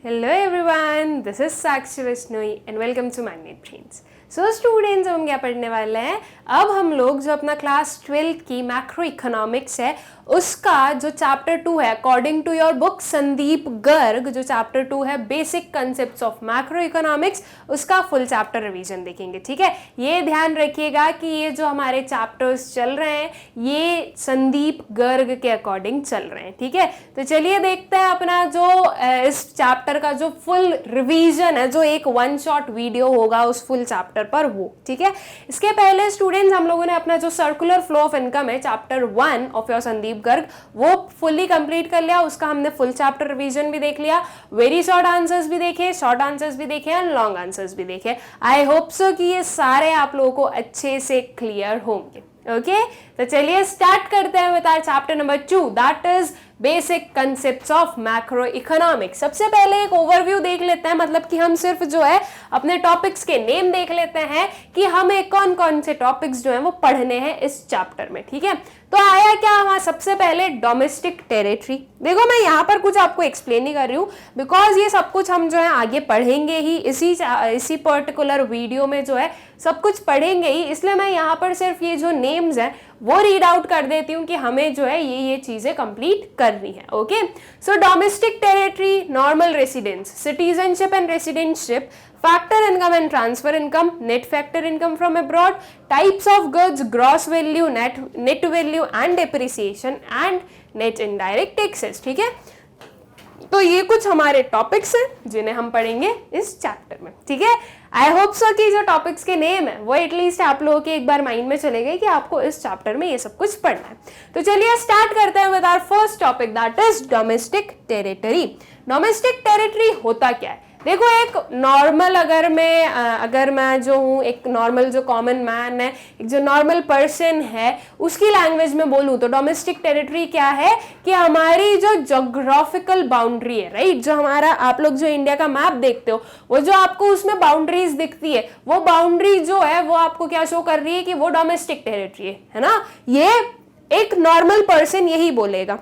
Hello everyone, this is Sakshi Vishnoi and welcome to Magnet Brains. So students हम क्या पढ़ने वाले हैं, अब हम लोग जो अपना क्लास 12th की मैक्रो इकोनॉमिक्स है उसका जो चैप्टर 2 है according to your book Sandeep Garg, जो चैप्टर 2 है basic concepts of macroeconomics, उसका फुल चैप्टर रिवीजन देखेंगे। ठीक है, ये ध्यान रखिएगा कि ये जो हमारे चैप्टर्स चल रहे हैं ये संदीप गर्ग के अकॉर्डिंग चल रहे हैं। ठीक है, तो चलिए देखते हैं अपना जो इस चैप्टर का जो फुल रिवीजन है, जो एक वन शॉट वीडियो होगा उस फुल चैप्टर पर वो। ठीक है, इसके पहले स्टूडेंट्स हम लोगों ने अपना जो सर्कुलर फ्लो ऑफ इनकम है chapter 1 of your Sandeep Garg वो फुल्ली कंप्लीट कर लिया, उसका हमने फुल चैप्टर रिवीजन भी देख लिया, वेरी शॉर्ट आंसर्स भी देखे, शॉर्ट आंसर्स भी देखे एंड लॉन्ग आंसर्स भी देखे। आई होप सो कि ये सारे आप लोगों को अच्छे से क्लियर होंगे। ओके, तो चलिए स्टार्ट करते हैं with our chapter number 2 that is basic concepts of macroeconomics. सबसे पहले एक ओवरव्यू देख लेते हैं, मतलब कि हम सिर्फ जो है अपने टॉपिक्स के नेम देख लेते हैं कि हमें कौन कौन से टॉपिक्स जो हैं वो पढ़ने हैं इस चैप्टर में। ठीक है, तो आया क्या हमारा सबसे पहले डोमेस्टिक टेरिटरी। देखो मैं यहाँ पर कुछ आपको एक्सप्लेन नहीं कर रही हूँ बिकॉज ये सब कुछ हम जो है आगे पढ़ेंगे ही, इसी पर्टिकुलर वीडियो में जो है सब कुछ पढ़ेंगे ही, इसलिए मैं यहाँ पर सिर्फ ये जो नेम्स हैं वो रीड आउट कर देती हूँ कि हमें जो है ये चीजें कंप्लीट करनी है। Okay, so domestic territory, normal residence, citizenship and residentship, factor income and transfer income, net factor income from abroad, types of goods, gross value, net value and depreciation and net indirect taxes। ठीक है, तो ये कुछ हमारे topics हैं जिन्हें हम पढ़ेंगे इस चैप्टर में। ठीक है, आई होप सो कि जो टॉपिक्स के नेम है वो एटलीस्ट आप लोगों के एक बार माइंड में चले गए कि आपको इस चैप्टर में ये सब कुछ पढ़ना है। तो चलिए स्टार्ट करते हैं with our first topic that is domestic territory. Domestic territory होता क्या है? देखो एक नॉर्मल अगर मैं जो हूँ एक नॉर्मल जो कॉमन मैन है, एक जो नॉर्मल पर्सन है उसकी लैंग्वेज में बोलूँ तो डोमेस्टिक टेरिटरी क्या है कि हमारी जो ज्योग्राफिकल बाउंड्री है, राइट, जो हमारा आप लोग जो इंडिया का मैप देखते हो वो जो आपको उसमें बाउंड्रीज दिखती है वो बाउंड्री जो है वो आपको क्या शो कर रही है कि वो डोमेस्टिक टेरिटरी है ना। ये एक नॉर्मल पर्सन यही बोलेगा।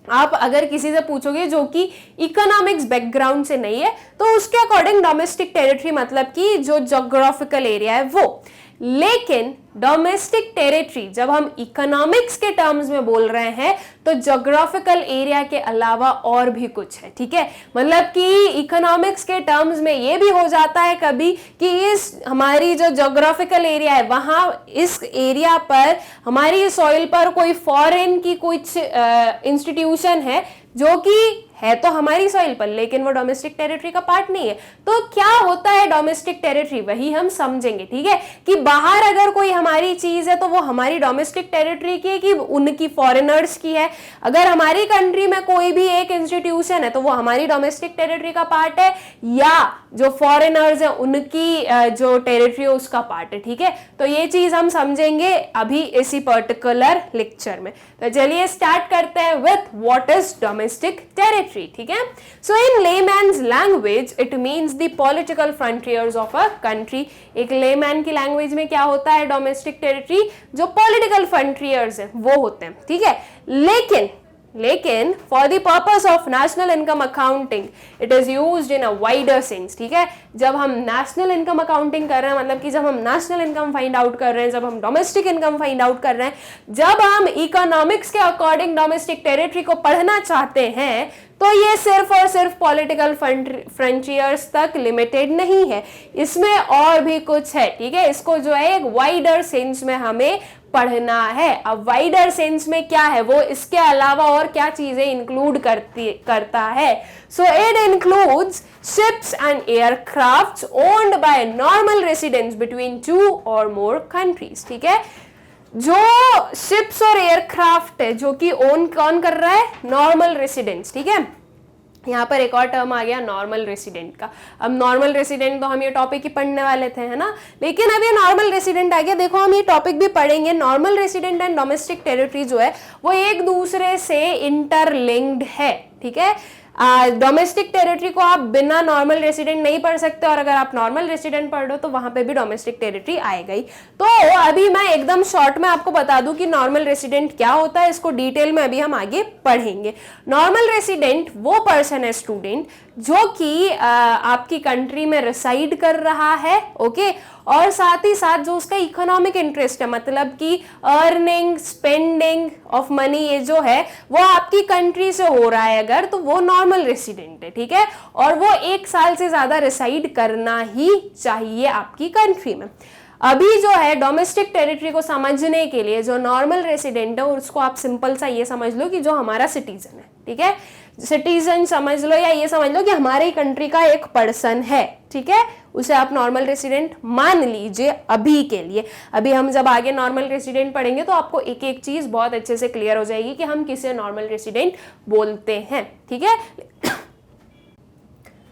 आप अगर किसी से पूछोगे जो कि इकोनॉमिक्स बैकग्राउंड से नहीं है तो उसके अकॉर्डिंग डोमेस्टिक टेरिटरी मतलब कि जो ज्योग्राफिकल एरिया है वो। लेकिन डोमेस्टिक टेरिटरी जब हम इकोनॉमिक्स के टर्म्स में बोल रहे हैं तो ज्योग्राफिकल एरिया के अलावा और भी कुछ है। ठीक है, मतलब कि इकोनॉमिक्स के टर्म्स में ये भी हो जाता है कभी कि इस हमारी जो ज्योग्राफिकल एरिया है वहां इस एरिया पर हमारी सॉइल पर कोई फॉरेन की कुछ इंस्टीट्यूशन है जो कि है तो हमारी सॉइल पर लेकिन वो डोमेस्टिक टेरिटरी का पार्ट नहीं है। तो क्या होता है डोमेस्टिक टेरिटरी वही हम समझेंगे। ठीक है, कि बाहर अगर कोई हमारी चीज है तो वो हमारी डोमेस्टिक टेरिटरी की है कि उनकी फॉरेनर्स की है। अगर हमारी कंट्री में कोई भी एक इंस्टीट्यूशन है तो वो हमारी डोमेस्टिक टेरिटरी का पार्ट है या जो फॉरेनर्स है उनकी जो टेरिटरी है उसका पार्ट है। ठीक है, तो ये चीज हम समझेंगे अभी इसी पर्टिकुलर लेक्चर में। तो चलिए स्टार्ट करते हैं with what is domestic territory. ठीक है, so in layman's language it means the political frontiers of a country. एक लेमैन की लैंग्वेज में क्या होता है डोमेस्टिक टेरिटरी, जो पॉलिटिकल फ्रंटियर्स हैं वो होते हैं। ठीक है, लेकिन for the purpose of national income accounting it is used in a wider sense. ठीक है, जब हम नेशनल इनकम अकाउंटिंग कर रहे हैं मतलब कि जब हम नेशनल इनकम फाइंड आउट कर रहे हैं, जब हम डोमेस्टिक इनकम फाइंड आउट कर रहे हैं, जब हम इकोनॉमिक्स के अकॉर्डिंग डोमेस्टिक टेरिटरी को पढ़ना चाहते हैं तो ये सिर्फ और सिर्फ पॉलिटिकल फ्रंटियर्स तक लिमिटेड नहीं है, इसमें और भी कुछ है। ठीक है, इसको जो है एक वाइडर सेंस में हमें पढ़ना है। अब वाइडर सेंस में क्या है वो इसके अलावा और क्या चीजें इंक्लूड करता है। सो it includes ships and aircrafts owned by normal residents between 2 और मोर कंट्रीज। ठीक है, जो शिप्स और एयरक्राफ्ट है जो कि ओन कौन कर रहा है, नॉर्मल रेसिडेंट्स। ठीक है, यहाँ पर एक और टर्म आ गया नॉर्मल रेसिडेंट का। अब नॉर्मल रेसिडेंट तो हम ये टॉपिक ही पढ़ने वाले थे, है ना, लेकिन अब ये नॉर्मल रेसिडेंट आ गया। देखो हम ये टॉपिक भी पढ़ेंगे। Normal resident and domestic territory जो है वो एक दूसरे से इंटरलिंक्ड है। ठीक है, डोमेस्टिक टेरिटरी को आप बिना नॉर्मल रेसिडेंट नहीं पढ़ सकते और अगर आप नॉर्मल रेसिडेंट पढ़ रहे हो तो वहां पे भी डोमेस्टिक टेरिटरी आएगा ही। तो अभी मैं एकदम शॉर्ट में आपको बता दूं कि नॉर्मल रेसिडेंट क्या होता है, इसको डिटेल में अभी हम आगे पढ़ेंगे। नॉर्मल रेसिडेंट वो पर्सन है स्टूडेंट जो कि आपकी कंट्री में रिसाइड कर रहा है, ओके, और साथ ही साथ जो उसका इकोनॉमिक इंटरेस्ट है, मतलब कि अर्निंग स्पेंडिंग ऑफ मनी ये जो है वो आपकी कंट्री से हो रहा है अगर, तो वो नॉर्मल रेसिडेंट है, ठीक है, और वो 1 साल से ज्यादा रिसाइड करना ही चाहिए आपकी कंट्री में। अभी जो है डोमेस्टिक टेरिटरी को समझने के लिए जो नॉर्मल रेसिडेंट है उसको आप सिंपल सा ये समझ लो कि जो हमारा सिटीजन है, ठीक है, सिटीजन समझ लो, या ये समझ लो कि हमारी कंट्री का एक पर्सन है, ठीक है, उसे आप नॉर्मल रेसिडेंट मान लीजिए अभी के लिए। अभी हम जब आगे नॉर्मल रेसिडेंट पढ़ेंगे तो आपको एक एक चीज बहुत अच्छे से क्लियर हो जाएगी कि हम किसे नॉर्मल रेसिडेंट बोलते हैं, ठीक है।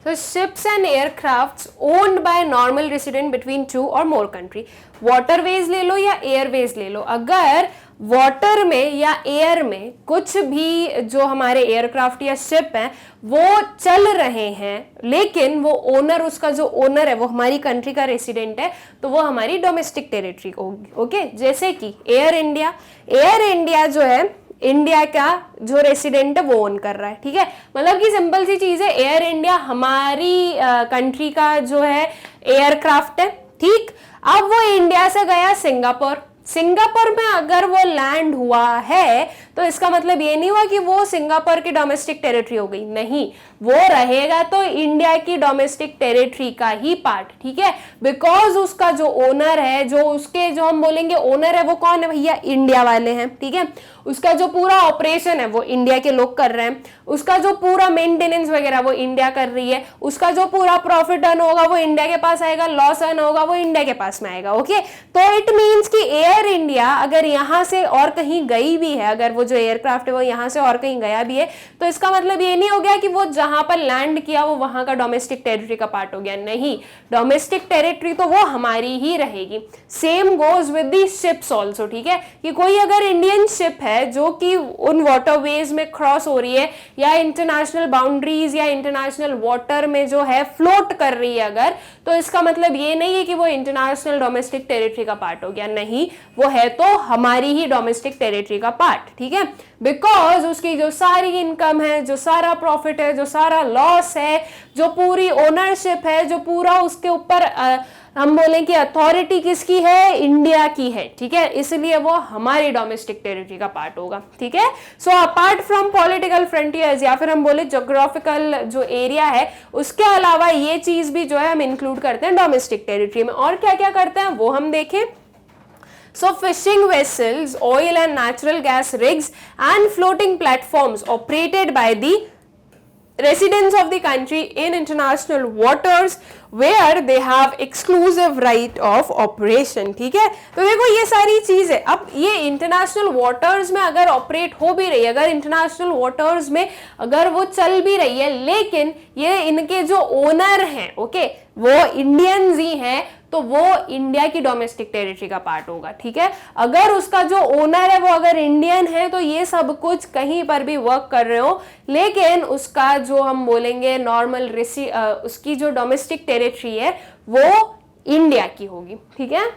So ships and aircrafts owned by normal resident between 2 or more country. Waterways ले लो या airways ले लो, अगर वाटर में या एयर में कुछ भी जो हमारे एयरक्राफ्ट या शिप हैं वो चल रहे हैं, लेकिन वो ओनर, उसका जो ओनर है वो हमारी कंट्री का रेसिडेंट है, तो वो हमारी डोमेस्टिक टेरिटरी होगी, ओके। जैसे कि एयर इंडिया जो है इंडिया का जो रेसिडेंट है वो ओन कर रहा है, ठीक है, मतलब कि सिंपल सी चीज है, एयर इंडिया हमारी कंट्री का जो है एयरक्राफ्ट है, ठीक। अब वो इंडिया से गया सिंगापुर में अगर वो लैंड हुआ है तो इसका मतलब ये नहीं हुआ कि वो सिंगापुर की डोमेस्टिक टेरिटरी हो गई, नहीं, वो रहेगा तो इंडिया की डोमेस्टिक टेरिटरी का ही पार्ट, ठीक है, बिकॉज उसका जो ओनर है, जो उसके जो हम बोलेंगे ओनर है वो कौन है भैया, इंडिया वाले हैं, ठीक है, उसका जो पूरा ऑपरेशन है वो इंडिया के लोग कर रहे हैं, उसका जो पूरा मेंटेनेंस वगैरह वो इंडिया कर रही है, उसका जो पूरा प्रॉफिट अर्न होगा वो इंडिया के पास आएगा, लॉस अर्न होगा वो इंडिया के पास में आएगा, ओके। तो इट मींस कि एयर इंडिया अगर यहां से और कहीं गई भी है, अगर वो जो एयरक्राफ्ट है वो यहां से और कहीं गया भी है, तो इसका मतलब ये नहीं हो गया कि वो जहां पर लैंड किया वो वहां का डोमेस्टिक टेरिटरी का पार्ट हो गया, नहीं, डोमेस्टिक टेरिटरी तो वो हमारी ही रहेगी। Same goes with the ships also, ठीक है, कि कोई अगर इंडियन शिप है जो कि उन वाटरवेज में क्रॉस हो रही है या इंटरनेशनल बाउंड्रीज या इंटरनेशनल वाटर में जो है फ्लोट कर रही है अगर, तो इसका मतलब ये नहीं है कि वो इंटरनेशनल डोमेस्टिक टेरिटरी का पार्ट हो गया, नहीं, वो है तो हमारी ही डोमेस्टिक टेरिटरी का पार्ट, ठीक है, बिकॉज उसकी जो सारी इनकम है, जो सारा प्रॉफिट है, जो सारा लॉस है, जो पूरी ओनरशिप है, जो पूरा उसके ऊपर हम बोलें कि अथॉरिटी किसकी है, इंडिया की है, ठीक है, इसलिए वो हमारी डोमेस्टिक टेरिटरी का पार्ट होगा, ठीक है। So apart from political frontiers या फिर हम बोले ज्योग्राफिकल जो एरिया है, उसके अलावा ये चीज भी जो है हम इंक्लूड करते हैं डोमेस्टिक टेरिटरी में। और क्या क्या करते हैं वो हम देखें। So fishing vessels, oil and natural gas rigs and floating platforms operated by the residents of the country in international waters where they have exclusive right of operation, ठीक है। तो देखो ये सारी चीज है, अब ये इंटरनेशनल वाटर्स में अगर ऑपरेट हो भी रही है, अगर इंटरनेशनल वाटर्स में अगर वो चल भी रही है, लेकिन ये इनके जो ओनर हैं, ओके, वो इंडियंस ही हैं, तो वो इंडिया की डोमेस्टिक टेरिटरी का पार्ट होगा, ठीक है। अगर उसका जो ओनर है वो अगर इंडियन है तो ये सब कुछ कहीं पर भी वर्क कर रहे हो, लेकिन उसका जो हम बोलेंगे नॉर्मल उसकी जो डोमेस्टिक टेरिटरी है वो इंडिया की होगी, ठीक है।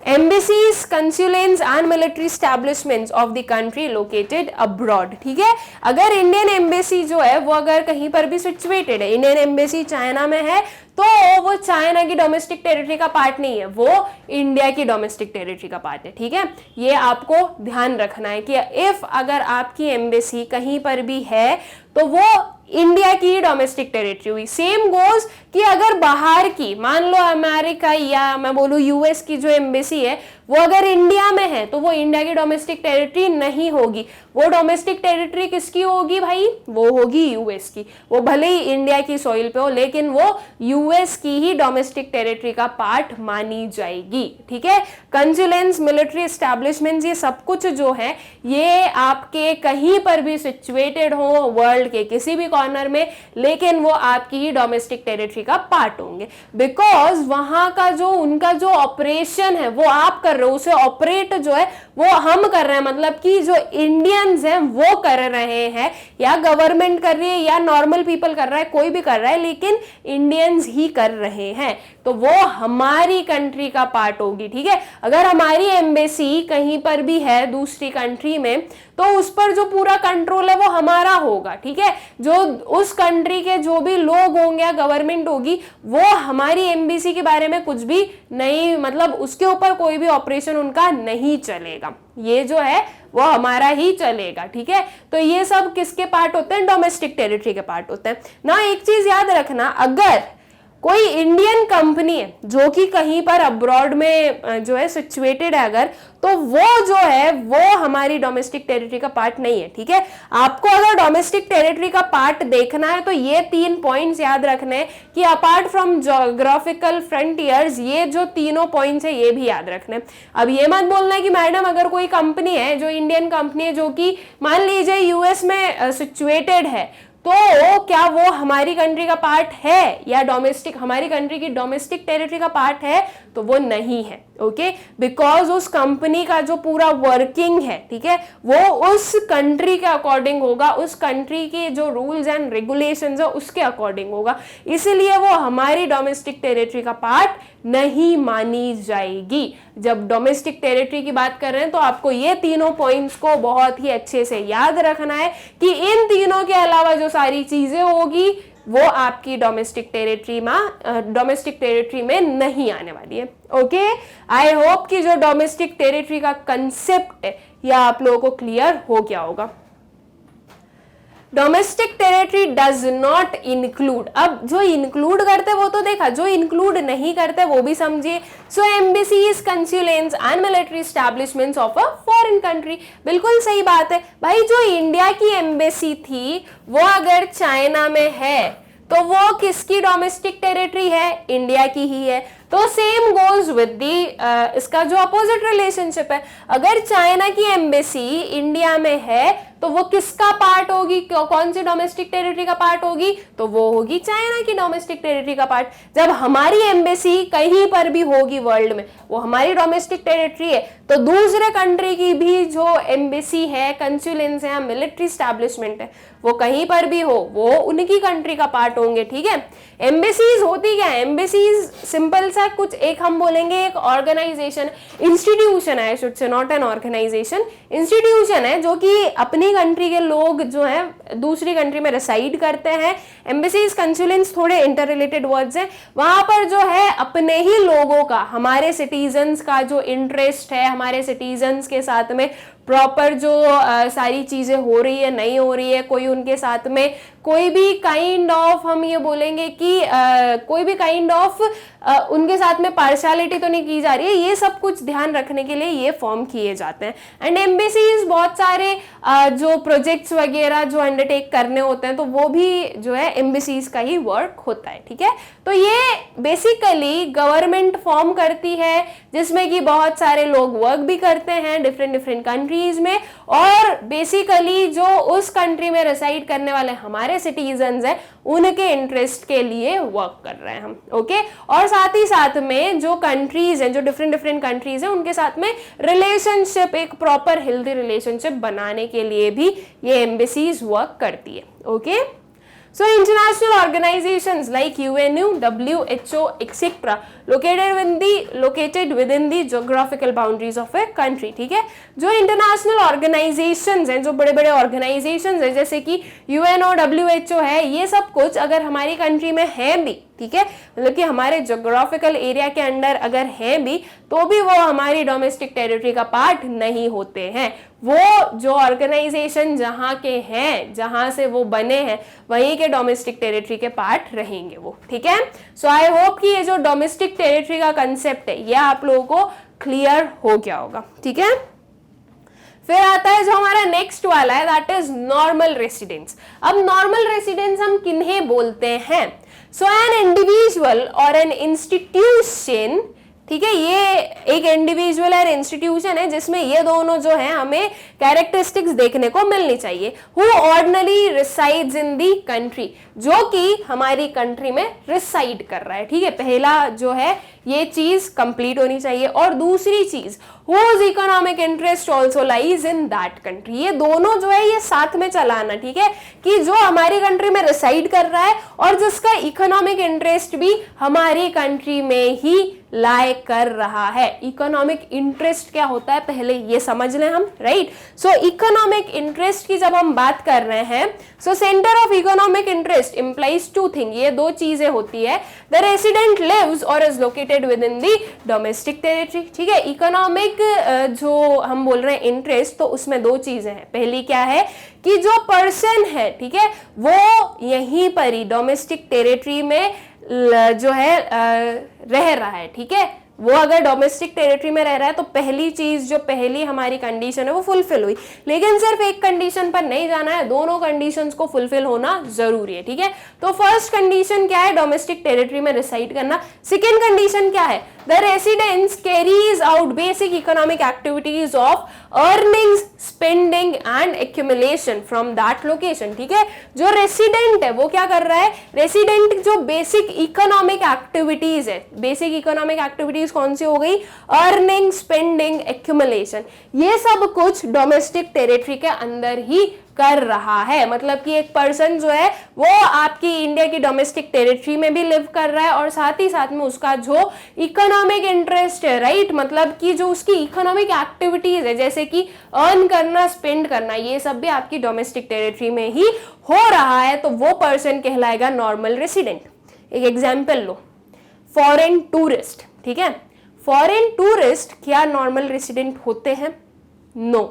Embassies, consulates and military establishments of the country located abroad, ठीक है। अगर इंडियन एम्बेसी जो है वो अगर कहीं पर भी सिचुएटेड है, इंडियन एम्बेसी चाइना में है तो वो चाइना की डोमेस्टिक टेरिटरी का पार्ट नहीं है, वो इंडिया की डोमेस्टिक टेरिटरी का पार्ट है, ठीक है। ये आपको ध्यान रखना है कि इफ अगर आपकी एम्बेसी कहीं पर भी है तो वो इंडिया की डोमेस्टिक टेरिटरी हुई। सेम गोज कि अगर बाहर की, मान लो अमेरिका या मैं बोलूं यूएस की जो एम्बेसी है वो अगर इंडिया में है तो वो इंडिया की डोमेस्टिक टेरिटरी नहीं होगी, वो डोमेस्टिक टेरिटरी किसकी होगी भाई, वो होगी यूएस की। वो भले ही इंडिया की सॉइल पे हो लेकिन वो यूएस की ही डोमेस्टिक टेरिटरी का पार्ट मानी जाएगी, ठीक है। कंसुलेंस, मिलिट्री एस्टैब्लिशमेंट्स, ये सब कुछ जो है ये आपके कहीं पर भी सिचुएटेड हो वर्ल्ड के किसी भी कॉर्नर में, लेकिन वो आपकी ही डोमेस्टिक टेरिटरी का पार्ट होंगे, बिकॉज वहां का जो उनका जो ऑपरेशन है वो आप कर रहे हो, उसे ऑपरेट जो है वो हम कर रहे हैं, मतलब कि जो इंडियंस हैं वो कर रहे हैं, या गवर्नमेंट कर रही है या नॉर्मल पीपल कर रहा है, कोई भी कर रहा है, लेकिन इंडियंस ही कर रहे हैं, तो वो हमारी कंट्री का पार्ट होगी, ठीक है। अगर हमारी एम्बेसी कहीं पर भी है दूसरी कंट्री में तो उस पर जो पूरा कंट्रोल है वो हमारा होगा, ठीक है। जो उस कंट्री के जो भी लोग होंगे या गवर्नमेंट होगी वो हमारी एम्बेसी के बारे में कुछ भी नहीं, मतलब उसके ऊपर कोई भी ऑपरेशन उनका नहीं चलेगा, ये जो है वो हमारा ही चलेगा, ठीक है। तो ये सब किसके पार्ट होते हैं, डोमेस्टिक टेरिटरी के पार्ट होते हैं ना। एक चीज याद रखना, अगर कोई इंडियन कंपनी है जो कि कहीं पर अब्रॉड में जो है सिचुएटेड है अगर, तो वो जो है वो हमारी डोमेस्टिक टेरिटरी का पार्ट नहीं है, ठीक है। आपको अगर डोमेस्टिक टेरिटरी का पार्ट देखना है तो ये 3 पॉइंट्स याद रखने हैं कि अपार्ट फ्रॉम ज्योग्राफिकल फ्रंटियर्स, ये जो तीनों पॉइंट्स है ये भी याद रखने। अब ये मत बोलना है कि मैडम अगर कोई कंपनी है जो इंडियन कंपनी है जो कि मान लीजिए यूएस में सिचुएटेड है, तो क्या वो हमारी कंट्री का पार्ट है या डोमेस्टिक, हमारी कंट्री की डोमेस्टिक टेरिटरी का पार्ट है, तो वो नहीं है, ओके। बिकॉज उस कंपनी का जो पूरा वर्किंग है, ठीक है, वो उस कंट्री के अकॉर्डिंग होगा, उस कंट्री के जो रूल्स एंड रेगुलेशंस है उसके अकॉर्डिंग होगा, इसलिए वो हमारी डोमेस्टिक टेरिटरी का पार्ट नहीं मानी जाएगी। जब डोमेस्टिक टेरिटरी की बात कर रहे हैं तो आपको ये तीनों पॉइंट्स को बहुत ही अच्छे से याद रखना है कि इन तीनों के अलावा जो सारी चीजें होगी वो आपकी डोमेस्टिक टेरिटरी में नहीं आने वाली है, ओके। आई होप कि जो डोमेस्टिक टेरिटरी का कंसेप्ट है यह आप लोगों को क्लियर हो गया होगा। Domestic territory does not include, अब जो इंक्लूड करते वो तो देखा, जो इंक्लूड नहीं करते वो भी समझिए। So embassies, consulates and military establishments of a foreign country, बिल्कुल सही बात है भाई। जो इंडिया की एम्बेसी थी वो अगर चाइना में है तो वो किसकी डोमेस्टिक टेरिटरी है, इंडिया की ही है। तो सेम गोज विद दी इसका जो अपोजिट रिलेशनशिप है, अगर चाइना की एम्बेसी इंडिया में है तो वो किसका पार्ट होगी, कौन सी डोमेस्टिक टेरिटरी का पार्ट होगी, तो वो होगी चाइना की डोमेस्टिक टेरिटरी का पार्ट। जब हमारी एम्बेसी कहीं पर भी होगी वर्ल्ड में, वो हमारी डोमेस्टिक टेरिटरी है, तो दूसरे कंट्री की भी जो एम्बेसी है, कंसुलेट्स है, मिलिट्री एस्टैब्लिशमेंट है, वो कहीं पर भी हो वो उनकी कंट्री का पार्ट होंगे, ठीक है। एम्बेसीज होती क्या है, एम्बेसीज सिंपल सा कुछ एक हम बोलेंगे एक ऑर्गेनाइजेशन, इंस्टीट्यूशन है, should say not an organisation, institution है जो कि अपनी कंट्री के लोग जो हैं दूसरी कंट्री में रेसाइड करते हैं। एम्बेसीज, कंसुलेट्स थोड़े इंटर रिलेटेड वर्ड्स हैं, वहां पर जो है अपने ही लोगों का, हमारे सिटीजन्स का जो इंटरेस्ट है, हमारे सिटीजन्स के साथ में प्रॉपर जो सारी चीजें हो रही है नहीं हो रही है, कोई उनके साथ में कोई भी काइंड ऑफ, हम ये बोलेंगे कि कोई भी काइंड ऑफ उनके साथ में पार्शियलिटी तो नहीं की जा रही है, ये सब कुछ ध्यान रखने के लिए ये फॉर्म किए जाते हैं। एंड एम्बेसीज बहुत सारे जो प्रोजेक्ट्स वगैरह जो अंडरटेक करने होते हैं तो वो भी जो है एम्बेसीज का ही वर्क होता है, ठीक है। तो ये बेसिकली गवर्नमेंट फॉर्म करती है जिसमें कि बहुत सारे लोग वर्क भी करते हैं डिफरेंट कंट्रीज में, और बेसिकली जो उस कंट्री में रेसाइड करने वाले हमारे सिटीजन्स हैं उनके इंटरेस्ट के लिए वर्क कर रहे हैं हम, ओके। और साथ ही साथ में जो कंट्रीज हैं, जो डिफरेंट कंट्रीज हैं, उनके साथ में रिलेशनशिप, एक प्रॉपर हेल्दी रिलेशनशिप बनाने के लिए भी ये एम्बेसीज वर्क करती है, okay. So international organizations like UNU, WHO, etc. located within the geographical boundaries of a country, ठीक है। जो इंटरनेशनल ऑर्गेनाइजेशंस हैं, जो बड़े बड़े ऑर्गेनाइजेशंस हैं जैसे कि UNO, WHO है, ये सब कुछ अगर हमारी कंट्री में है भी, ठीक है, मतलब कि हमारे ज्योग्राफिकल एरिया के अंडर अगर है भी, तो भी वो हमारी डोमेस्टिक टेरिटरी का पार्ट नहीं होते हैं। वो जो ऑर्गेनाइजेशन जहाँ के हैं, जहाँ से वो बने हैं, वहीं के डोमेस्टिक टेरिटरी के पार्ट रहेंगे वो, ठीक है। सो आई होप कि ये जो डोमेस्टिक टेरिटरी का कंसेप्ट है ये आप लोगों को क्लियर हो गया होगा, ठीक है। फिर आता है जो हमारा नेक्स्ट वाला है, दैट इज नॉर्मल रेसिडेंस। अब नॉर्मल रेसिडेंस हम किन्हें बोलते हैं? सो एन इंडिविजुअल और एन इंस्टीट्यूशन, ठीक है, ये एक इंडिविजुअल और इंस्टीट्यूशन है जिसमें ये दोनों जो है हमें कैरेक्टरिस्टिक्स देखने को मिलनी चाहिए। Who ordinary resides in the country, जो कि हमारी कंट्री में रिसाइड कर रहा है, ठीक है। पहला जो है ये चीज कंप्लीट होनी चाहिए। और दूसरी चीज, whose economic interest also lies in that country। ये दोनों जो है ये साथ में चलाना, ठीक है, कि जो हमारी कंट्री में रिसाइड कर रहा है और जिसका इकोनॉमिक इंटरेस्ट भी हमारी कंट्री में ही लाई कर रहा है। इकोनॉमिक इंटरेस्ट क्या होता है पहले ये समझ लें हम, राइट। सो इकोनॉमिक इंटरेस्ट की जब हम बात कर रहे हैं, so centre of economic interest implies to thing, ये दो चीजें होती है। द रेसिडेंट लिव्स और is located within the domestic territory, ठीक है। इकोनॉमिक जो हम बोल रहे हैं इंटरेस्ट, तो उसमें दो चीजें हैं। पहली क्या है कि जो पर्सन है, ठीक है, वो यहीं पर ही डोमेस्टिक टेरिटरी में जो है रह रहा है, ठीक है। वो अगर डोमेस्टिक टेरिटरी में रह रहा है तो पहली चीज जो पहली हमारी कंडीशन है वो फुलफिल हुई। लेकिन सिर्फ एक कंडीशन पर नहीं जाना है, दोनों कंडीशंस को फुलफिल होना जरूरी है, ठीक है। तो फर्स्ट कंडीशन क्या है, डोमेस्टिक टेरिटरी में रिसाइड करना। सेकेंड कंडीशन क्या है, the residents carries out basic economic activities of earnings, spending and accumulation from that location, ठीक है। जो रेसिडेंट है वो क्या कर रहा है, रेसिडेंट जो बेसिक इकोनॉमिक एक्टिविटीज है, बेसिक इकोनॉमिक एक्टिविटीज कौन सी हो गई, अर्निंग, स्पेंडिंग, एक्यूमुलेशन, ये सब कुछ डोमेस्टिक टेरिटरी के अंदर ही कर रहा है। मतलब कि एक पर्सन जो है वो आपकी इंडिया की डोमेस्टिक टेरिटरी में भी लिव कर रहा है और साथ ही साथ में उसका जो इकोनॉमिक इंटरेस्ट है, राइट, मतलब कि जो उसकी इकोनॉमिक एक्टिविटीज है जैसे कि अर्न करना, स्पेंड करना, ये सब भी आपकी डोमेस्टिक टेरिटरी में ही हो रहा है, तो वो पर्सन कहलाएगा नॉर्मल रेसिडेंट। एक एग्जाम्पल लो, फॉरेन टूरिस्ट, ठीक है। फॉरेन टूरिस्ट क्या नॉर्मल रेसिडेंट होते हैं? नो।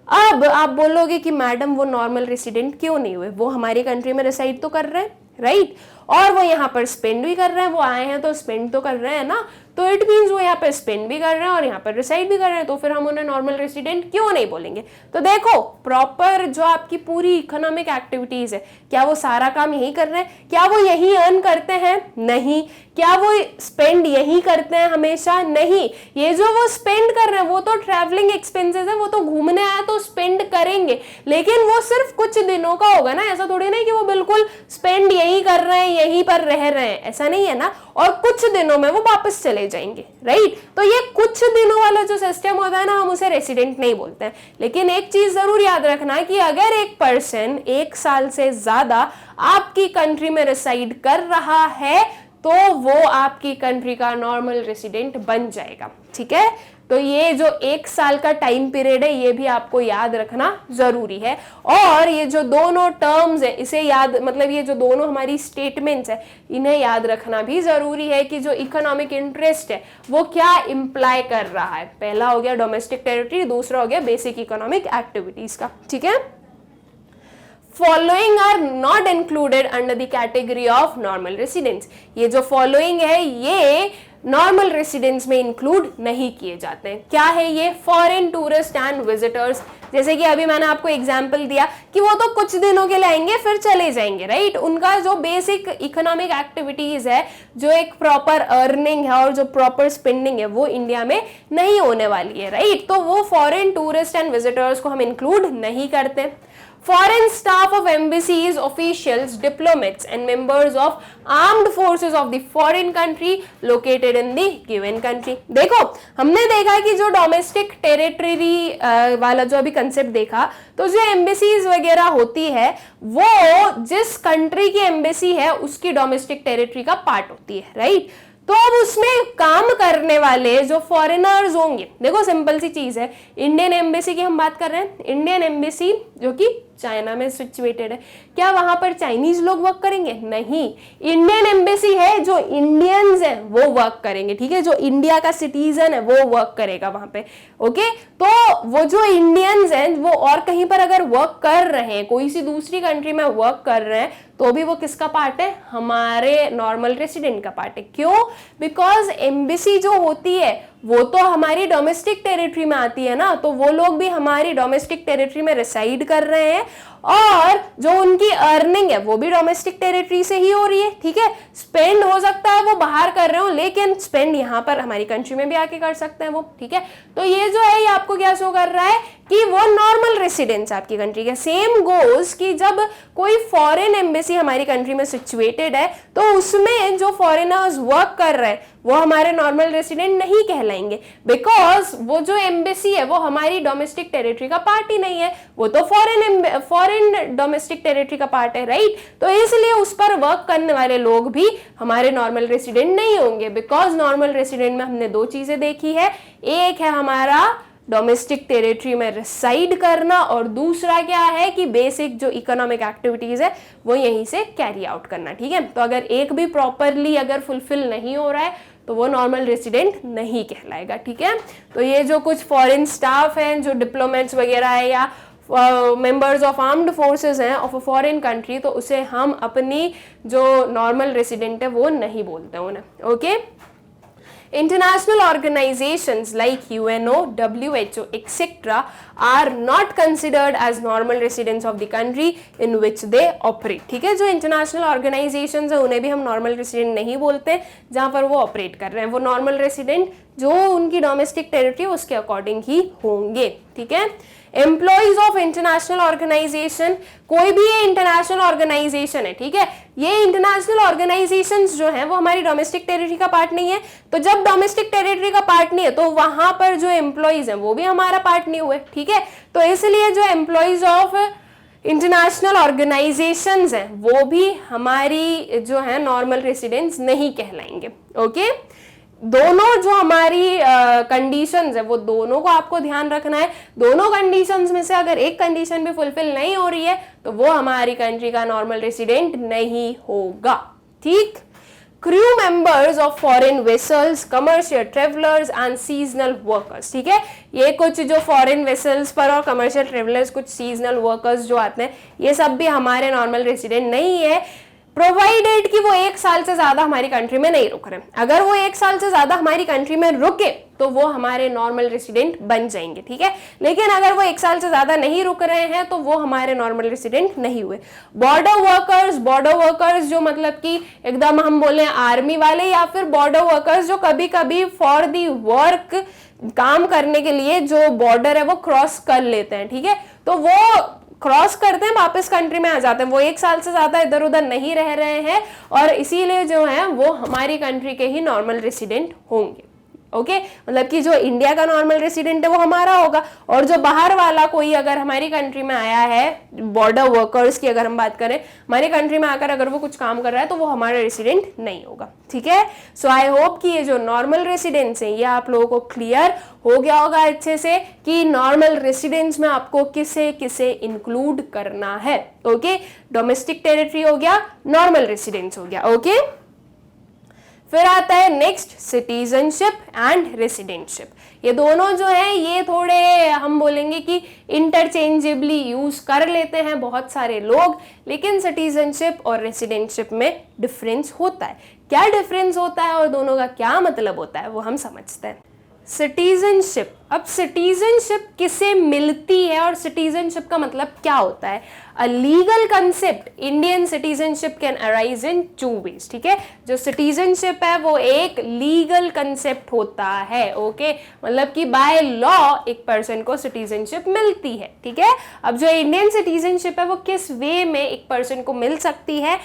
अब आप बोलोगे कि मैडम वो नॉर्मल रेसिडेंट क्यों नहीं हुए, वो हमारी कंट्री में रिसाइड तो कर रहे हैं, राइट, और वो यहाँ पर स्पेंड भी कर रहे हैं, वो आए हैं तो स्पेंड तो कर रहे हैं ना, तो इट मीन्स वो यहाँ पर स्पेंड भी कर रहे हैं और यहाँ पर रिसाइड भी कर रहे हैं, तो फिर हम उन्हें नॉर्मल रेसिडेंट क्यों नहीं बोलेंगे? तो देखो, प्रॉपर जो आपकी पूरी इकोनॉमिक एक्टिविटीज है, क्या वो सारा काम यही कर रहे हैं? क्या वो यही अर्न करते हैं? नहीं। क्या वो स्पेंड यही करते हैं हमेशा? नहीं। ये जो वो स्पेंड कर रहे हैं वो तो ट्रैवलिंग एक्सपेंसेस है, वो तो घूमने आया तो स्पेंड करेंगे, लेकिन वो सिर्फ कुछ दिनों का होगा ना, ऐसा थोड़ी नहीं कि वो बिल्कुल स्पेंड यही कर रहे हैं, यहीं पर रह रहे हैं, ऐसा नहीं है ना, और कुछ दिनों में वो वापस चले जाएंगे, राइट। तो ये कुछ दिनों वाला जो सिस्टम होता है ना, हम उसे रेसिडेंट नहीं बोलते हैं। लेकिन एक चीज जरूर याद रखना कि अगर एक पर्सन 1 साल से ज्यादा आपकी कंट्री में रिसाइड कर रहा है तो वो आपकी कंट्री का नॉर्मल रेसिडेंट बन जाएगा, ठीक है। तो ये जो 1 साल का टाइम पीरियड है ये भी आपको याद रखना जरूरी है। और ये जो दोनों टर्म्स है इसे याद, मतलब ये जो दोनों हमारी स्टेटमेंट्स है इन्हें याद रखना भी जरूरी है कि जो इकोनॉमिक इंटरेस्ट है वो क्या इंप्लाई कर रहा है। पहला हो गया डोमेस्टिक टेरिटरी, दूसरा हो गया बेसिक इकोनॉमिक एक्टिविटीज का, ठीक है। Following are not included under the category of normal residents. ये जो फॉलोइंग है ये नॉर्मल रेसिडेंट्स में इंक्लूड नहीं किए जाते हैं। क्या है ये? Foreign tourist and visitors. जैसे कि अभी मैंने आपको एग्जांपल दिया कि वो तो कुछ दिनों के लिए आएंगे फिर चले जाएंगे, राइट। उनका जो बेसिक इकोनॉमिक एक्टिविटीज है, जो एक प्रॉपर अर्निंग है और जो प्रॉपर स्पेंडिंग है वो इंडिया में नहीं होने वाली है, राइट। तो वो फॉरेन टूरिस्ट एंड विजिटर्स को हम इंक्लूड नहीं करते। Foreign staff of embassies, officials, diplomats and members of armed forces of the foreign country located in the given country। देखो, हमने देखा कि जो डोमेस्टिक टेरिटरी वाला जो अभी कंसेप्ट देखा, तो जो एम्बेसीज वगैरह होती है वो जिस कंट्री की एम्बेसी है उसकी डोमेस्टिक टेरिटरी का पार्ट होती है, राइट। तो अब उसमें काम करने वाले जो फॉरेनर्स होंगे, देखो सिंपल सी चीज है, इंडियन एम्बेसी की हम बात कर रहे हैं, इंडियन एम्बेसी जो कि चाइना में सिचुएटेड है, क्या वहां पर चाइनीज लोग वर्क करेंगे? नहीं। इंडियन एम्बेसी है, जो इंडियंस हैं वो वर्क करेंगे, ठीक है। जो इंडिया का सिटीजन है वो वर्क करेगा वहां पे, ओके। तो वो जो इंडियंस हैं वो और कहीं पर अगर वर्क कर रहे हैं, कोई सी दूसरी कंट्री में वर्क कर रहे हैं, तो भी वो किसका पार्ट है? हमारे नॉर्मल रेसिडेंट का पार्ट है। क्यों? बिकॉज एम्बेसी जो होती है वो तो हमारी डोमेस्टिक टेरिटरी में आती है ना, तो वो लोग भी हमारी डोमेस्टिक टेरिटरी में रिसाइड कर रहे हैं और जो उनकी अर्निंग है वो भी डोमेस्टिक टेरिटरी से ही हो रही है, ठीक है। स्पेंड हो सकता है वो बाहर कर रहे हो, लेकिन स्पेंड यहाँ पर हमारी कंट्री में भी आके कर सकते हैं वो, ठीक है। तो ये जो है ये आपको क्या शो कर रहा है कि वो नॉर्मल रेसिडेंस आपकी कंट्री के। सेम गोज कि जब कोई फॉरेन एम्बेसी हमारी कंट्री में सिचुएटेड है तो उसमें जो फॉरेनर्स वर्क कर रहे हैं वो हमारे नॉर्मल रेसिडेंट नहीं कहलाएंगे, बिकॉज वो जो एम्बेसी है वो हमारी डोमेस्टिक टेरिटरी का पार्ट ही नहीं है, वो तो फॉरेन डोमेस्टिक टेरिटरी का पार्ट है, राइट। तो इसलिए उस पर वर्क करने वाले लोग भी हमारे नॉर्मल रेसिडेंट नहीं होंगे, बिकॉज नॉर्मल रेसिडेंट में हमने दो चीजें देखी है, एक है हमारा डोमेस्टिक टेरिटरी में रिसाइड करना और दूसरा क्या है कि बेसिक जो इकोनॉमिक एक्टिविटीज है वो यहीं से कैरी आउट करना, ठीक है। तो अगर एक भी प्रॉपरली अगर फुलफिल नहीं हो रहा है तो वो नॉर्मल रेसिडेंट नहीं कहलाएगा, ठीक है। तो ये जो कुछ फॉरेन स्टाफ हैं, जो डिप्लोमेट्स वगैरह है या मेंबर्स ऑफ आर्म्ड फोर्सेस हैं ऑफ अ फॉरेन कंट्री, तो उसे हम अपनी जो नॉर्मल रेसिडेंट है वो नहीं बोलते उन्हें, okay. International organizations like UNO, WHO, etc. are not considered as normal residents of the country in which they operate, ठीक है। जो इंटरनेशनल ऑर्गेनाइजेशंस है उन्हें भी हम नॉर्मल रेसिडेंट नहीं बोलते जहां पर वो ऑपरेट कर रहे हैं, वो नॉर्मल रेसिडेंट जो उनकी डोमेस्टिक टेरिटरी उसके अकॉर्डिंग ही होंगे, ठीक है। एम्प्लॉइज ऑफ इंटरनेशनल ऑर्गेनाइजेशन, कोई भी ये इंटरनेशनल ऑर्गेनाइजेशन है, ठीक है, ये इंटरनेशनल ऑर्गेनाइजेशंस जो है वो हमारी डोमेस्टिक टेरिटरी का पार्ट नहीं है। तो जब डोमेस्टिक टेरिटरी का पार्ट नहीं है तो वहां पर जो एम्प्लॉइज हैं वो भी हमारा पार्ट नहीं हुए, ठीक है। तो इसलिए जो एम्प्लॉइज ऑफ इंटरनेशनल ऑर्गेनाइजेशंस हैं वो भी हमारी जो है नॉर्मल रेसिडेंट्स नहीं कहलाएंगे, ओके। दोनों जो हमारी कंडीशंस है वो दोनों को आपको ध्यान रखना है। दोनों कंडीशंस में से अगर एक कंडीशन भी फुलफिल नहीं हो रही है तो वो हमारी कंट्री का नॉर्मल रेसिडेंट नहीं होगा, ठीक। Crew members of foreign vessels, commercial travellers and seasonal workers, ठीक है। ये कुछ जो फॉरेन वेसल्स पर और कमर्शियल ट्रेवलर्स, कुछ सीजनल वर्कर्स जो आते हैं, ये सब भी हमारे नॉर्मल रेसिडेंट नहीं है, प्रोवाइडेड कि वो 1 साल से ज्यादा हमारी कंट्री में नहीं रुक रहे। अगर वो 1 साल से ज्यादा हमारी कंट्री में रुके तो वो हमारे नॉर्मल रेसिडेंट बन जाएंगे, ठीक है। लेकिन अगर वो 1 साल से ज्यादा नहीं रुक रहे हैं तो वो हमारे नॉर्मल रेसिडेंट नहीं हुए। बॉर्डर वर्कर्स जो मतलब कि एकदम हम बोले आर्मी वाले, या फिर बॉर्डर वर्कर्स जो कभी कभी फॉर दी वर्क काम करने के लिए जो बॉर्डर है वो क्रॉस कर लेते हैं, ठीक है। तो वो क्रॉस करते हैं वापस कंट्री में आ जाते हैं, वो 1 साल से ज्यादा इधर उधर नहीं रह रहे हैं और इसीलिए जो है वो हमारी कंट्री के ही नॉर्मल रेसिडेंट होंगे, ओके। मतलब कि जो इंडिया का नॉर्मल रेसिडेंट है वो हमारा होगा, और जो बाहर वाला कोई अगर हमारी कंट्री में आया है, बॉर्डर वर्कर्स की अगर हम बात करें, हमारी कंट्री में आकर अगर वो कुछ काम कर रहा है तो वो हमारा रेसिडेंट नहीं होगा, ठीक है। सो आई होप कि ये जो नॉर्मल रेसिडेंट्स हैं ये आप लोगों को क्लियर हो गया होगा अच्छे से कि नॉर्मल रेसिडेंट्स में आपको किसे किसे इंक्लूड करना है, ओके। डोमेस्टिक टेरिटरी हो गया, नॉर्मल रेसिडेंट्स हो गया, ओके। फिर आता है नेक्स्ट सिटीजनशिप एंड रेसिडेंटशिप। ये दोनों जो है ये थोड़े हम बोलेंगे कि इंटरचेंजेबली यूज कर लेते हैं बहुत सारे लोग, लेकिन सिटीजनशिप और रेसिडेंटशिप में डिफरेंस होता है। क्या डिफरेंस होता है और दोनों का क्या मतलब होता है वो हम समझते हैं। सिटीजनशिप, अब सिटीजनशिप किसे मिलती है और सिटीजनशिप का मतलब क्या होता है। A legal concept Indian citizenship can arise in 2 ways, ठीक है। जो सिटीजनशिप है वो एक लीगल कंसेप्ट होता है, ओके। मतलब कि बाय लॉ एक पर्सन को सिटीजनशिप मिलती है, ठीक है। अब जो इंडियन सिटीजनशिप है वो किस वे में एक पर्सन को मिल सकती है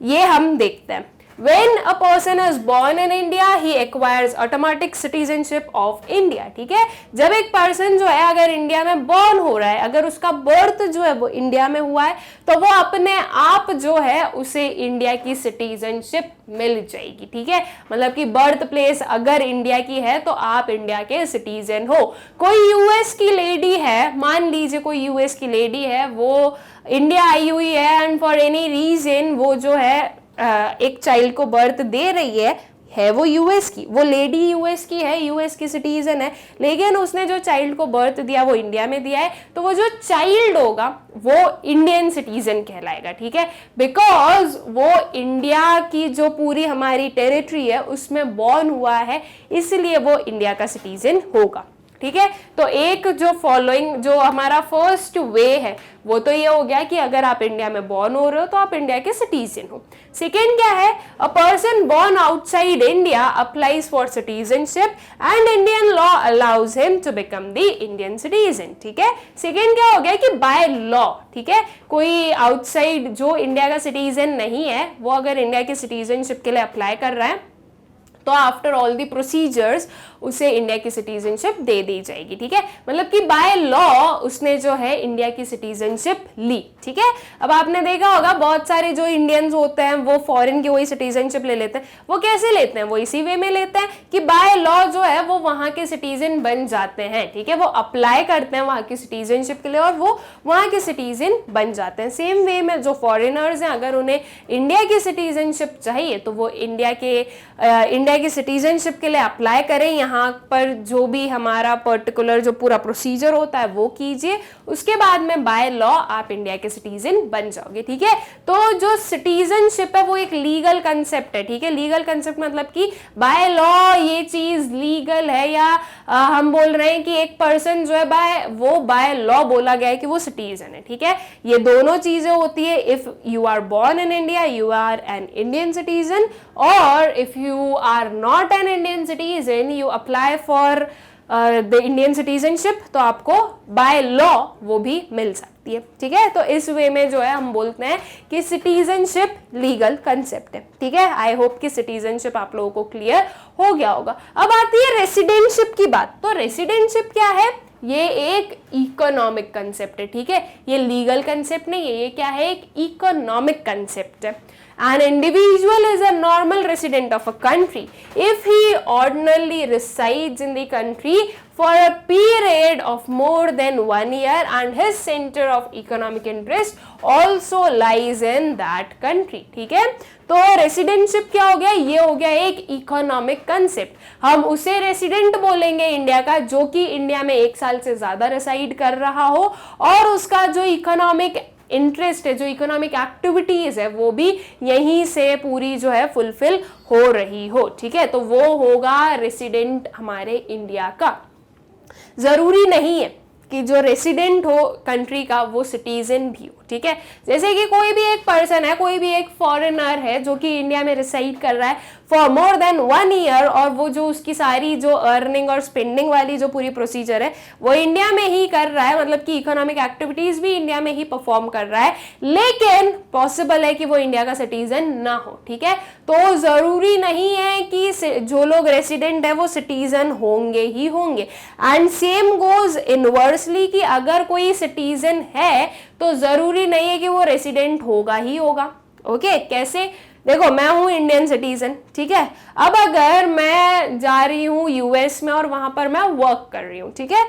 ये हम देखते हैं। When a person is born in India, he acquires automatic citizenship of India, ठीक है। जब एक पर्सन जो है अगर इंडिया में बॉर्न हो रहा है, अगर उसका बर्थ जो है वो इंडिया में हुआ है तो वो अपने आप जो है उसे इंडिया की सिटीजनशिप मिल जाएगी, ठीक है। मतलब कि बर्थ प्लेस अगर इंडिया की है तो आप इंडिया के सिटीजन हो। कोई यूएस की लेडी है, मान लीजिए कोई यूएस की लेडी है, वो इंडिया आई हुई है एंड फॉर एनी रीजन वो जो है एक चाइल्ड को बर्थ दे रही है वो यूएस की, वो लेडी यूएस की है, यूएस की सिटीजन है, लेकिन उसने जो चाइल्ड को बर्थ दिया वो इंडिया में दिया है, तो वो जो चाइल्ड होगा वो इंडियन सिटीजन कहलाएगा, ठीक है। बिकॉज वो इंडिया की जो पूरी हमारी टेरिटरी है उसमें बॉर्न हुआ है, इसलिए वो इंडिया का सिटीजन होगा, ठीक है। तो एक जो फॉलोइंग जो हमारा फर्स्ट वे है वो तो ये हो गया कि अगर आप इंडिया में बॉर्न हो रहे हो तो आप इंडिया के सिटीजन हो। सेकेंड क्या है, a person born outside India applies for citizenship and Indian law allows him to become the Indian citizen, ठीक है। सेकेंड क्या हो गया कि बाय लॉ, ठीक है, कोई आउटसाइड जो इंडिया का सिटीजन नहीं है वो अगर इंडिया के सिटीजनशिप के लिए अप्लाई कर रहा है तो आफ्टर ऑल दी प्रोसीजर्स उसे इंडिया की सिटीजनशिप दे दी जाएगी, ठीक है। मतलब कि बाय लॉ उसने जो है इंडिया की सिटीजनशिप ली, ठीक है। अब आपने देखा होगा बहुत सारे जो इंडियंस होते हैं वो फॉरेन की वही सिटीजनशिप ले लेते हैं। वो कैसे लेते हैं, वो इसी वे में लेते हैं कि बाय लॉ जो है वो वहां के सिटीजन बन जाते हैं, ठीक है। वो अप्लाई करते हैं वहां की सिटीजनशिप के लिए और वो वहां के सिटीजन बन जाते हैं। सेम वे में जो फॉरेनर्स हैं अगर उन्हें इंडिया की सिटीजनशिप चाहिए तो वो इंडिया की सिटीजनशिप के लिए अप्लाई करें, यहाँ पर जो भी हमारा पर्टिकुलर जो पूरा प्रोसीजर होता है वो कीजिए, उसके बाद में बाय लॉ आप इंडिया के सिटीजन बन जाओगे, ठीक है। तो जो सिटीजनशिप है वो एक लीगल कंसेप्ट है, ठीक है। लीगल कंसेप्ट मतलब कि बाय लॉ ये चीज लीगल है या हम बोल रहे हैं कि एक पर्सन जो है बाय लॉ बोला गया है कि वो सिटीजन है, ठीक है। ये दोनों चीजें होती है, if you are born in India you are an Indian citizen, और if you are not an Indian citizen you apply for the Indian citizenship तो आपको बाय लॉ वो भी मिल सकती है, ठीक है। तो इस वे में जो है हम बोलते हैं कि सिटीजनशिप लीगल कंसेप्ट है, ठीक है। आई होप कि सिटीजनशिप आप लोगों को क्लियर हो गया होगा। अब आती है रेसिडेंटशिप की बात। तो रेसिडेंटशिप क्या है, ये एक इकोनॉमिक कंसेप्ट है, ठीक है। ये लीगल कंसेप्ट नहीं है, ये क्या है, एक इकोनॉमिक कंसेप्ट है। An individual is a normal resident of a country if he ordinarily resides in the country for a period of more than 1 year and his center of economic interest also lies in that country, ठीक है। तो रेसिडेंटशिप क्या हो गया, ये हो गया एक इकोनॉमिक कंसेप्ट। हम उसे रेसिडेंट बोलेंगे इंडिया का जो कि इंडिया में 1 साल से ज्यादा रेसाइड कर रहा हो और उसका जो इकोनॉमिक इंटरेस्ट है, जो इकोनॉमिक एक्टिविटीज है वो भी यहीं से पूरी जो है फुलफिल हो रही हो, ठीक है। तो वो होगा रेसिडेंट हमारे इंडिया का। जरूरी नहीं है कि जो रेसिडेंट हो कंट्री का वो सिटीजन भी हो, ठीक है। जैसे कि कोई भी एक पर्सन है, कोई भी एक फॉरेनर है जो कि इंडिया में रिसाइड कर रहा है फॉर मोर देन 1 ईयर और वो जो उसकी सारी जो अर्निंग और स्पेंडिंग वाली जो पूरी प्रोसीजर है वो इंडिया में ही कर रहा है, मतलब कि इकोनॉमिक एक्टिविटीज भी इंडिया में ही परफॉर्म कर रहा है, लेकिन पॉसिबल है कि वो इंडिया का सिटीजन ना हो, ठीक है। तो जरूरी नहीं है कि जो लोग रेसिडेंट है वो सिटीजन होंगे ही होंगे। एंड सेम गोज इनवर्सली कि अगर कोई सिटीजन है तो जरूरी नहीं है कि वो रेसिडेंट होगा ही होगा। ओके, कैसे, देखो मैं हूं इंडियन सिटीजन, ठीक है। अब अगर मैं जा रही हूं यूएस में और वहां पर मैं वर्क कर रही हूं, ठीक है,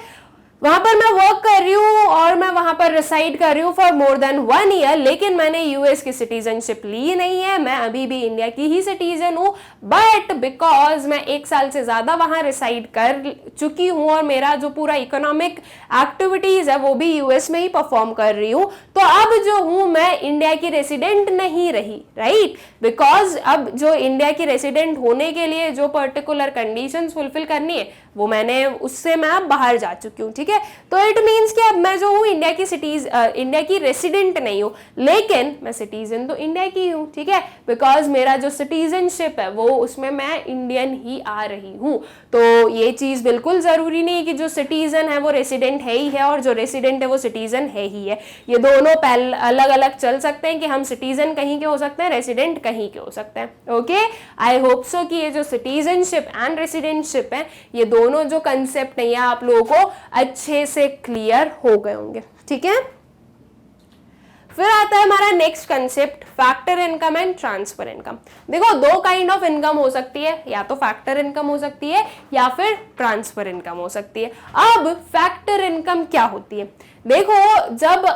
वहां पर मैं वर्क कर रही हूँ और मैं वहां पर रिसाइड कर रही हूँ फॉर मोर देन 1 ईयर, लेकिन मैंने यूएस की सिटीजनशिप ली नहीं है, मैं अभी भी इंडिया की ही सिटीजन हूँ, बट बिकॉज मैं 1 साल से ज्यादा वहां रिसाइड कर चुकी हूँ और मेरा जो पूरा इकोनॉमिक एक्टिविटीज है वो भी यूएस में ही परफॉर्म कर रही हूँ, तो अब जो हूँ मैं इंडिया की रेसिडेंट नहीं रही, राइट। बिकॉज अब जो इंडिया की रेसिडेंट होने के लिए जो पर्टिकुलर कंडीशंस फुलफिल करनी है वो मैंने उससे मैं अब बाहर जा चुकी हूँ, ठीक है। तो इट मीन्स कि अब मैं जो हूँ इंडिया की रेसिडेंट नहीं हूँ, लेकिन मैं सिटीजन तो इंडिया की हूँ, ठीक है। बिकॉज मेरा जो सिटीजनशिप है वो उसमें मैं इंडियन ही आ रही हूँ। तो ये चीज बिल्कुल जरूरी नहीं कि जो सिटीजन है वो रेसिडेंट है ही है और जो रेसिडेंट है वो सिटीजन है ही है। ये दोनों अलग अलग चल सकते हैं कि हम सिटीजन कहीं के हो सकते हैं, रेसिडेंट कहीं के हो सकते हैं। ओके, आई होप सो कि ये जो सिटीजनशिप एंड रेसिडेंटशिप है ये दोनों जो कंसेप्ट है आप लोगों को अच्छे से क्लियर हो गए होंगे, ठीक है। फिर आता है हमारा next concept factor income and transfer income. देखो 2 काइंड ऑफ इनकम हो सकती है, या तो फैक्टर इनकम हो सकती है या फिर ट्रांसफर इनकम हो सकती है। अब फैक्टर इनकम क्या होती है, देखो, जब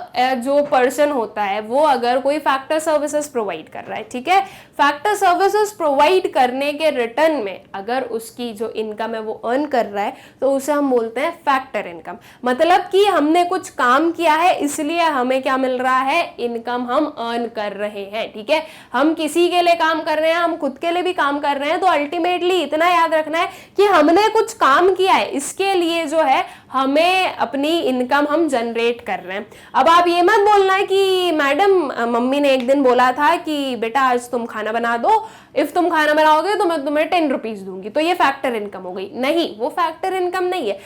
जो पर्सन होता है वो अगर कोई फैक्टर सर्विसेज प्रोवाइड कर रहा है, ठीक है, फैक्टर सर्विसेज प्रोवाइड करने के रिटर्न में अगर उसकी जो इनकम है वो अर्न कर रहा है तो उसे हम बोलते हैं फैक्टर इनकम। मतलब कि हमने कुछ काम किया है इसलिए हमें क्या मिल रहा है, इनकम हम अर्न कर रहे हैं, ठीक है। हम किसी के लिए काम कर रहे हैं, हम खुद के लिए भी काम कर रहे हैं, तो अल्टीमेटली इतना याद रखना है कि हमने कुछ काम किया है, इसके लिए जो है हमें अपनी इनकम हम जनरेट कर रहे हैं। अब आप ये मत बोलना कि मैडम मम्मी ने एक दिन बोला था कि बेटा आज तुम खाना बना दो, इफ तुम खाना बनाओगे तो मैं तुम्हें 10 रुपीज दूंगी, तो ये फैक्टर इनकम हो गई। नहीं, वो फैक्टर इनकम नहीं है।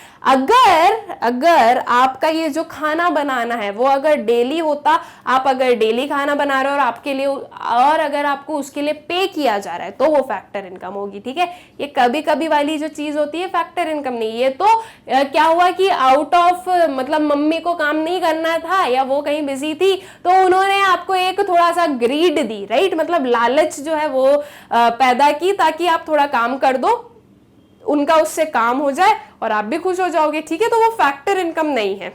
अगर आपका ये जो खाना बनाना है वो अगर डेली होता, आप अगर डेली खाना बना रहे हो और आपके लिए, और अगर आपको उसके लिए पे किया जा रहा है तो वो फैक्टर इनकम होगी, ठीक है। ये कभी कभी वाली जो चीज होती है फैक्टर इनकम नहीं। ये तो क्या हुआ कि आउट ऑफ, मतलब मम्मी को काम नहीं करना था या वो कहीं बिजी थी तो उन्होंने आपको एक थोड़ा सा ग्रीड दी, राइट, मतलब लालच जो है वो पैदा की ताकि आप थोड़ा काम कर दो, उनका उससे काम हो जाए और आप भी खुश हो जाओगे, ठीक है। तो वो फैक्टर इनकम नहीं है।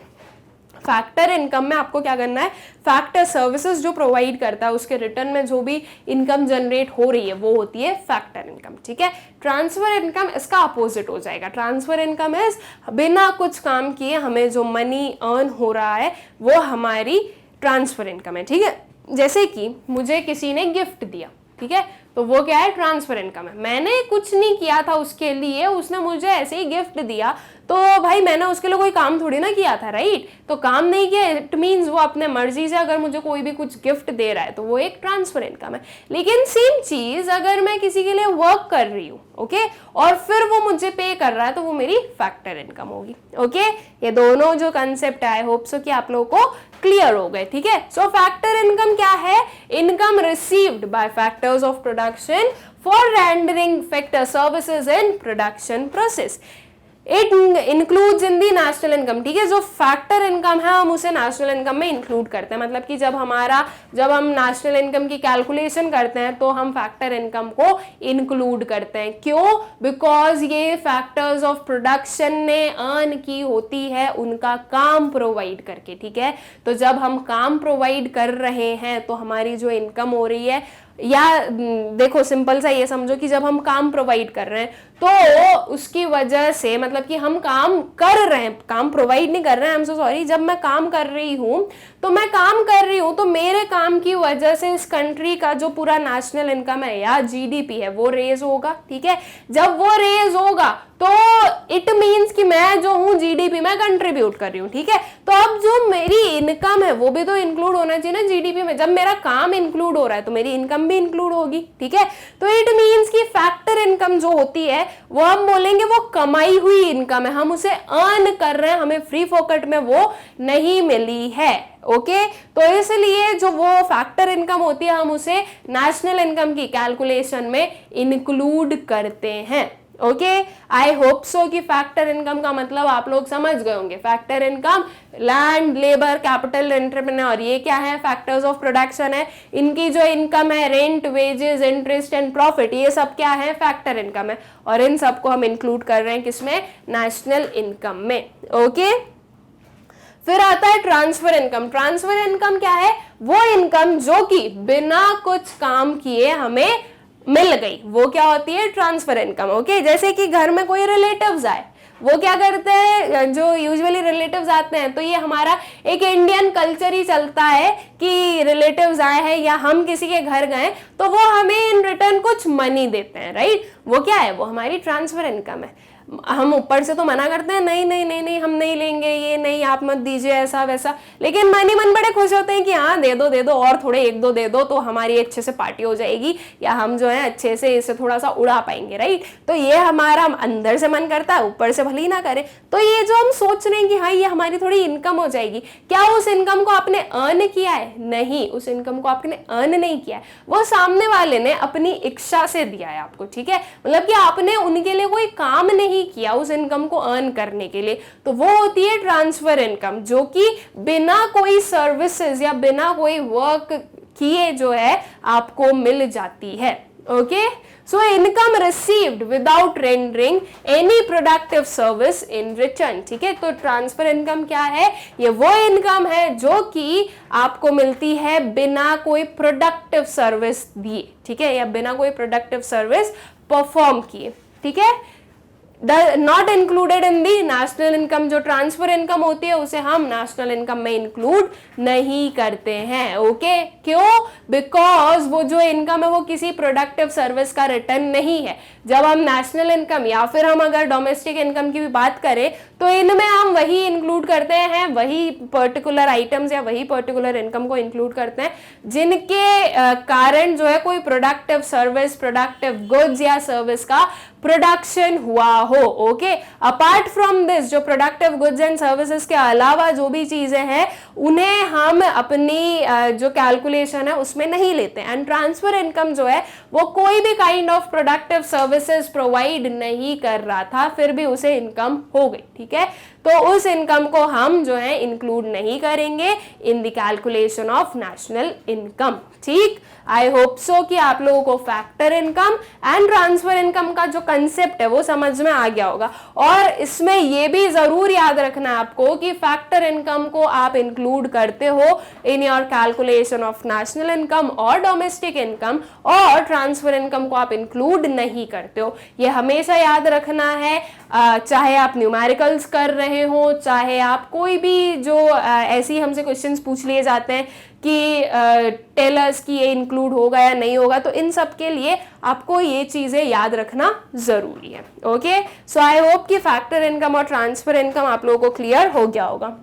फैक्टर इनकम में आपको क्या करना है, फैक्टर सर्विसेज जो प्रोवाइड करता है उसके रिटर्न में जो भी इनकम जनरेट हो रही है वो होती है फैक्टर इनकम, ठीक है। ट्रांसफर इनकम इसका अपोजिट हो जाएगा। ट्रांसफर इनकम इज बिना कुछ काम किए हमें जो मनी अर्न हो रहा है वो हमारी ट्रांसफर इनकम है, ठीक है। जैसे कि मुझे किसी ने गिफ्ट दिया, ठीक है, तो वो क्या है, ट्रांसफर इनकम है। मैंने कुछ नहीं किया था उसके लिए, उसने मुझे ऐसे ही गिफ्ट दिया, तो भाई मैंने उसके लिए कोई काम थोड़ी ना किया था, राइट। तो काम नहीं किया, इट मीन्स वो अपने मर्जी से अगर मुझे कोई भी कुछ गिफ्ट दे रहा है तो वो एक ट्रांसफर इनकम है। लेकिन सेम चीज अगर मैं किसी के लिए वर्क कर रही हूँ, ओके, और फिर वो मुझे पे कर रहा है तो वो मेरी फैक्टर इनकम होगी, ओके। ये दोनों जो कंसेप्ट है आई होप सो कि आप लोगों को क्लियर हो गए, ठीक है। सो फैक्टर इनकम क्या है, income received by factors of production for rendering factor services in production process. It includes in the national income, ठीक है। जो फैक्टर इनकम है हम उसे नेशनल इनकम में इंक्लूड करते हैं। मतलब कि जब हम नेशनल इनकम की कैलकुलेशन करते हैं तो हम फैक्टर इनकम को इंक्लूड करते हैं। क्यों? बिकॉज ये फैक्टर्स ऑफ प्रोडक्शन ने अर्न की होती है उनका काम प्रोवाइड करके, ठीक है। तो जब हम काम प्रोवाइड कर रहे हैं तो हमारी जो इनकम हो रही है, या देखो सिंपल सा ये समझो कि जब हम काम प्रोवाइड कर रहे हैं तो उसकी वजह से, मतलब कि हम काम कर रहे हैं, काम प्रोवाइड नहीं कर रहे हैं, आई एम सो सॉरी, जब मैं काम कर रही हूं तो मेरे काम की वजह से इस कंट्री का जो पूरा नेशनल इनकम है या जीडीपी है वो रेज होगा, ठीक है। जब वो रेज होगा तो इट मीन्स कि मैं जो हूं जीडीपी में कंट्रीब्यूट कर रही हूं, ठीक है। तो अब जो मेरी इनकम है वो भी तो इंक्लूड होना चाहिए ना जीडीपी में। जब मेरा काम इंक्लूड हो रहा है तो मेरी इनकम भी इंक्लूड होगी, ठीक है। तो इट मीन्स कि फैक्टर इनकम जो होती है वो हम बोलेंगे वो कमाई हुई इनकम है, हम उसे अर्न कर रहे हैं, हमें फ्री फोकट में वो नहीं मिली है, ओके। तो इसलिए जो वो फैक्टर इनकम होती है हम उसे नेशनल इनकम की कैलकुलेशन में इंक्लूड करते हैं, ओके। आई होप सो कि फैक्टर इनकम का मतलब आप लोग समझ गए होंगे। Factor income, land, labour, capital, entrepreneur, ये क्या है, फैक्टर्स ऑफ प्रोडक्शन है। इनकी जो इनकम है, rent, wages, interest and profit, ये सब क्या है, फैक्टर इनकम है। और इन सबको हम इंक्लूड कर रहे हैं किसमें, नेशनल इनकम में, ओके। फिर आता है ट्रांसफर इनकम। ट्रांसफर इनकम क्या है, वो इनकम जो कि बिना कुछ काम किए हमें मिल गई, वो क्या होती है, ट्रांसफर इनकम, ओके। जैसे कि घर में कोई रिलेटिव्स आए, वो क्या करते हैं, जो यूजुअली रिलेटिव्स आते हैं, तो ये हमारा एक इंडियन कल्चर ही चलता है कि रिलेटिव्स आए हैं या हम किसी के घर गए तो वो हमें इन रिटर्न कुछ मनी देते हैं, राइट। वो क्या है, वो हमारी ट्रांसफर इनकम है। हम ऊपर से तो मना करते हैं, नहीं नहीं नहीं नहीं हम नहीं लेंगे, ये नहीं, आप मत दीजिए, ऐसा वैसा, लेकिन मन बड़े खुश होते हैं कि हाँ दे दो और थोड़े एक दो दे दो तो हमारी अच्छे से पार्टी हो जाएगी, या हम जो है अच्छे से इसे थोड़ा सा उड़ा पाएंगे, राइट। तो ये हमारा अंदर से मन करता है, ऊपर से भले ही ना करे। तो ये जो हम सोच रहे हैं कि हाँ ये हमारी थोड़ी इनकम हो जाएगी, क्या उस इनकम को आपने अर्न किया है? नहीं, उस इनकम को आपने अर्न नहीं किया है, वो सामने वाले ने अपनी इच्छा से दिया है आपको, ठीक है। मतलब कि आपने उनके लिए कोई काम नहीं किया उस इनकम को अर्न करने के लिए। तो वो होती है ट्रांसफर इनकम, जो कि बिना कोई सर्विसेज या बिना कोई वर्क किए जो है आपको मिल जाती है, okay. So income received without rendering any productive service in return, ठीक है। तो ट्रांसफर इनकम क्या है, ये वो इनकम है जो कि आपको मिलती है बिना कोई प्रोडक्टिव सर्विस दिए, ठीक है, या बिना कोई प्रोडक्टिव सर्विस परफॉर्म किए, ठीक है। Not included in the national income, जो ट्रांसफर इनकम होती है उसे हम नेशनल इनकम में इंक्लूड नहीं करते हैं, ओके। क्यों? बिकॉज वो जो इनकम है वो किसी प्रोडक्टिव सर्विस का रिटर्न नहीं है। जब हम नेशनल इनकम या फिर हम अगर डोमेस्टिक इनकम की भी बात करें तो इनमें हम वही इंक्लूड करते हैं, वही पर्टिकुलर आइटम्स या वही पर्टिकुलर इनकम को इंक्लूड करते हैं जिनके कारण जो है कोई प्रोडक्टिव सर्विस, प्रोडक्टिव गुड्स या सर्विस का प्रोडक्शन हुआ हो, ओके। अपार्ट फ्रॉम दिस, जो प्रोडक्टिव गुड्स एंड सर्विसेज के अलावा जो भी चीजें हैं उन्हें हम अपनी जो कैलकुलेशन है उसमें नहीं लेते। एंड ट्रांसफर इनकम जो है वो कोई भी kind of productive services provide नहीं कर रहा था, फिर भी उसे इनकम हो गई, ठीक है। तो उस इनकम को हम जो है इंक्लूड नहीं करेंगे in the calculation of national income, ठीक। आई होप सो कि आप लोगों को factor income and transfer income का जो कंसेप्ट है वो समझ में आ गया होगा। और इसमें ये भी जरूर याद रखना है आपको कि फैक्टर इनकम को आप इंक्लूड करते हो in your calculation of national income और डोमेस्टिक इनकम, और ट्रांसफर इनकम को आप इंक्लूड नहीं करते हो। ये हमेशा याद रखना है, चाहे आप न्यूमेरिकल्स कर रहे हो, चाहे आप कोई भी जो ऐसी हमसे क्वेश्चंस पूछ लिए जाते हैं कि टेलर्स की ये इंक्लूड होगा या नहीं होगा, तो इन सब के लिए आपको ये चीजें याद रखना जरूरी है, ओके। सो आई होप कि फैक्टर इनकम और ट्रांसफर इनकम आप लोगों को क्लियर हो गया होगा।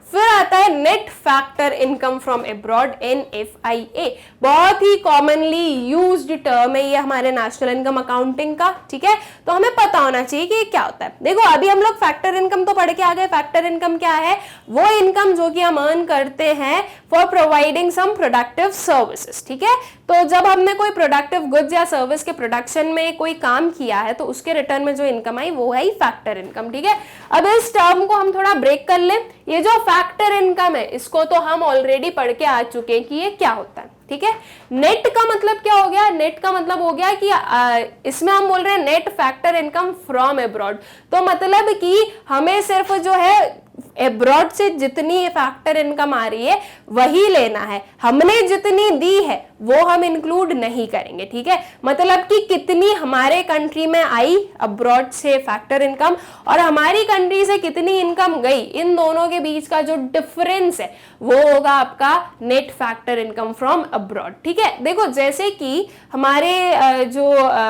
फिर आता है net factor income from abroad, NFIA। बहुत ही कॉमनली यूज्ड टर्म है ये हमारे नेशनल इनकम अकाउंटिंग का, ठीक है। तो हमें पता होना चाहिए कि ये क्या होता है। देखो अभी हम लोग फैक्टर इनकम तो पढ़ के आ गए। फैक्टर इनकम क्या है? वो इनकम जो कि हम अर्न करते हैं for providing some productive services, ठीक है। तो जब हमने कोई प्रोडक्टिव गुड्स या सर्विस के प्रोडक्शन में कोई काम किया है तो उसके रिटर्न में जो इनकम आई वो है फैक्टर इनकम, ठीक है। अब इस टर्म को हम थोड़ा ब्रेक कर लें। ये जो फैक्टर इनकम है इसको तो हम ऑलरेडी पढ़ के आ चुके हैं कि ये क्या होता है, ठीक है। नेट का मतलब क्या हो गया? नेट का मतलब हो गया कि इसमें हम बोल रहे हैं net factor income from abroad. तो मतलब कि हमें सिर्फ जो है अब्रॉड से जितनी फैक्टर इनकम आ रही है वही लेना है, हमने जितनी दी है वो हम इंक्लूड नहीं करेंगे, ठीक है। मतलब कि कितनी हमारे कंट्री में आई अब्रॉड से फैक्टर इनकम और हमारी कंट्री से कितनी इनकम गई, इन दोनों के बीच का जो डिफरेंस है वो होगा आपका net factor income from abroad, ठीक है। देखो जैसे कि हमारे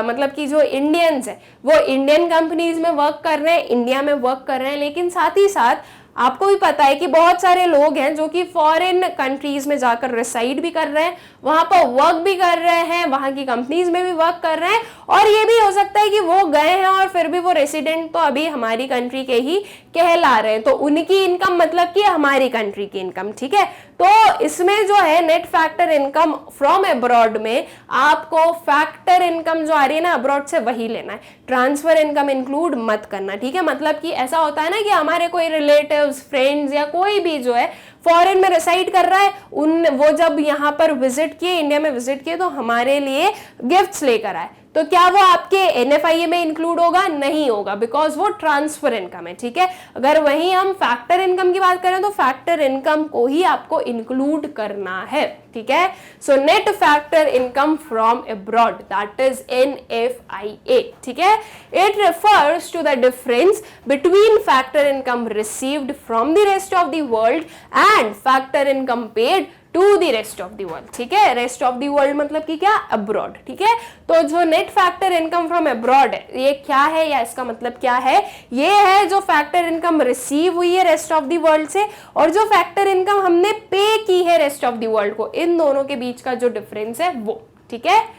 मतलब कि जो इंडियंस है वो इंडियन कंपनीज में वर्क कर रहे हैं, इंडिया में वर्क कर रहे हैं, लेकिन साथ ही साथ आपको भी पता है कि बहुत सारे लोग हैं जो कि फॉरेन कंट्रीज में जाकर रिसाइड भी कर रहे हैं, वहां पर वर्क भी कर रहे हैं, वहां की कंपनीज में भी वर्क कर रहे हैं। और ये भी हो सकता है कि वो गए हैं और फिर भी वो रेसिडेंट तो अभी हमारी कंट्री के ही कहला रहे हैं, तो उनकी इनकम मतलब कि हमारी कंट्री की इनकम, ठीक है। तो इसमें जो है net factor income from abroad में आपको फैक्टर इनकम जो आ रही है ना अब्रॉड से वही लेना है, ट्रांसफर इनकम इंक्लूड मत करना, ठीक है। मतलब कि ऐसा होता है ना कि हमारे कोई रिलेटिव्स, फ्रेंड्स या कोई भी जो है फॉरेन में रिसाइड कर रहा है, वो जब यहाँ पर विजिट किए, इंडिया में विजिट किए, तो हमारे लिए गिफ्ट्स लेकर आए, तो क्या वो आपके NFIA में इंक्लूड होगा? नहीं होगा, बिकॉज वो ट्रांसफर इनकम है, ठीक है। अगर वहीं हम फैक्टर इनकम की बात करें तो फैक्टर इनकम को ही आपको इंक्लूड करना है, ठीक है। So net factor income from abroad, that is NFIA, ठीक है। It refers to the difference between factor income received from the rest of the world and factor income paid to the rest of the world, ठीक है। Rest of the world मतलब कि क्या? Abroad, ठीक है। तो जो net factor income from abroad है ये क्या है या इसका मतलब क्या है? ये है जो फैक्टर इनकम रिसीव हुई है रेस्ट ऑफ द वर्ल्ड से और जो फैक्टर इनकम हमने पे की है रेस्ट ऑफ द वर्ल्ड को, इन दोनों के बीच का जो डिफरेंस है वो, ठीक है।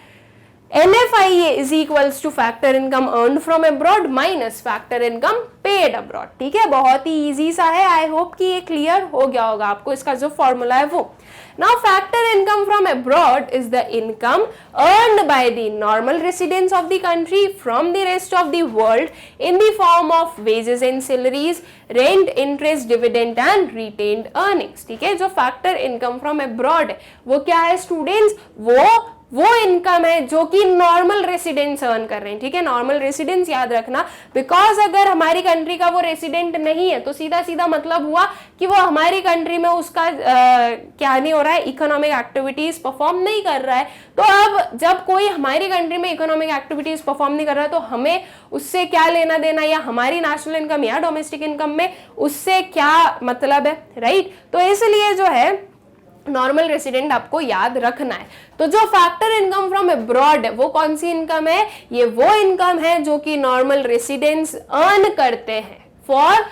NFIA is equals to factor income earned from abroad minus factor income paid abroad, ठीक है। बहुत ही इजी सा है, आई होप कि ये क्लियर हो गया होगा आपको, इसका जो फॉर्मूला है वो। Now factor income from abroad is the income earned by the normal residents of the country from the rest of the world in the form of wages and salaries, rent, interest, dividend and retained earnings, ठीक है। जो factor income from abroad है वो क्या है students? वो वो income है जो कि नॉर्मल रेसिडेंट्स अर्न कर रहे हैं, ठीक है, नॉर्मल रेसिडेंट्स याद रखना, बिकॉज अगर हमारी कंट्री का वो रेसिडेंट नहीं है तो सीधा सीधा मतलब हुआ कि वो हमारी कंट्री में उसका क्या नहीं हो रहा है, इकोनॉमिक एक्टिविटीज परफॉर्म नहीं कर रहा है। तो अब जब कोई हमारी कंट्री में इकोनॉमिक एक्टिविटीज परफॉर्म नहीं कर रहा है तो हमें उससे क्या लेना देना, या हमारी नेशनल इनकम या डोमेस्टिक इनकम में उससे क्या मतलब है, राइट। तो इसलिए जो है नॉर्मल रेसिडेंट आपको याद रखना है। तो जो फैक्टर इनकम फ्रॉम अब्रॉड है वो कौन सी इनकम है, ये वो इनकम है जो कि नॉर्मल रेसिडेंट्स अर्न करते हैं। फॉर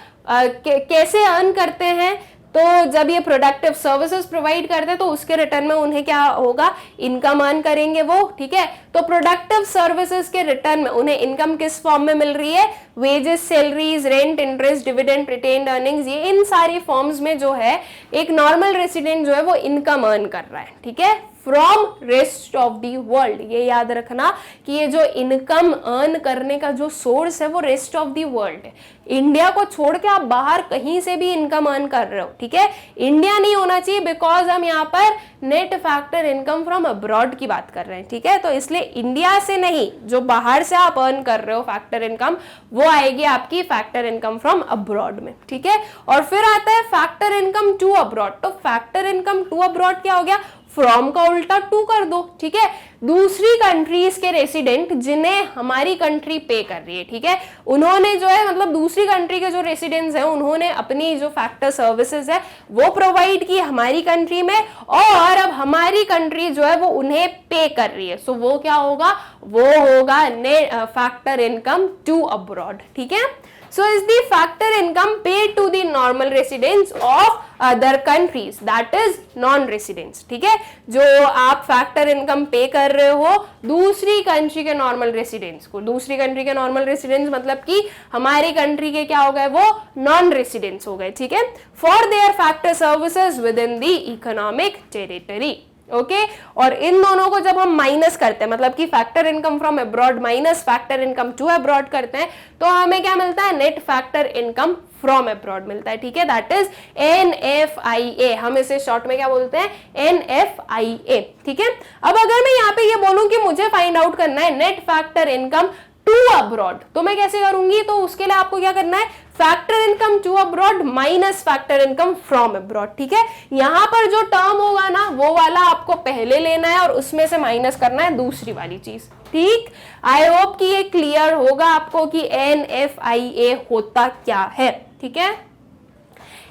कैसे अर्न करते हैं, तो जब ये प्रोडक्टिव सर्विसेज प्रोवाइड करते हैं तो उसके रिटर्न में उन्हें क्या होगा, इनकम अर्न करेंगे वो, ठीक है। तो प्रोडक्टिव सर्विसेज के रिटर्न में उन्हें इनकम किस फॉर्म में मिल रही है, wages, salaries, rent, interest, dividend, retained earnings, ये इन सारी फॉर्म्स में जो है एक नॉर्मल रेसिडेंट जो है वो इनकम अर्न कर रहा है, ठीक है, from rest of the world. ये याद रखना कि ये जो इनकम अर्न करने का जो सोर्स है वो रेस्ट ऑफ दी वर्ल्ड है। इंडिया को छोड़ के आप बाहर कहीं से भी इनकम अर्न कर रहे हो, ठीक है, इंडिया नहीं होना चाहिए, बिकॉज हम यहाँ पर net factor income from abroad की बात कर रहे हैं, ठीक है। तो इसलिए इंडिया से नहीं, जो बाहर से आप अर्न कर रहे हो फैक्टर इनकम, वो आएगी आपकी फैक्टर इनकम फ्रॉम अब्रॉड में, ठीक है। और फिर आता है फैक्टर इनकम टू अब्रॉड। तो फैक्टर इनकम टू अब्रॉड क्या हो गया, फ्रॉम का उल्टा टू कर दो, ठीक है। दूसरी कंट्रीज के रेसिडेंट जिन्हें हमारी कंट्री पे कर रही है, ठीक है, उन्होंने जो है मतलब दूसरी कंट्री के जो रेसिडेंट्स हैं उन्होंने अपनी जो फैक्टर सर्विसेज है वो प्रोवाइड की हमारी कंट्री में, और अब हमारी कंट्री जो है वो उन्हें पे कर रही है। सो वो क्या होगा, वो होगा net factor income to abroad, ठीक है। So is the factor income paid to the normal residents of other countries, that is non-residents, ठीक है। जो आप फैक्टर इनकम पे कर रहे हो दूसरी कंट्री के नॉर्मल रेसिडेंट्स को, दूसरी कंट्री के नॉर्मल रेसिडेंट्स मतलब कि हमारी कंट्री के क्या हो गए, वो नॉन रेसिडेंट्स हो गए, ठीक है, for their factor services with in the economic territory, okay. और इन दोनों को जब हम माइनस करते हैं, मतलब कि factor income from abroad minus factor income to abroad करते हैं, तो हमें क्या मिलता है, net factor income from abroad मिलता है, ठीक है, दैट इज NFIA। हम इसे शॉर्ट में क्या बोलते हैं, NFIA, ठीक है। अब अगर मैं यहाँ पे ये बोलूं कि मुझे फाइंड आउट करना है net factor income to abroad, तो मैं कैसे करूंगी, तो उसके लिए आपको क्या करना है, factor income to abroad minus factor income from abroad, ठीक है। यहां पर जो टर्म होगा ना वो वाला आपको पहले लेना है और उसमें से माइनस करना है दूसरी वाली चीज, ठीक। आई होप कि ये क्लियर होगा आपको कि NFIA होता क्या है, ठीक है।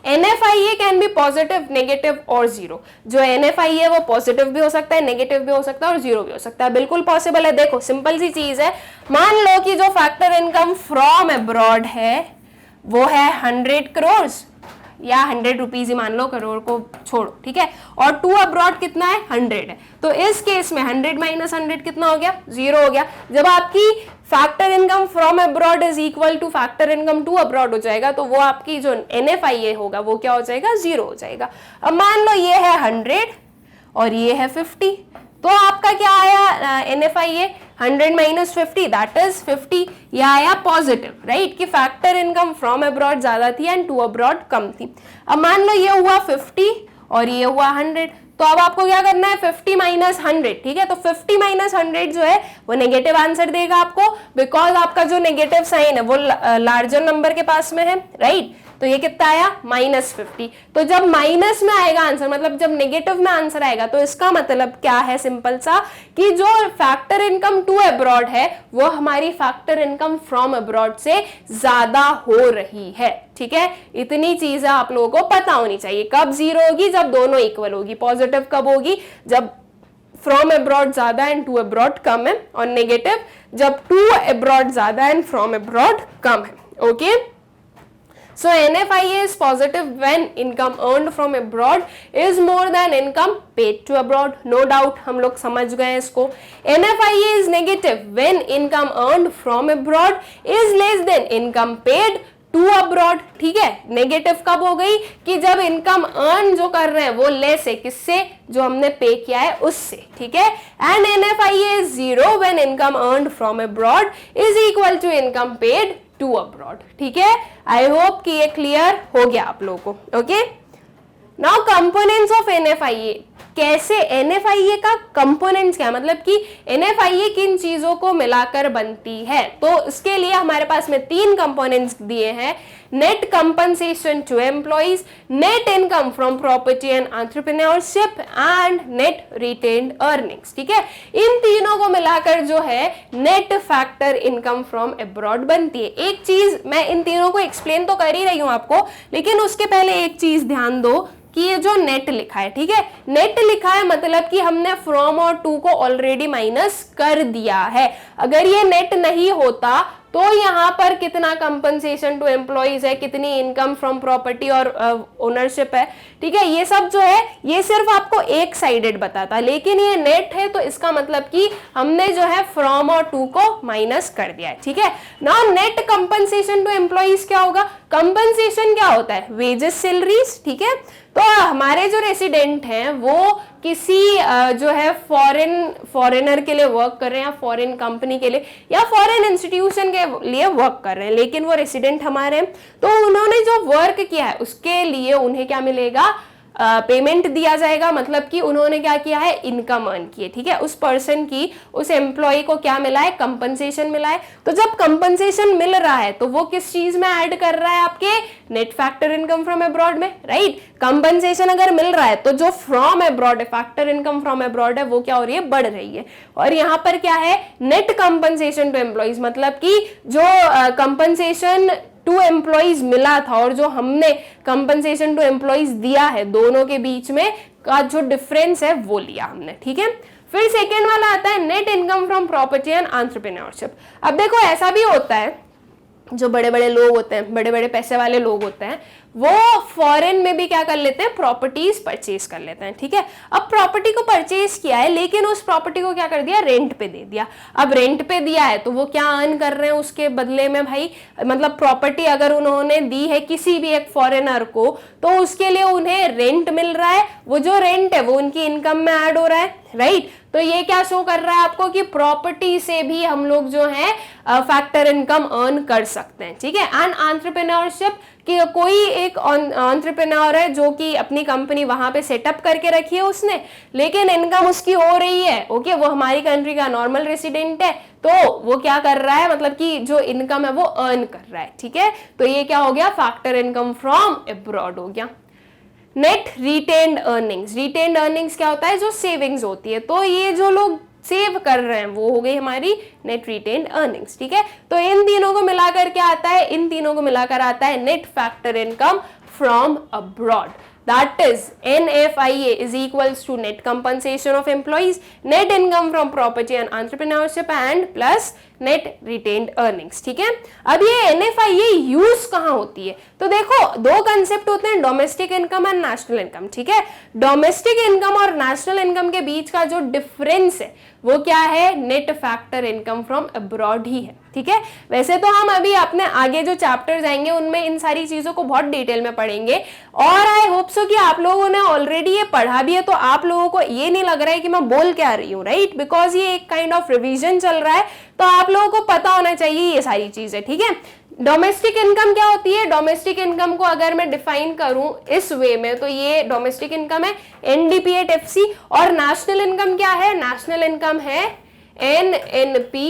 NFIA can be positive, negative और जीरो। जो NFIA है वो पॉजिटिव भी हो सकता है, नेगेटिव भी हो सकता है और जीरो भी हो सकता है, बिल्कुल पॉसिबल है। देखो सिंपल सी चीज है, मान लो कि जो फैक्टर इनकम फ्रॉम अब्रॉड है वो है 100 करोड़ या 100 रुपीज ही मान लो, करोड़ को छोड़ो, ठीक है, और टू अब्रॉड कितना है, 100 है। तो इस केस में 100 माइनस 100 कितना हो गया, जीरो हो गया। जब आपकी factor income from abroad is equal to factor income to abroad हो जाएगा, तो वो आपकी जो NFIA होगा वो क्या हो जाएगा, जीरो हो जाएगा। अब मान लो ये है 100 और ये है 50, तो आपका क्या आया NFIA, 100 माइनस 50 दैट इज 50, यह आया पॉजिटिव, राइट, कि फैक्टर इनकम फ्रॉम अब्रॉड ज्यादा थी एंड टू अब्रॉड कम थी। अब मान लो ये हुआ 50 और ये हुआ 100, तो अब आपको क्या करना है, 50 माइनस 100, ठीक है। तो 50 माइनस 100 जो है वो नेगेटिव आंसर देगा आपको, बिकॉज आपका जो नेगेटिव साइन है वो लार्जर नंबर के पास में है, राइट। तो ये कितना आया, -50। तो जब माइनस में आएगा आंसर, मतलब जब नेगेटिव में आंसर आएगा, तो इसका मतलब क्या है, सिंपल सा, कि जो फैक्टर इनकम टू अब्रॉड है वो हमारी फैक्टर इनकम फ्रॉम अब्रॉड से ज्यादा हो रही है, ठीक है। इतनी चीजें आप लोगों को पता होनी चाहिए। कब जीरो होगी, जब दोनों इक्वल होगी। पॉजिटिव कब होगी, जब फ्रॉम अब्रॉड ज्यादा एंड टू अब्रॉड कम है, और नेगेटिव जब टू अब्रॉड ज्यादा एंड फ्रॉम अब्रॉड कम है, okay. So NFIA is positive when income earned from abroad is more than income paid to abroad. No doubt हम लोग समझ गए इसको। NFIA is negative when income earned from abroad is less than income paid to abroad, ठीक है। Negative कब हो गई, कि जब इनकम अर्न जो कर रहे हैं वो लेस है, किससे, जो हमने पे किया है उससे, ठीक है। And NFIA is zero when income earned from abroad is equal to income paid to abroad, ठीक है। आई होप कि ये क्लियर हो गया आप लोगों को, okay. Now components of NFIA, कैसे NFIA का कंपोनेंट्स क्या, मतलब कि NFIA किन चीजों को मिलाकर बनती है। तो इसके लिए हमारे पास में 3 कंपोनेंट्स दिए हैं, net compensation to employees, net income from property and entrepreneurship and net retained earnings. ठीक है, इन तीनों को मिलाकर जो है net factor income from abroad बनती है। एक चीज मैं इन तीनों को एक्सप्लेन तो कर ही रही हूं आपको, लेकिन उसके पहले एक चीज ध्यान दो कि ये जो नेट लिखा है, ठीक है, नेट लिखा है मतलब कि हमने फ्रॉम और टू को ऑलरेडी माइनस कर दिया है। अगर ये नेट नहीं होता तो यहाँ पर कितना कंपनसेशन टू एम्प्लॉइज है, कितनी इनकम फ्रॉम प्रॉपर्टी और ओनरशिप है, ठीक है, ये सब जो है ये सिर्फ आपको एक साइडेड बताता, लेकिन ये नेट है तो इसका मतलब कि हमने जो है फ्रॉम और टू को माइनस कर दिया है। ठीक है, now net compensation to employees क्या होगा, कंपनसेशन क्या होता है, वेजेस सैलरीज। ठीक है, तो हमारे जो रेसिडेंट हैं वो किसी जो है फॉरेनर के लिए वर्क कर रहे हैं, या फॉरेन कंपनी के लिए या फॉरेन इंस्टीट्यूशन के लिए वर्क कर रहे हैं, लेकिन वो रेसिडेंट हमारे हैं, तो उन्होंने जो वर्क किया है उसके लिए उन्हें क्या मिलेगा, पेमेंट दिया जाएगा, मतलब कि उन्होंने क्या किया है, इनकम अर्न की है। ठीक है, उस पर्सन की, उस एम्प्लॉय को क्या मिला है, कंपनसेशन मिला है। तो जब कंपनसेशन मिल रहा है तो वो किस चीज में ऐड कर रहा है, आपके net factor income from abroad में, राइट। कंपनसेशन अगर मिल रहा है तो जो फ्रॉम अब्रॉड है, फैक्टर इनकम फ्रॉम अब्रॉड है, वो क्या हो रही है, बढ़ रही है। और यहाँ पर क्या है, नेट कंपनसेशन टू एम्प्लॉइज, मतलब कि जो कंपनसेशन टू एम्प्लॉइज मिला था और जो हमने कंपनसेशन टू एम्प्लॉइज दिया है, दोनों के बीच में का जो डिफरेंस है वो लिया हमने। ठीक है, फिर सेकेंड वाला आता है net income from property and entrepreneurship. अब देखो ऐसा भी होता है, जो बड़े बड़े लोग होते हैं, बड़े बड़े पैसे वाले लोग होते हैं, वो फॉरेन में भी क्या कर लेते हैं, प्रॉपर्टीज परचेज कर लेते हैं। ठीक है, अब प्रॉपर्टी को परचेज किया है, लेकिन उस प्रॉपर्टी को क्या कर दिया, रेंट पे दे दिया। अब रेंट पे दिया है तो वो क्या अर्न कर रहे हैं उसके बदले में भाई, मतलब प्रॉपर्टी अगर उन्होंने दी है किसी भी एक फॉरेनर को तो उसके लिए उन्हें रेंट मिल रहा है, वो जो रेंट है वो उनकी इनकम में ऐड हो रहा है, राइट। तो ये क्या शो कर रहा है आपको कि प्रॉपर्टी से भी हम लोग जो है फैक्टर इनकम अर्न कर सकते हैं। ठीक है, एंड एंटरप्रेन्योरशिप कि कोई एक एंटरप्रेन्योर है जो कि अपनी कंपनी वहां पे सेटअप करके रखी है उसने, लेकिन इनकम उसकी हो रही है, ओके, वो हमारी कंट्री का नॉर्मल रेसिडेंट है, तो वो क्या कर रहा है, मतलब कि जो इनकम है वो अर्न कर रहा है। ठीक है, तो ये क्या हो गया, फैक्टर इनकम फ्रॉम अब्रॉड हो गया। Net retained earnings, retained earnings क्या होता है, जो सेविंग्स होती है, तो ये जो लोग सेव कर रहे हैं वो हो गई हमारी नेट रिटेन्ड अर्निंग्स। ठीक है, तो इन तीनों को मिलाकर क्या आता है, इन तीनों को मिलाकर आता है net factor income from abroad. That is NFIA is equals to net compensation of employees, net income from property and entrepreneurship and plus net retained earnings। ठीक है, अब ये NFIA यूज कहाँ होती है, तो देखो दो कंसेप्ट होते हैं, domestic income and national income. ठीक है, डोमेस्टिक इनकम और नेशनल इनकम के बीच का जो डिफरेंस है वो क्या है, net factor income from abroad ही है। ठीक है, वैसे तो हम अभी अपने आगे जो चैप्टर जाएंगे उनमें इन सारी चीजों को बहुत डिटेल में पढ़ेंगे, और आई होप सो कि आप लोगों ने ऑलरेडी ये पढ़ा भी है, तो आप लोगों को ये नहीं लग रहा है कि मैं बोल क्या रही हूँ, राइट, बिकॉज ये एक काइंड ऑफ रिवीजन चल रहा है, तो आप लोगों को पता होना चाहिए ये सारी चीजें। ठीक है, डोमेस्टिक इनकम क्या होती है, डोमेस्टिक इनकम को अगर मैं डिफाइन करूं इस वे में तो ये डोमेस्टिक इनकम है NDP एट FC, और नेशनल इनकम क्या है, नेशनल इनकम है NNP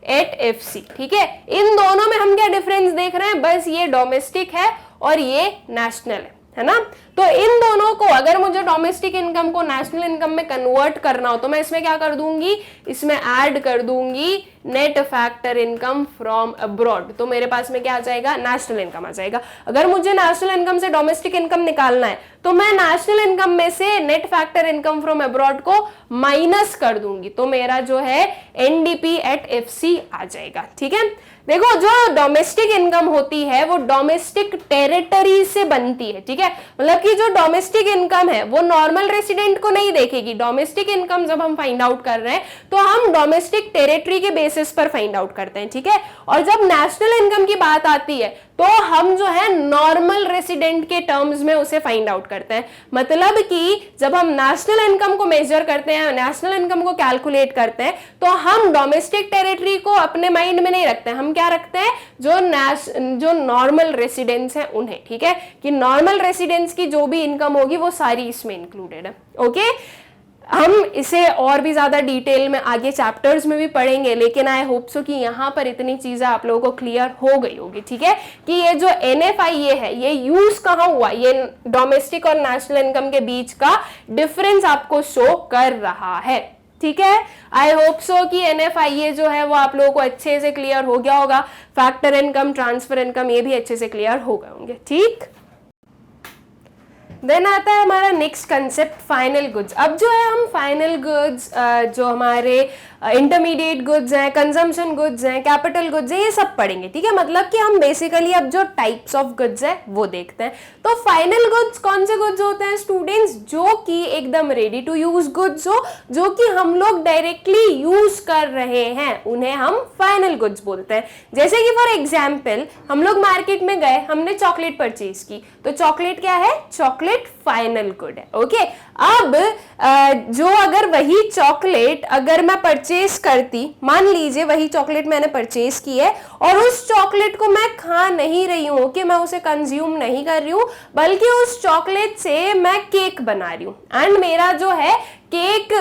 एट FC। ठीक है, इन दोनों में हम क्या डिफरेंस देख रहे हैं, बस ये डोमेस्टिक है और ये नेशनल है ना। तो इन दोनों को अगर मुझे डोमेस्टिक इनकम को नेशनल इनकम में कन्वर्ट करना हो तो मैं इसमें क्या कर दूंगी, इसमें ऐड कर दूंगी net factor income from abroad, तो मेरे पास में क्या आ जाएगा, नेशनल इनकम आ जाएगा। अगर मुझे नेशनल इनकम से डोमेस्टिक इनकम निकालना है तो मैं नेशनल इनकम में से net factor income from abroad को माइनस कर दूंगी, तो मेरा जो है NDP एट FC आ जाएगा। ठीक है, देखो जो डोमेस्टिक इनकम होती है वो डोमेस्टिक टेरिटरी से बनती है। ठीक है, मतलब कि जो डोमेस्टिक इनकम है वो नॉर्मल रेसिडेंट को नहीं देखेगी। डोमेस्टिक इनकम जब हम फाइंड आउट कर रहे हैं तो हम डोमेस्टिक टेरिटरी के बेसिस पर फाइंड आउट करते हैं। ठीक है, और जब नेशनल इनकम की बात आती है तो हम जो है नॉर्मल रेसिडेंट के टर्म्स में उसे फाइंड आउट करते हैं। मतलब कि जब हम नेशनल इनकम को मेजर करते हैं, नेशनल इनकम को कैलकुलेट करते हैं, तो हम डोमेस्टिक टेरिटरी को अपने माइंड में नहीं रखते हैं, हम क्या रखते हैं, जो नॉर्मल रेसिडेंट्स हैं उन्हें। ठीक है, कि नॉर्मल रेसिडेंट्स की जो जो भी इनकम होगी वो सारी इसमें इंक्लूडेड है। ओके, हम इसे और भी ज्यादा डिटेल में आगे चैप्टर्स में भी पढ़ेंगे, लेकिन आई होप सो कि यहाँ पर इतनी चीजें आप लोगों को क्लियर हो गई होगी। ठीक है, कि ये जो NFIA है ये यूज कहाँ हुआ, ये डोमेस्टिक और नेशनल इनकम के बीच का डिफरेंस आपको शो कर रहा है। ठीक है, आई होप सो कि NFIA जो है वो आप लोगों को अच्छे से क्लियर हो गया होगा। फैक्टर इनकम, ट्रांसफर इनकम, ये भी अच्छे से क्लियर हो गए होंगे। ठीक, देन आता है हमारा नेक्स्ट कंसेप्ट फाइनल गुड्स। अब जो है हम फाइनल गुड्स जो हमारे इंटरमीडिएट गुड्स हैं, कंजम्पशन गुड्स हैं, कैपिटल गुड्स हैं, ये सब पढ़ेंगे। ठीक है, मतलब कि हम बेसिकली अब जो टाइप्स ऑफ गुड्स है वो देखते हैं। तो फाइनल गुड्स कौन से गुड्स होते हैं स्टूडेंट्स, जो कि एकदम रेडी टू यूज गुड्स हो, जो कि हम लोग डायरेक्टली यूज कर रहे हैं, उन्हें हम फाइनल गुड्स बोलते हैं। जैसे कि फॉर एग्जाम्पल हम लोग मार्केट में गए, हमने चॉकलेट परचेज की, तो चॉकलेट क्या है, चॉकलेट फाइनल गुड है। ओके, अब जो अगर वही चॉकलेट अगर मैं परचेज करती, मान लीजिए वही चॉकलेट मैंने परचेज की है और उस चॉकलेट को मैं खा नहीं रही हूं, कि मैं उसे कंज्यूम नहीं कर रही हूं, बल्कि उस चॉकलेट से मैं केक बना रही हूं, एंड मेरा जो है केक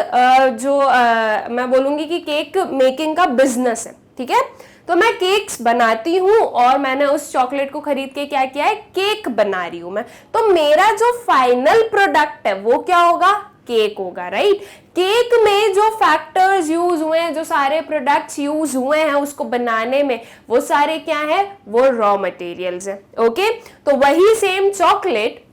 मैं बोलूंगी कि केक मेकिंग का बिजनेस है। ठीक है, तो मैं केक्स बनाती हूँ और मैंने उस चॉकलेट को खरीद के क्या किया है, केक बना रही हूं मैं। तो मेरा जो फाइनल प्रोडक्ट है वो क्या होगा, केक होगा। राइट, केक में जो फैक्टर्स यूज हुए हैं, जो सारे प्रोडक्ट्स यूज हुए हैं उसको बनाने में, वो सारे क्या है, वो रॉ मटेरियल्स है। ओके, तो वही सेम चॉकलेट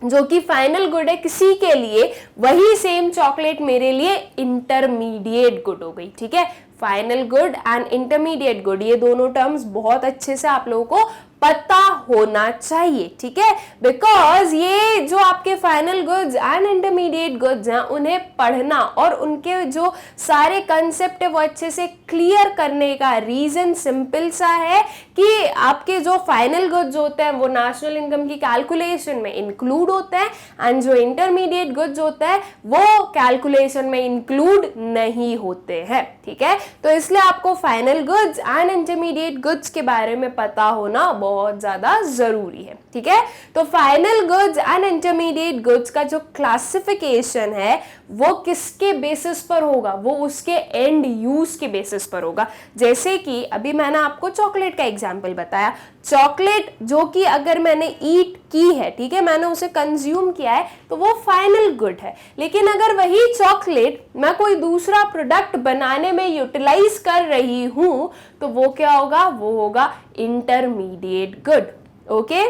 जो कि फाइनल गुड है किसी के लिए, वही सेम चॉकलेट मेरे लिए इंटरमीडिएट गुड हो गई। ठीक है, final good and intermediate good, ये दोनों टर्म्स बहुत अच्छे से आप लोगों को पता होना चाहिए। ठीक है, बिकॉज ये जो आपके final goods and intermediate goods हैं, उन्हें पढ़ना और उनके जो सारे कंसेप्ट है वो अच्छे से क्लियर करने का रीजन सिंपल सा है कि आपके जो फाइनल गुड्स होते हैं वो नेशनल इनकम की कैलकुलेशन में इंक्लूड होते हैं, एंड जो इंटरमीडिएट गुड्स होते हैं वो कैलकुलेशन में इंक्लूड नहीं होते हैं। ठीक है, तो इसलिए आपको final goods and intermediate goods के बारे में पता होना बहुत ज्यादा जरूरी है। ठीक है, तो final goods and intermediate goods का जो क्लासिफिकेशन है वो किसके बेसिस पर होगा, वो उसके एंड यूज के बेसिस पर होगा। जैसे कि अभी मैंने आपको चॉकलेट का एग्जांपल बताया, चॉकलेट जो कि अगर मैंने ईट की है, ठीक है, मैंने उसे कंज्यूम किया है, तो वो फाइनल गुड है। लेकिन अगर वही चॉकलेट मैं कोई दूसरा प्रोडक्ट बनाने में यूटिलाइज कर रही हूं, तो वो क्या होगा, वो होगा intermediate good. Okay,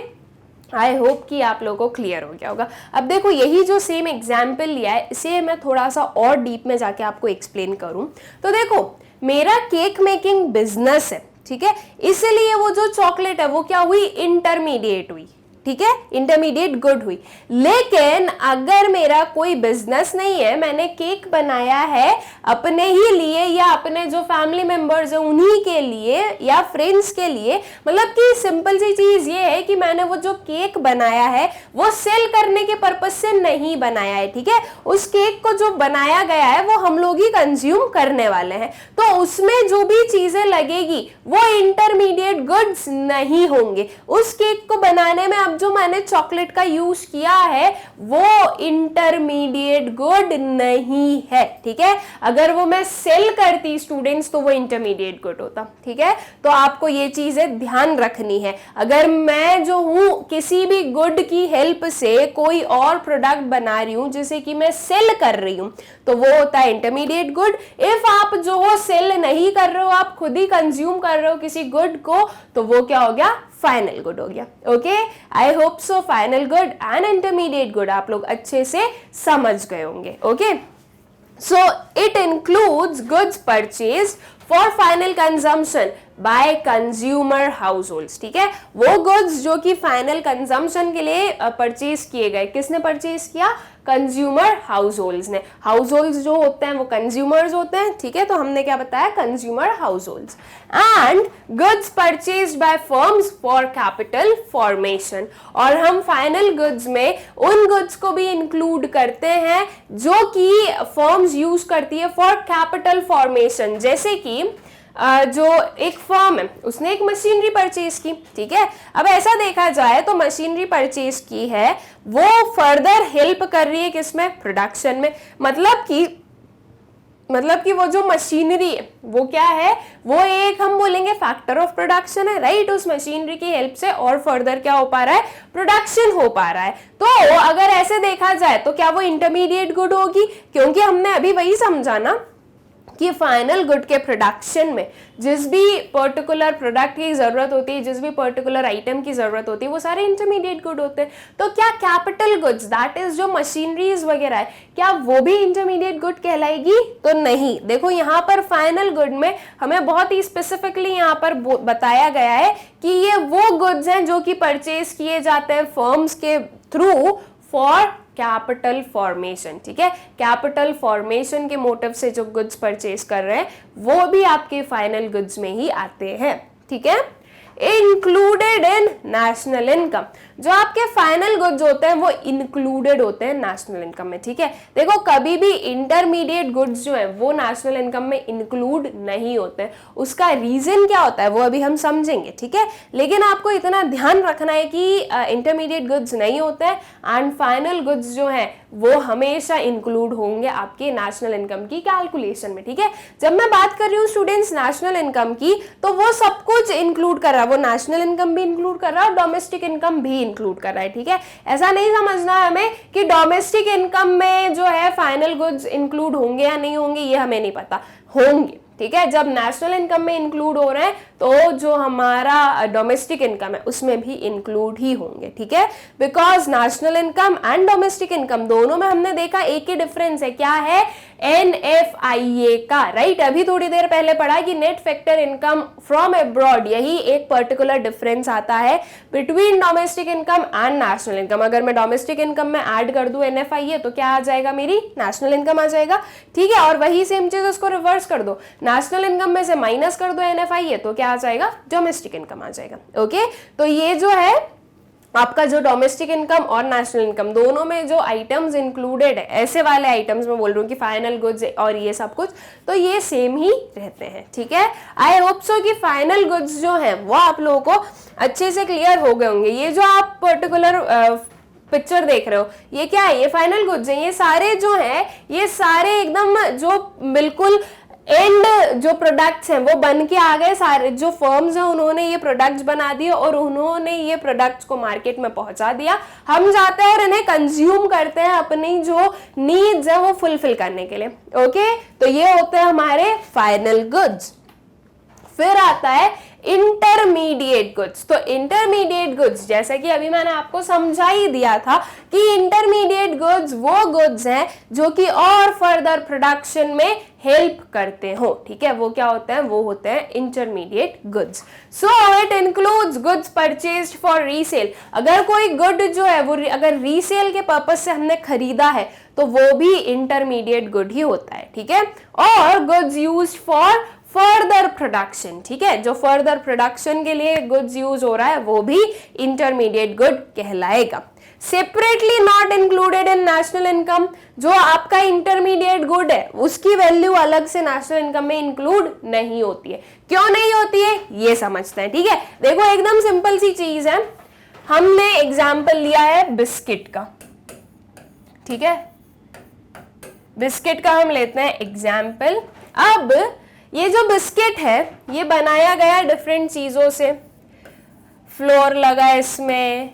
I hope कि आप लोगों को क्लियर हो गया होगा। अब देखो, यही जो सेम एग्जाम्पल लिया है, इसे मैं थोड़ा सा और डीप में जाके आपको एक्सप्लेन करूं। तो देखो, मेरा केक मेकिंग बिजनेस है, ठीक है, इसलिए वो जो चॉकलेट है वो क्या हुई, इंटरमीडिएट हुई। ठीक है, इंटरमीडिएट गुड हुई। लेकिन अगर मेरा कोई बिजनेस नहीं है, मैंने केक बनाया है अपने ही लिए या अपने जो फैमिली मेंबर्स हैं उन्हीं के लिए या फ्रेंड्स के लिए, मतलब कि सिंपल सी चीज ये है कि मैंने वो जो केक बनाया है वो सेल करने के पर्पज से नहीं बनाया है। ठीक है, उस केक को जो बनाया गया है वो हम लोग ही कंज्यूम करने वाले हैं, तो उसमें जो भी चीजें लगेगी वो इंटरमीडिएट गुड्स नहीं होंगे। उस केक को बनाने में जो मैंने चॉकलेट का यूज किया है वो इंटरमीडिएट गुड नहीं है। ठीक है, अगर वो मैं सेल करती स्टूडेंट्स तो वो इंटरमीडिएट गुड होता। ठीक है, तो आपको ये चीजें ध्यान रखनी है। अगर मैं जो हूं किसी भी गुड की हेल्प से कोई और प्रोडक्ट बना रही हूं जिसे कि मैं सेल कर रही हूं, तो वो होता है इंटरमीडिएट गुड। इफ आप जो हो सेल नहीं कर रहे हो, आप खुद ही कंज्यूम कर रहे हो किसी गुड को, तो वो क्या हो गया, फाइनल गुड हो गया। Okay, I hope so final good and intermediate good आप लोग अच्छे से समझ गए होंगे। Okay, so it includes goods purchased for final consumption by consumer households. ठीक है, वो गुड्स जो कि फाइनल कंजम्पशन के लिए परचेज किए गए, किसने परचेज किया, कंज्यूमर हाउस होल्ड्स ने। हाउस होल्ड्स जो होते हैं वो कंज्यूमर्स होते हैं। ठीक है, तो हमने क्या बताया, consumer house holds. And goods purchased bye firms for capital formation, और हम फाइनल गुड्स में उन गुड्स को भी इंक्लूड करते हैं जो कि फर्म्स यूज करती है फॉर कैपिटल फॉर्मेशन। जैसे कि जो एक फर्म है उसने एक मशीनरी परचेज की, ठीक है। अब ऐसा देखा जाए तो मशीनरी परचेज की है, वो फर्दर हेल्प कर रही है किसमें, प्रोडक्शन में। मतलब कि वो जो मशीनरी है वो क्या है, वो एक हम बोलेंगे फैक्टर ऑफ प्रोडक्शन है, राइट। उस मशीनरी की हेल्प से और फर्दर क्या हो पा रहा है, प्रोडक्शन हो पा रहा है। तो अगर ऐसे देखा जाए तो क्या वो इंटरमीडिएट गुड होगी, क्योंकि हमने अभी वही समझा ना कि फाइनल गुड के प्रोडक्शन में जिस भी पर्टिकुलर प्रोडक्ट की जरूरत होती है, जिस भी पर्टिकुलर आइटम की जरूरत होती है, वो सारे इंटरमीडिएट गुड होते हैं। तो क्या कैपिटल गुड्स, दैट इज जो मशीनरीज वगैरह है, क्या वो भी इंटरमीडिएट गुड कहलाएगी, तो नहीं। देखो यहाँ पर फाइनल गुड में हमें बहुत ही स्पेसिफिकली यहाँ पर बताया गया है कि ये वो गुड्स हैं जो कि परचेज किए जाते हैं फर्म्स के थ्रू फॉर कैपिटल फॉर्मेशन, ठीक है। कैपिटल फॉर्मेशन के मोटिव से जो गुड्स परचेज कर रहे हैं वो भी आपके फाइनल गुड्स में ही आते हैं, ठीक है। इंक्लूडेड इन नेशनल इनकम, जो आपके फाइनल गुड्स होते हैं वो इंक्लूडेड होते हैं नेशनल इनकम में, ठीक है। देखो कभी भी इंटरमीडिएट गुड्स जो है वो नेशनल इनकम में इंक्लूड नहीं होते हैं, उसका रीजन क्या होता है वो अभी हम समझेंगे, ठीक है। लेकिन आपको इतना ध्यान रखना है कि इंटरमीडिएट गुड्स नहीं होते हैं एंड फाइनल गुड्स जो है वो हमेशा इंक्लूड होंगे आपके नेशनल इनकम की कैलकुलेशन में, ठीक है। जब मैं बात कर रही हूँ स्टूडेंट्स नेशनल इनकम की, तो वो सब कुछ इंक्लूड कर रहा है, वो नेशनल इनकम भी इंक्लूड कर रहा है और डोमेस्टिक इनकम भी इंक्लूड कर रहा है, ठीक है। ऐसा नहीं समझना है हमें कि डोमेस्टिक इनकम में जो है फाइनल गुड्स इंक्लूड होंगे या नहीं होंगे, ये हमें नहीं पता, होंगे, ठीक है। जब नेशनल इनकम में इंक्लूड हो रहे हैं तो जो हमारा डोमेस्टिक इनकम है उसमें भी इंक्लूड ही होंगे, ठीक है। Because national income and domestic income दोनों में हमने देखा एक ही डिफरेंस है, क्या है, NFIA का, राइट। अभी थोड़ी देर पहले पढ़ा कि net factor income from abroad, यही एक पर्टिकुलर डिफरेंस आता है between domestic income and national income. अगर मैं डोमेस्टिक इनकम में ऐड कर दूं NFIA तो क्या आ जाएगा, मेरी नेशनल इनकम आ जाएगा, ठीक है। और वही सेम चीज उसको रिवर्स कर दो, नेशनल इनकम में से माइनस कर दो NFIA तो क्या आ जाएगा, डोमेस्टिक इनकम आ जाएगा, ओके। तो ये जो है आपका जो डोमेस्टिक इनकम और नेशनल इनकम दोनों में जो आइटम्स इंक्लूडेड है, ऐसे वाले आइटम्स में बोल रही हूँ कि फाइनल गुड्स और ये सब कुछ, तो ये सेम ही रहते हैं, ठीक है। आई होप सो कि फाइनल गुड्स जो है वो आप लोगों को अच्छे से क्लियर हो गए होंगे। ये जो आप पर्टिकुलर पिक्चर देख रहे हो ये क्या है, ये फाइनल गुड्स है। ये सारे जो है ये सारे एकदम जो बिल्कुल एंड जो प्रोडक्ट्स हैं वो बन के आ गए, सारे जो फर्म्स हैं उन्होंने ये प्रोडक्ट्स बना दिए और उन्होंने ये प्रोडक्ट्स को मार्केट में पहुंचा दिया। हम जाते हैं और इन्हें कंज्यूम करते हैं अपनी जो नीड्स है वो फुलफिल करने के लिए, ओके। तो ये होते हैं हमारे फाइनल गुड्स। फिर आता है इंटरमीडिएट गुड्स। तो इंटरमीडिएट गुड्स जैसे कि अभी मैंने आपको समझा ही दिया था कि इंटरमीडिएट गुड्स वो गुड्स हैं जो कि और फर्दर प्रोडक्शन में हेल्प करते हो, ठीक है। वो क्या होते हैं, वो होते हैं intermediate goods. So it includes goods purchased for resale. अगर कोई गुड जो है वो अगर रीसेल के पर्पज से हमने खरीदा है तो वो भी इंटरमीडिएट गुड ही होता है, ठीक है। और goods used for further production, ठीक है, जो फर्दर प्रोडक्शन के लिए गुड्स यूज हो रहा है वो भी इंटरमीडिएट गुड कहलाएगा। Separately not included in national income, जो आपका इंटरमीडिएट गुड है उसकी वैल्यू अलग से नेशनल इनकम में इंक्लूड नहीं होती है। क्यों नहीं होती है ये समझते हैं, ठीक है। देखो एकदम सिंपल सी चीज है, हमने एग्जाम्पल लिया है बिस्किट का, ठीक है, बिस्किट का हम लेते हैं एग्जाम्पल। अब ये जो बिस्किट है ये बनाया गया डिफरेंट चीजों से, फ्लोर लगा इसमें,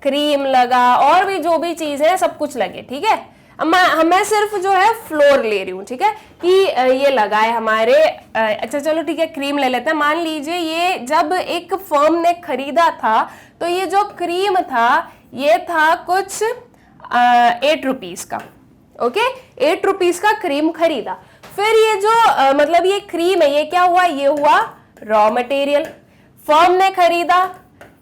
क्रीम लगा और भी जो भी चीज है सब कुछ लगे, ठीक है। अब मैं सिर्फ जो है फ्लोर ले रही हूँ, ठीक है, कि ये लगा है हमारे, अच्छा चलो ठीक है क्रीम ले लेते हैं। मान लीजिए ये जब एक फर्म ने खरीदा था तो ये जो क्रीम था ये था कुछ 8 रुपीज का, ओके, 8 रुपीज का क्रीम खरीदा। फिर ये जो मतलब ये क्रीम है ये क्या हुआ, ये हुआ रॉ मटेरियल, फर्म ने खरीदा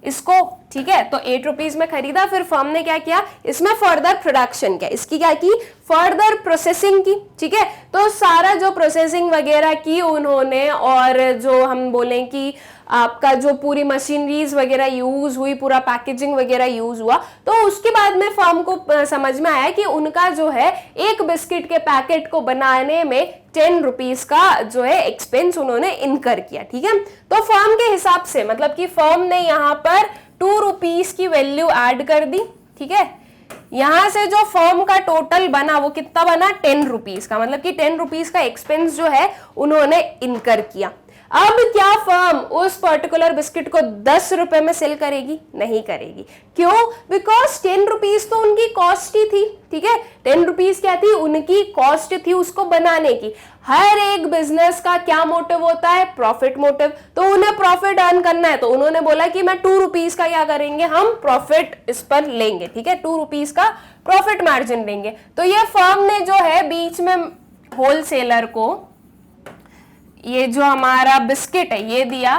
इसको, ठीक है, तो 8 रुपीज में खरीदा, फिर फर्म ने क्या किया, इसमें फर्दर प्रोडक्शन किया, इसकी क्या की, फर्दर प्रोसेसिंग की, ठीक है। तो सारा जो प्रोसेसिंग वगैरह की उन्होंने, और जो हम बोलें कि आपका जो पूरी मशीनरीज वगैरह यूज हुई, पूरा पैकेजिंग वगैरह यूज हुआ, तो उसके बाद में फर्म को समझ में आया कि उनका जो है एक बिस्किट के पैकेट को बनाने में 10 रुपीज का जो है एक्सपेंस उन्होंने इनकर किया, ठीक है। तो फर्म के हिसाब से, मतलब कि फर्म ने यहाँ पर 2 रुपीज की वैल्यू ऐड कर दी, ठीक है। यहां से जो फर्म का टोटल बना वो कितना बना, 10 रुपीज का, मतलब कि 10 रुपीज का एक्सपेंस जो है उन्होंने इनकर किया। अब क्या फर्म उस पर्टिकुलर बिस्किट को 10 रुपए में सेल करेगी, नहीं करेगी। क्यों, बिकॉज 10 रुपीज तो उनकी कॉस्ट ही थी, ठीक है। 10 रुपीज क्या थी, उनकी कॉस्ट थी उसको बनाने की। हर एक बिजनेस का क्या मोटिव होता है, प्रॉफिट मोटिव, तो उन्हें प्रॉफिट अर्न करना है, तो उन्होंने बोला कि मैं 2 रुपीज का क्या करेंगे, हम प्रॉफिट इस पर लेंगे, ठीक है, 2 रुपीज का प्रॉफिट मार्जिन लेंगे। तो ये फर्म ने जो है बीच में होलसेलर को ये जो हमारा बिस्किट है ये दिया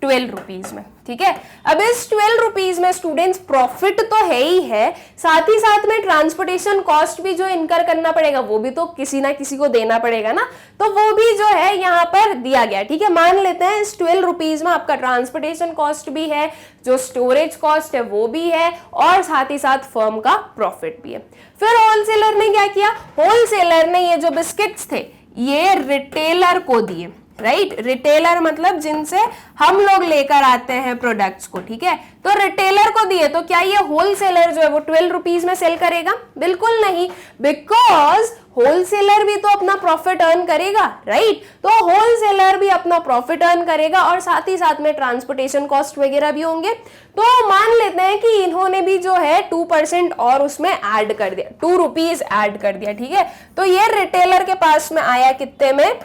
12 रुपीज में, ठीक है। अब इस 12 रुपीज में स्टूडेंट्स प्रॉफिट तो है ही है, साथ ही साथ में ट्रांसपोर्टेशन कॉस्ट भी जो इनकर करना पड़ेगा वो भी तो किसी ना किसी को देना पड़ेगा ना, तो वो भी जो है यहाँ पर दिया गया, ठीक है। मान लेते हैं इस 12 रुपीज में आपका ट्रांसपोर्टेशन कॉस्ट भी है, जो स्टोरेज कॉस्ट है वो भी है, और साथ ही साथ फर्म का प्रॉफिट भी है। फिर होलसेलर ने क्या किया, होलसेलर ने ये जो बिस्किट्स थे ये रिटेलर को दिए, राइट। रिटेलर मतलब जिनसे हम लोग लेकर आते हैं प्रोडक्ट्स को, ठीक है, तो रिटेलर को दिए। तो क्या ये होलसेलर जो है वो 12 रुपीज में सेल करेगा, बिल्कुल नहीं, बिकॉज होलसेलर भी तो अपना प्रॉफिट अर्न करेगा, राइट। तो होलसेलर भी अपना प्रॉफिट अर्न करेगा और साथ ही साथ में ट्रांसपोर्टेशन कॉस्ट वगैरह भी होंगे। तो मान लेते हैं कि इन्होंने भी जो है 2% और उसमें ऐड कर दिया, 2 रुपीज ऐड कर दिया, ठीक है। तो ये रिटेलर के पास में आया कितने में,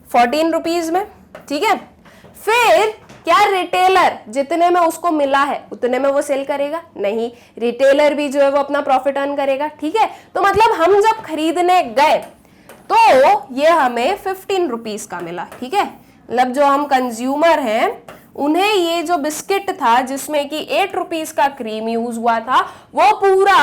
14 रुपीज में, ठीक है। फिर क्या रिटेलर जितने में उसको मिला है उतने में वो सेल करेगा, नहीं, रिटेलर भी जो है वो अपना प्रॉफिट अर्न करेगा, ठीक है। तो मतलब हम जब खरीदने गए तो ये हमें 15 रुपीज का मिला, ठीक है। मतलब जो हम कंज्यूमर हैं उन्हें ये जो बिस्किट था जिसमें कि 8 रुपीज का क्रीम यूज हुआ था वो पूरा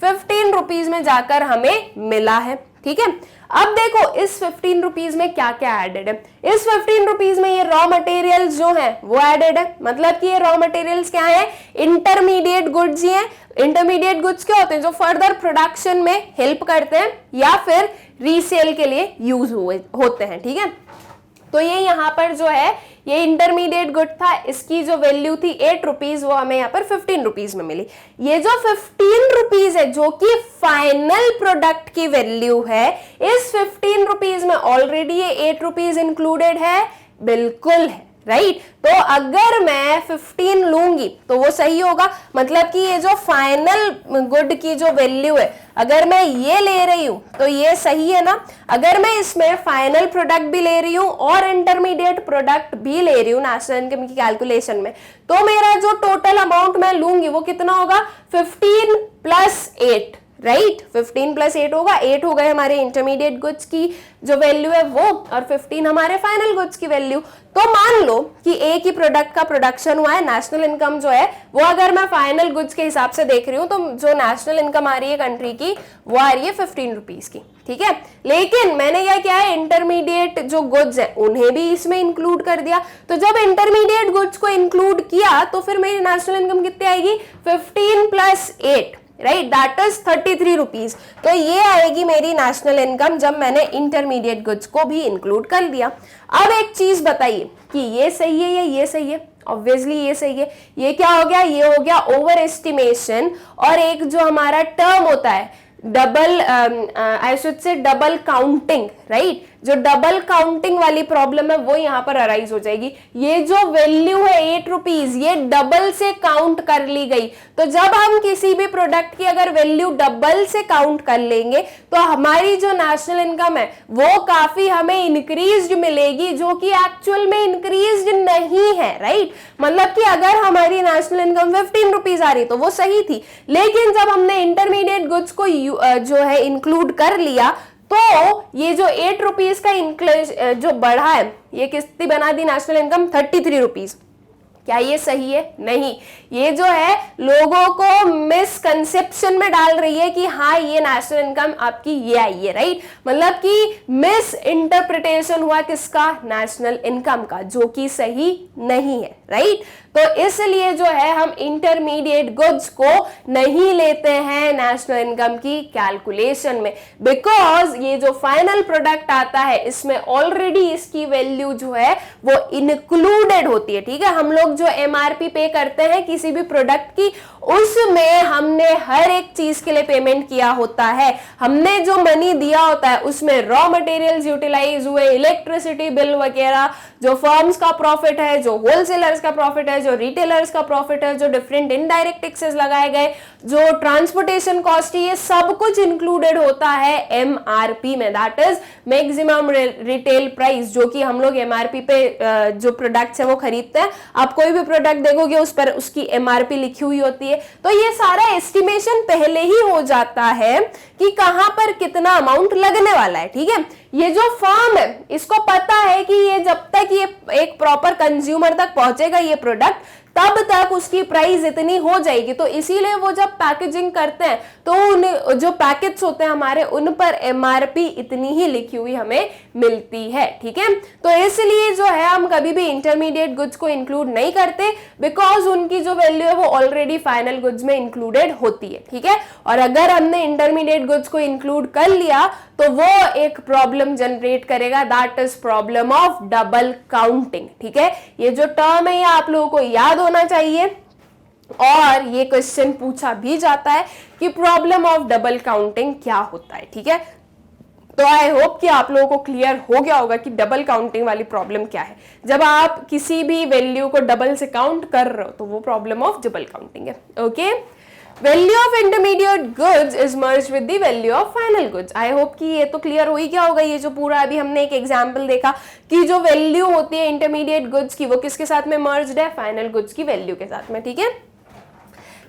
15 रुपीज में जाकर हमें मिला है, ठीक है। अब देखो इस 15 रुपीज में क्या क्या एडेड है, इस 15 रुपीज में ये रॉ मटेरियल्स जो हैं वो एडेड है, मतलब कि ये रॉ मटेरियल्स क्या है, इंटरमीडिएट गुड्स ही हैं। इंटरमीडिएट गुड्स क्या होते हैं, जो फर्दर प्रोडक्शन में हेल्प करते हैं या फिर रीसेल के लिए यूज होते हैं, ठीक है। तो ये यहाँ पर जो है ये इंटरमीडिएट गुड था, इसकी जो वैल्यू थी 8 रुपीज वो हमें यहाँ पर 15 रुपीज में मिली। ये जो 15 रुपीज है जो कि फाइनल प्रोडक्ट की वैल्यू है, इस 15 रुपीज में ऑलरेडी ये 8 रुपीज इंक्लूडेड है, बिल्कुल है, राइट। तो अगर मैं 15 लूंगी तो वो सही होगा, मतलब कि ये जो फाइनल गुड की जो वैल्यू है अगर मैं ये ले रही हूं तो ये सही है ना। अगर मैं इसमें फाइनल प्रोडक्ट भी ले रही हूं और इंटरमीडिएट प्रोडक्ट भी ले रही हूं नेशनल इनकम की कैलकुलेशन में, तो मेरा जो टोटल अमाउंट मैं लूंगी वो कितना होगा, 15 + 8, राइट। 15 + 8 होगा, 8 हो गए हमारे इंटरमीडिएट गुड्स की जो वैल्यू है वो, और 15 हमारे फाइनल गुड्स की वैल्यू। तो मान लो कि एक ही प्रोडक्ट का प्रोडक्शन हुआ है, नेशनल इनकम जो है वो अगर मैं फाइनल गुड्स के हिसाब से देख रही हूँ तो जो नेशनल इनकम आ रही है कंट्री की वो आ रही है 15 रुपीज की, ठीक है। लेकिन मैंने क्या किया है, इंटरमीडिएट जो गुड्स है उन्हें भी इसमें इंक्लूड कर दिया। तो जब इंटरमीडिएट गुड्स को इंक्लूड किया तो फिर मेरी नेशनल इनकम कितनी आएगी, 15 + 8, राइट, दैट इज 33 रुपीज। तो ये आएगी मेरी नेशनल इनकम जब मैंने इंटरमीडिएट गुड्स को भी इंक्लूड कर दिया। अब एक चीज बताइए कि ये सही है या ये सही है, ऑब्वियसली ये सही है। ये क्या हो गया, ये हो गया ओवर एस्टिमेशन, और एक जो हमारा टर्म होता है double, I should say double counting, right. जो डबल काउंटिंग वाली प्रॉब्लम है वो यहाँ पर अराइज हो जाएगी। ये जो वैल्यू है 8 रुपीज ये डबल से काउंट कर ली गई। तो जब हम किसी भी प्रोडक्ट की अगर वैल्यू डबल से काउंट कर लेंगे तो हमारी जो नेशनल इनकम है वो काफी हमें इंक्रीज्ड मिलेगी, जो कि एक्चुअल में इंक्रीज्ड नहीं है, राइट। मतलब कि अगर हमारी नेशनल इनकम 15 रुपीज आ रही तो वो सही थी, लेकिन जब हमने इंटरमीडिएट गुड्स को जो है इंक्लूड कर लिया तो ये जो 8 रुपीज का जो बढ़ा है ये कितनी बना दी नेशनल इनकम, 33 रुपीज। क्या ये सही है? नहीं, ये जो है लोगों को मिसकंसेप्शन में डाल रही है कि हाँ ये नेशनल इनकम आपकी ये आई है, राइट। मतलब कि मिस इंटरप्रिटेशन हुआ किसका? नेशनल इनकम का, जो कि सही नहीं है, राइट। तो इसलिए जो है हम इंटरमीडिएट गुड्स को नहीं लेते हैं नेशनल इनकम की कैलकुलेशन में, बिकॉज ये जो फाइनल प्रोडक्ट आता है इसमें ऑलरेडी इसकी वैल्यू जो है वो इंक्लूडेड होती है, ठीक है। हम लोग जो एमआरपी पे करते हैं किसी भी प्रोडक्ट की, उसमें हमने हर एक चीज के लिए पेमेंट किया होता है, हमने जो मनी दिया होता है उसमें रॉ मटेरियल्स यूटिलाइज हुए, इलेक्ट्रिसिटी बिल वगैरह, जो फर्म्स का प्रॉफिट है, जो होलसेलर्स का प्रॉफिट है, जो रिटेलर्स का प्रॉफिट है, जो डिफरेंट इनडायरेक्ट टैक्सेस लगाए गए, जो ट्रांसपोर्टेशन कॉस्ट है, ये सब कुछ इंक्लूडेड होता है एमआरपी में, that is maximum retail price, जो कि हम लोग एमआरपी पे जो प्रोडक्ट्स है वो खरीदते हैं। आप कोई भी प्रोडक्ट देखोगे उस पर उसकी एमआरपी लिखी हुई होती है, तो ये सारा एस्टिमेशन पहले ही हो जाता है कि कहां पर कितना अमाउंट लगने वाला है, ठीक है। ये जो फर्म है इसको पता है कि ये जब तक ये एक प्रॉपर कंज्यूमर तक पहुंचेगा ये प्रोडक्ट, तब तक उसकी प्राइस इतनी हो जाएगी, तो इसीलिए वो जब पैकेजिंग करते हैं तो उन जो पैकेट्स होते हैं हमारे उन पर एमआरपी इतनी ही लिखी हुई हमें मिलती है, ठीक है। तो इसलिए जो है हम कभी भी इंटरमीडिएट गुड्स को इंक्लूड नहीं करते, बिकॉज उनकी जो वैल्यू है वो ऑलरेडी फाइनल गुड्स में इंक्लूडेड होती है, ठीक है। और अगर हमने इंटरमीडिएट गुड्स को इंक्लूड कर लिया तो वो एक प्रॉब्लम जनरेट करेगा, that is problem of double counting, ठीक है। ये जो टर्म है ये आप लोगों को याद होना चाहिए, और ये क्वेश्चन पूछा भी जाता है कि प्रॉब्लम ऑफ डबल काउंटिंग क्या होता है, ठीक है। तो आई होप कि आप लोगों को क्लियर हो गया होगा कि डबल काउंटिंग वाली प्रॉब्लम क्या है। जब आप किसी भी वैल्यू को डबल से काउंट कर रहे हो तो वो प्रॉब्लम ऑफ डबल काउंटिंग है, okay. Value of intermediate goods is merge with the value of final goods. I hope कि ये तो क्लियर हो ही गया होगा। ये जो पूरा अभी हमने एक एग्जांपल देखा कि जो वैल्यू होती है इंटरमीडिएट गुड्स की वो किसके साथ में मर्ज्ड है? फाइनल गुड्स की वैल्यू के साथ में, ठीक है।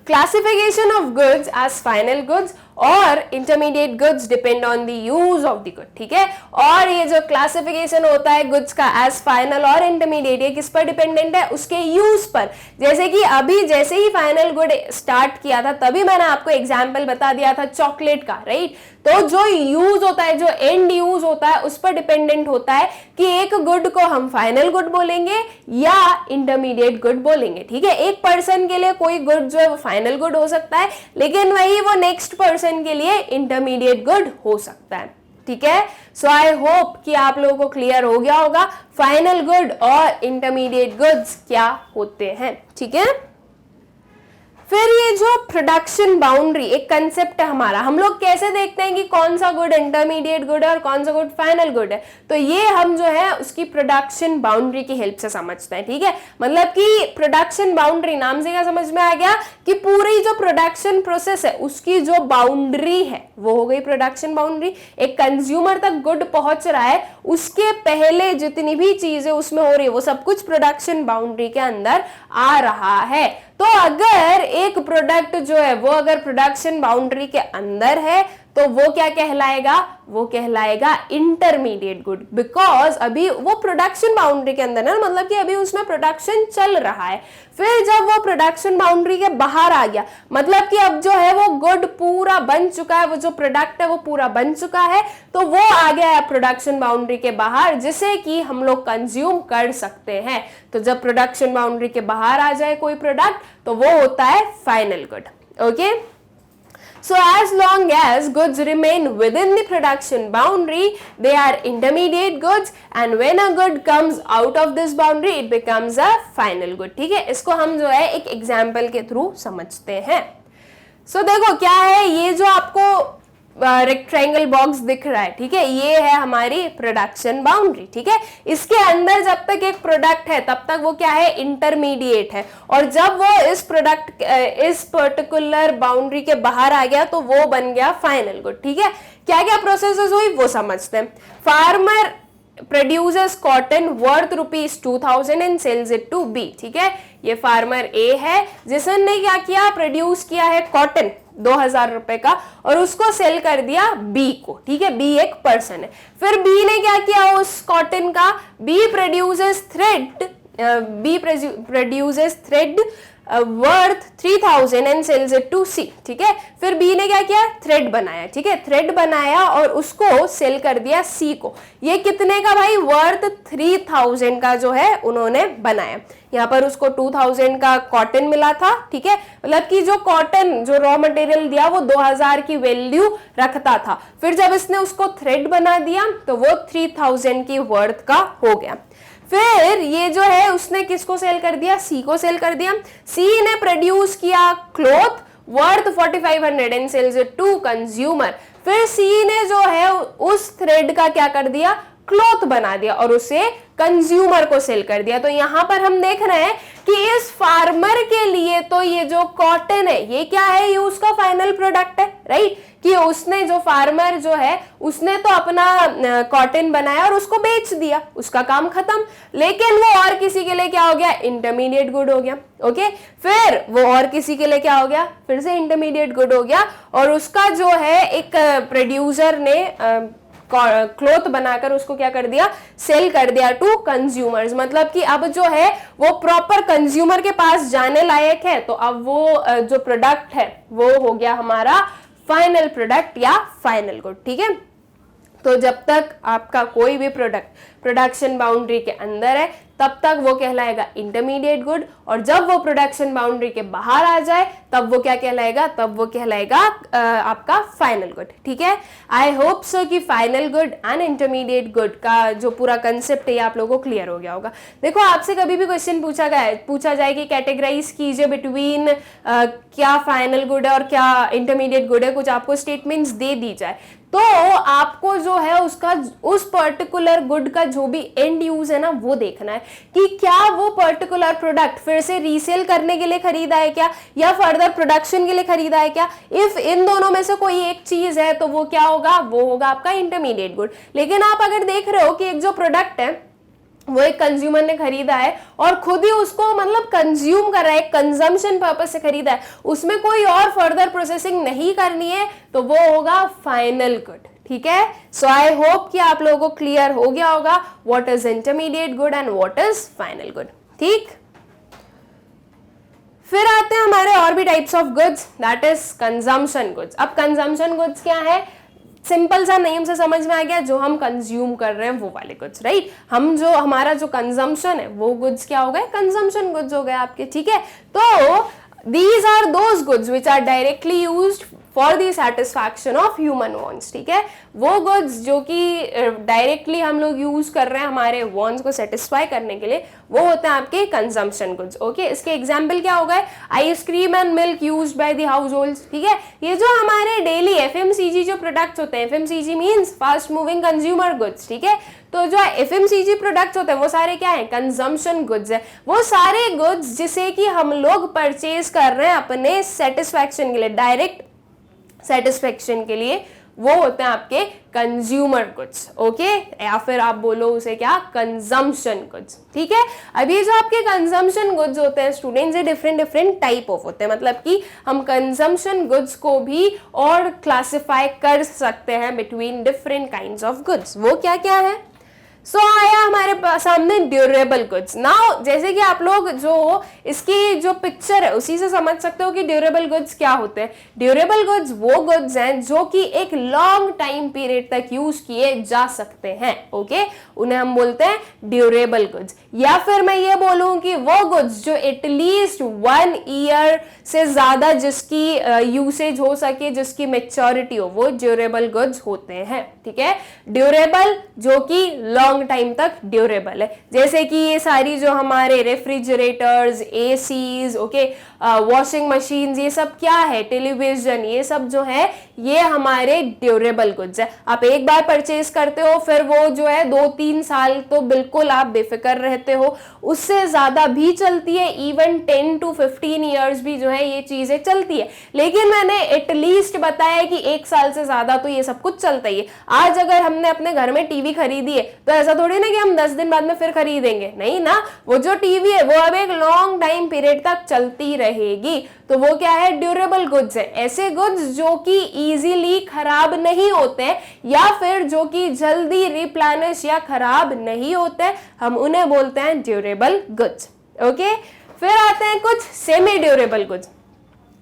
Classification of goods as final goods और intermediate goods depend on the use of the good, ठीक है। और ये जो क्लासिफिकेशन होता है गुड्स का एज फाइनल और इंटरमीडिएट, ये किस पर डिपेंडेंट है? उसके यूज पर। जैसे कि अभी जैसे ही फाइनल गुड स्टार्ट किया था तभी मैंने आपको एग्जांपल बता दिया था चॉकलेट का, राइट। तो जो यूज होता है, जो एंड यूज होता है, उस पर डिपेंडेंट होता है कि एक गुड को हम फाइनल गुड बोलेंगे या इंटरमीडिएट गुड बोलेंगे, ठीक है। एक पर्सन के लिए कोई गुड जो है वो फाइनल गुड हो सकता है, लेकिन वही वो नेक्स्ट पर्सन के लिए इंटरमीडिएट गुड हो सकता है, ठीक है। सो आई होप कि आप लोगों को क्लियर हो गया होगा फाइनल गुड और इंटरमीडिएट गुड्स क्या होते हैं, ठीक है। फिर ये जो प्रोडक्शन बाउंड्री एक कंसेप्ट है हमारा, हम लोग कैसे देखते हैं कि कौन सा गुड इंटरमीडिएट गुड है और कौन सा गुड फाइनल गुड है? तो ये हम जो है उसकी प्रोडक्शन बाउंड्री की हेल्प से समझते हैं, ठीक है। मतलब कि प्रोडक्शन बाउंड्री नाम से क्या समझ में आ गया कि पूरी जो प्रोडक्शन प्रोसेस है उसकी जो बाउंड्री है वो हो गई प्रोडक्शन बाउंड्री। एक कंज्यूमर तक गुड पहुंच रहा है, उसके पहले जितनी भी चीजें उसमें हो रही है वो सब कुछ प्रोडक्शन बाउंड्री के अंदर आ रहा है। तो अगर एक प्रोडक्ट जो है वो अगर प्रोडक्शन बाउंड्री के अंदर है तो वो क्या कहलाएगा? वो कहलाएगा इंटरमीडिएट गुड, बिकॉज अभी वो प्रोडक्शन बाउंड्री के अंदर है, मतलब कि अभी उसमें प्रोडक्शन चल रहा है। फिर जब वो प्रोडक्शन बाउंड्री के बाहर आ गया, मतलब कि अब जो है वो गुड पूरा बन चुका है, वो जो प्रोडक्ट है वो पूरा बन चुका है, तो वो आ गया है प्रोडक्शन बाउंड्री के बाहर, जिसे कि हम लोग कंज्यूम कर सकते हैं। तो जब प्रोडक्शन बाउंड्री के बाहर आ जाए कोई प्रोडक्ट तो वो होता है final good, okay. So as long as goods remain within the production boundary, they are intermediate goods, and when a good comes out of this boundary, it becomes a final good, ठीक है। इसको हम जो है एक example के through समझते हैं। So देखो क्या है, ये जो आपको रेक्टेंगल बॉक्स दिख रहा है, ठीक है, ये है हमारी प्रोडक्शन बाउंड्री, ठीक है। इसके अंदर जब तक एक प्रोडक्ट है तब तक वो क्या है? इंटरमीडिएट है, और जब वो इस प्रोडक्ट इस पर्टिकुलर बाउंड्री के बाहर आ गया तो वो बन गया फाइनल गुड, ठीक है। क्या क्या प्रोसेसेस हुई वो समझते हैं। Farmer produces cotton worth ₹2000 and sells it to B, ठीक है। ये फार्मर ए है जिसने क्या किया? प्रोड्यूस किया है कॉटन 2000 रुपए का और उसको सेल कर दिया बी को, ठीक है। बी एक पर्सन है। फिर बी ने क्या किया उस कॉटन का? B produces thread B produces thread worth 3000 and sells it to C, ठीक है। फिर बी ने क्या किया, थ्रेड बनाया, ठीक है, थ्रेड बनाया और उसको सेल कर दिया सी को। ये कितने का भाई, वर्थ 3000 का जो है उन्होंने बनाया। यहाँ पर उसको 2000 का कॉटन मिला था, ठीक है, मतलब कि जो कॉटन जो रॉ मटेरियल दिया वो 2000 की वैल्यू रखता था। फिर जब इसने उसको थ्रेड बना दिया तो वो 3000 की वर्थ का हो गया। फिर ये जो है उसने किसको सेल कर दिया, सी को सेल कर दिया। सी ने प्रोड्यूस किया cloth worth 4500 and sells it to consumer. फिर सी ने जो है उस थ्रेड का क्या कर दिया, क्लॉथ बना दिया और उसे कंज्यूमर को सेल कर दिया। तो यहां पर हम देख रहे हैं कि इस फार्मर के लिए तो ये जो कॉटन है ये क्या है, ये उसका फाइनल प्रोडक्ट है, राइट, कि उसने जो फार्मर जो है उसने तो अपना कॉटन बनाया और उसको बेच दिया, उसका काम खत्म। लेकिन वो और किसी के लिए क्या हो गया, इंटरमीडिएट गुड हो गया, ओके। फिर वो और किसी के लिए क्या हो गया, फिर से इंटरमीडिएट गुड हो गया और उसका जो है एक प्रोड्यूसर ने क्लॉथ बनाकर उसको क्या कर दिया, सेल कर दिया टू कंज्यूमर्स। मतलब कि अब जो है वो प्रॉपर कंज्यूमर के पास जाने लायक है। तो अब वो जो प्रोडक्ट है वो हो गया हमारा फाइनल प्रोडक्ट या फाइनल गुड, ठीक है। तो जब तक आपका कोई भी प्रोडक्ट प्रोडक्शन बाउंड्री के अंदर है तब तक वो कहलाएगा इंटरमीडिएट गुड, और जब वो प्रोडक्शन बाउंड्री के बाहर आ जाए तब वो क्या कहलाएगा, तब वो कहलाएगा आपका फाइनल गुड, ठीक है। आई होप सो कि final good and intermediate good का जो पूरा कंसेप्ट है आप लोगों को क्लियर हो गया होगा। देखो आपसे कभी भी क्वेश्चन पूछा जाए कि कैटेगराइज कीजिए बिटवीन क्या फाइनल गुड है और क्या इंटरमीडिएट गुड है, कुछ आपको स्टेटमेंट्स दे दी जाए तो आपको जो है उसका उस पर्टिकुलर गुड का जो भी एंड यूज है ना वो देखना है कि क्या वो पर्टिकुलर प्रोडक्ट फिर से रीसेल करने के लिए खरीदा है क्या या फर्दर प्रोडक्शन के लिए खरीदा है क्या। इफ इन दोनों में से कोई एक चीज है तो वो क्या होगा, वो होगा आपका इंटरमीडिएट गुड। लेकिन आप अगर देख रहे हो कि एक जो प्रोडक्ट है वो एक कंज्यूमर ने खरीदा है और खुद ही उसको मतलब कंज्यूम कर रहा है, कंजम्पशन पर्पस से खरीदा है, उसमें कोई और फर्दर प्रोसेसिंग नहीं करनी है, तो वो होगा फाइनल गुड, ठीक है। सो आई होप कि आप लोगों को क्लियर हो गया होगा what is intermediate good and what is final good, ठीक। फिर आते हैं हमारे और भी types of goods, that is consumption goods. अब कंजम्पशन गुड्स क्या है, सिंपल सा नेम से समझ में आ गया, जो हम कंज्यूम कर रहे हैं वो वाले गुड्स, राइट। हम जो हमारा जो कंजम्पशन है वो गुड्स क्या हो गए, कंजम्पशन गुड्स हो गए आपके, ठीक है। तो these are those goods which are directly used for the satisfaction of human wants, ठीक है। वो गुड्स जो कि डायरेक्टली हम लोग यूज कर रहे हैं हमारे वॉन्ट्स को सेटिस्फाई करने के लिए, वो होते हैं आपके कंजम्पशन गुड्स, ओके। इसके एग्जाम्पल क्या हो गए, ice cream and milk used by the house holds, ठीक है। ये जो हमारे डेली एफएमसीजी जो प्रोडक्ट्स होते हैं, FMCG means fast moving consumer goods, ठीक है। तो जो एफएमसीजी प्रोडक्ट्स होते हैं वो सारे क्या हैं, कंजम्पशन गुड्स है। वो सारे गुड्स जिसे कि हम लोग परचेज कर रहे हैं अपने सेटिस्फैक्शन के लिए, डायरेक्ट सेटिस्फैक्शन के लिए, वो होते हैं आपके कंज्यूमर गुड्स, ओके, या फिर आप बोलो उसे क्या, कंजम्पशन गुड्स, ठीक है। अब ये जो आपके कंजम्पशन गुड्स होते हैं स्टूडेंट्स, ये डिफरेंट टाइप ऑफ होते हैं, मतलब कि हम कंजम्पशन गुड्स को भी और क्लासिफाई कर सकते हैं between different kinds of goods. वो क्या क्या है, सो आया हमारे सामने ड्यूरेबल गुड्स। नाउ जैसे कि आप लोग जो इसकी जो पिक्चर है उसी से समझ सकते हो कि ड्यूरेबल गुड्स क्या होते हैं। ड्यूरेबल गुड्स वो गुड्स हैं जो कि एक लॉन्ग टाइम पीरियड तक यूज किए जा सकते हैं, ओके, उन्हें हम बोलते हैं ड्यूरेबल गुड्स। या फिर मैं ये बोलूं कि वो गुड्स जो एटलीस्ट 1 ईयर से ज्यादा जिसकी यूसेज हो सके, जिसकी मैच्योरिटी हो, वो ड्यूरेबल गुड्स होते हैं, ठीक है। ड्यूरेबल जो कि लॉन्ग टाइम तक ड्यूरेबल है, जैसे कि ये सारी जो हमारे refrigerators, ACs, okay, washing machines, ये सब क्या है, टेलीविजन, ये सब जो है ये हमारे ड्यूरेबल गुड्स है। आप एक बार परचेज करते हो फिर वो जो है 2-3 साल तो बिल्कुल आप बेफिक्र रहते हो, उससे ज्यादा भी चलती है, इवन 10 to 15 ईयर्स भी जो है ये चीजें चलती है। लेकिन मैंने एटलीस्ट बताया कि 1 साल से ज्यादा तो ये सब कुछ चलता ही है। आज अगर हमने अपने घर में टीवी खरीदी है तो ऐसा थोड़ी ना कि हम 10 दिन बाद में फिर खरीदेंगे, नहीं ना, वो जो टीवी है वो अब एक लॉन्ग टाइम पीरियड तक चलती रहेगी तो वो क्या है, ड्यूरेबल गुड्स है। ऐसे गुड्स जो कि इजीली खराब नहीं होते या फिर जो कि जल्दी रिप्लेनिश या खराब नहीं होते, हम उन्हें बोलते हैं ड्यूरेबल गुड्स। ओके, फिर आते हैं कुछ semi durable goods.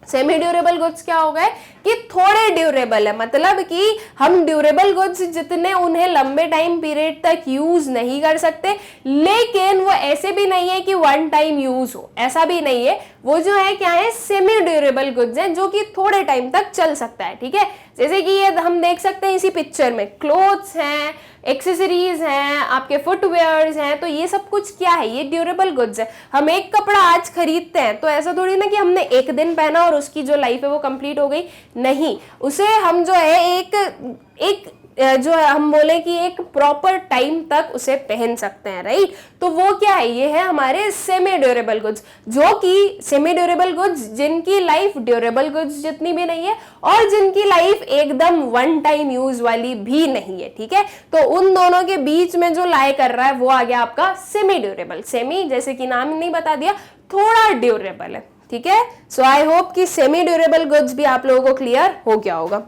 Semi durable goods क्या हो गए कि थोड़े ड्यूरेबल है, मतलब कि हम ड्यूरेबल गुड्स जितने उन्हें लंबे टाइम पीरियड तक यूज नहीं कर सकते, लेकिन वो ऐसे भी नहीं है कि वन टाइम यूज हो, ऐसा भी नहीं है। वो जो है क्या है, सेमी ड्यूरेबल गुड्स हैं जो कि थोड़े टाइम तक चल सकता है। ठीक है, जैसे कि ये हम देख सकते हैं इसी पिक्चर में, क्लोथ्स हैं, एक्सेसरीज हैं, आपके फुटवेयर्स हैं, तो ये सब कुछ क्या है, ये ड्यूरेबल गुड्स है। हम एक कपड़ा आज खरीदते हैं तो ऐसा थोड़ी ना कि हमने एक दिन पहना और उसकी जो लाइफ है वो कंप्लीट हो गई, नहीं, उसे हम जो है एक जो है हम बोले कि एक प्रॉपर टाइम तक उसे पहन सकते हैं, राइट। तो वो क्या है, ये है हमारे सेमी ड्यूरेबल गुड्स, जो कि सेमी ड्यूरेबल गुड्स जिनकी लाइफ ड्यूरेबल गुड्स जितनी भी नहीं है और जिनकी लाइफ एकदम वन टाइम यूज वाली भी नहीं है। ठीक है, तो उन दोनों के बीच में जो लाई कर रहा है वो आ गया आपका सेमी ड्यूरेबल। सेमी जैसे कि नाम नहीं बता दिया, थोड़ा ड्यूरेबल है। ठीक है, सो आई होप कि सेमी ड्यूरेबल गुड्स भी आप लोगों को क्लियर हो गया होगा।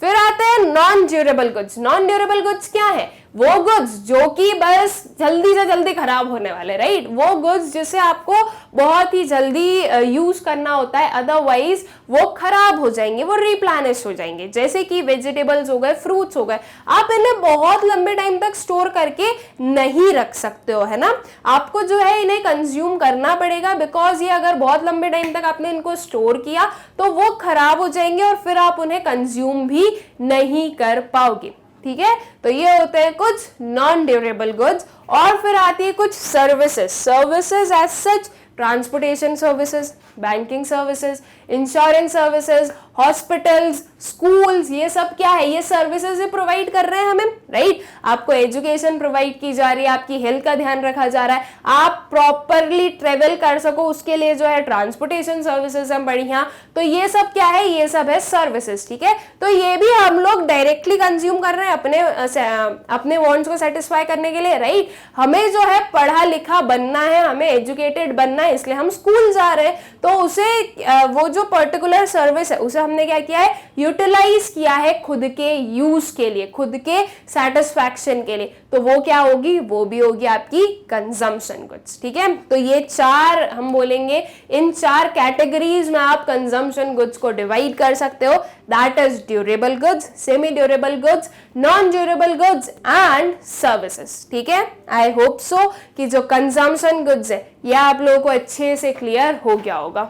फिर आते हैं non durable goods. Non durable goods क्या है, वो गुड्स जो कि बस जल्दी से जल्दी खराब होने वाले, राइट। वो गुड्स जिसे आपको बहुत ही जल्दी यूज करना होता है, अदरवाइज वो खराब हो जाएंगे, वो रिप्लेनिश हो जाएंगे। जैसे कि वेजिटेबल्स हो गए, फ्रूट्स हो गए, आप इन्हें बहुत लंबे टाइम तक स्टोर करके नहीं रख सकते हो, है ना। आपको जो है इन्हें कंज्यूम करना पड़ेगा, बिकॉज ये अगर बहुत लंबे टाइम तक आपने इनको स्टोर किया तो वो खराब हो जाएंगे और फिर आप उन्हें कंज्यूम भी नहीं कर पाओगे। ठीक है, तो ये होते हैं कुछ नॉन ड्यूरेबल गुड्स। और फिर आती है कुछ services. Services as such, transportation services, banking services, insurance services, hospitals, schools, ये सब क्या है, ये सर्विसेज प्रोवाइड कर रहे हैं हमें, राइट। आपको एजुकेशन प्रोवाइड की जा रही है, आपकी हेल्थ का ध्यान रखा जा रहा है, आप प्रॉपरली ट्रेवल कर सको उसके लिए जो है ट्रांसपोर्टेशन सर्विसेज हम बढ़िया, तो ये सब क्या है, ये सब है सर्विसेज। ठीक है, तो ये भी हम लोग डायरेक्टली कंज्यूम कर रहे हैं अपने वांट्स को सेटिस्फाई करने के लिए, राइट। हमें जो है पढ़ा लिखा बनना है, हमें एजुकेटेड बनना है, इसलिए हम स्कूल जा रहे हैं, तो उसे वो जो पर्टिकुलर सर्विस है उसे हमने क्या किया है, यूटिलाइज किया है खुद के यूज के लिए, खुद के सेटिस्फैक्शन के लिए, तो वो क्या होगी, वो भी होगी आपकी कंजम्पशन गुड्स। ठीक है, तो ये चार हम बोलेंगे, इन चार कैटेगरीज में आप कंजम्पशन गुड्स को डिवाइड कर सकते हो, that is durable goods, semi durable goods, non durable goods and services. ठीक है, आई होप सो कि जो कंजम्पशन गुड्स है ये आप लोगों को अच्छे से क्लियर हो गया होगा।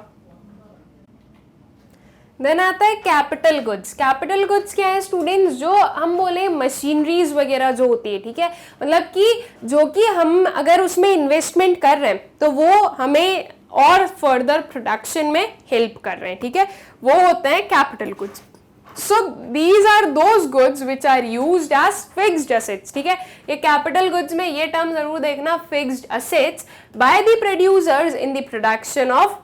देन आता है कैपिटल गुड्स। कैपिटल गुड्स क्या है स्टूडेंट्स, जो हम बोले मशीनरीज वगैरह जो होती है, ठीक है, मतलब कि जो कि हम अगर उसमें इन्वेस्टमेंट कर रहे हैं तो वो हमें और फर्दर प्रोडक्शन में हेल्प कर रहे हैं। ठीक है, वो होते हैं capital goods. So these are those goods which are used as fixed assets. ठीक है, ये कैपिटल गुड्स में ये टर्म जरूर देखना, fixed assets by the producers in the production of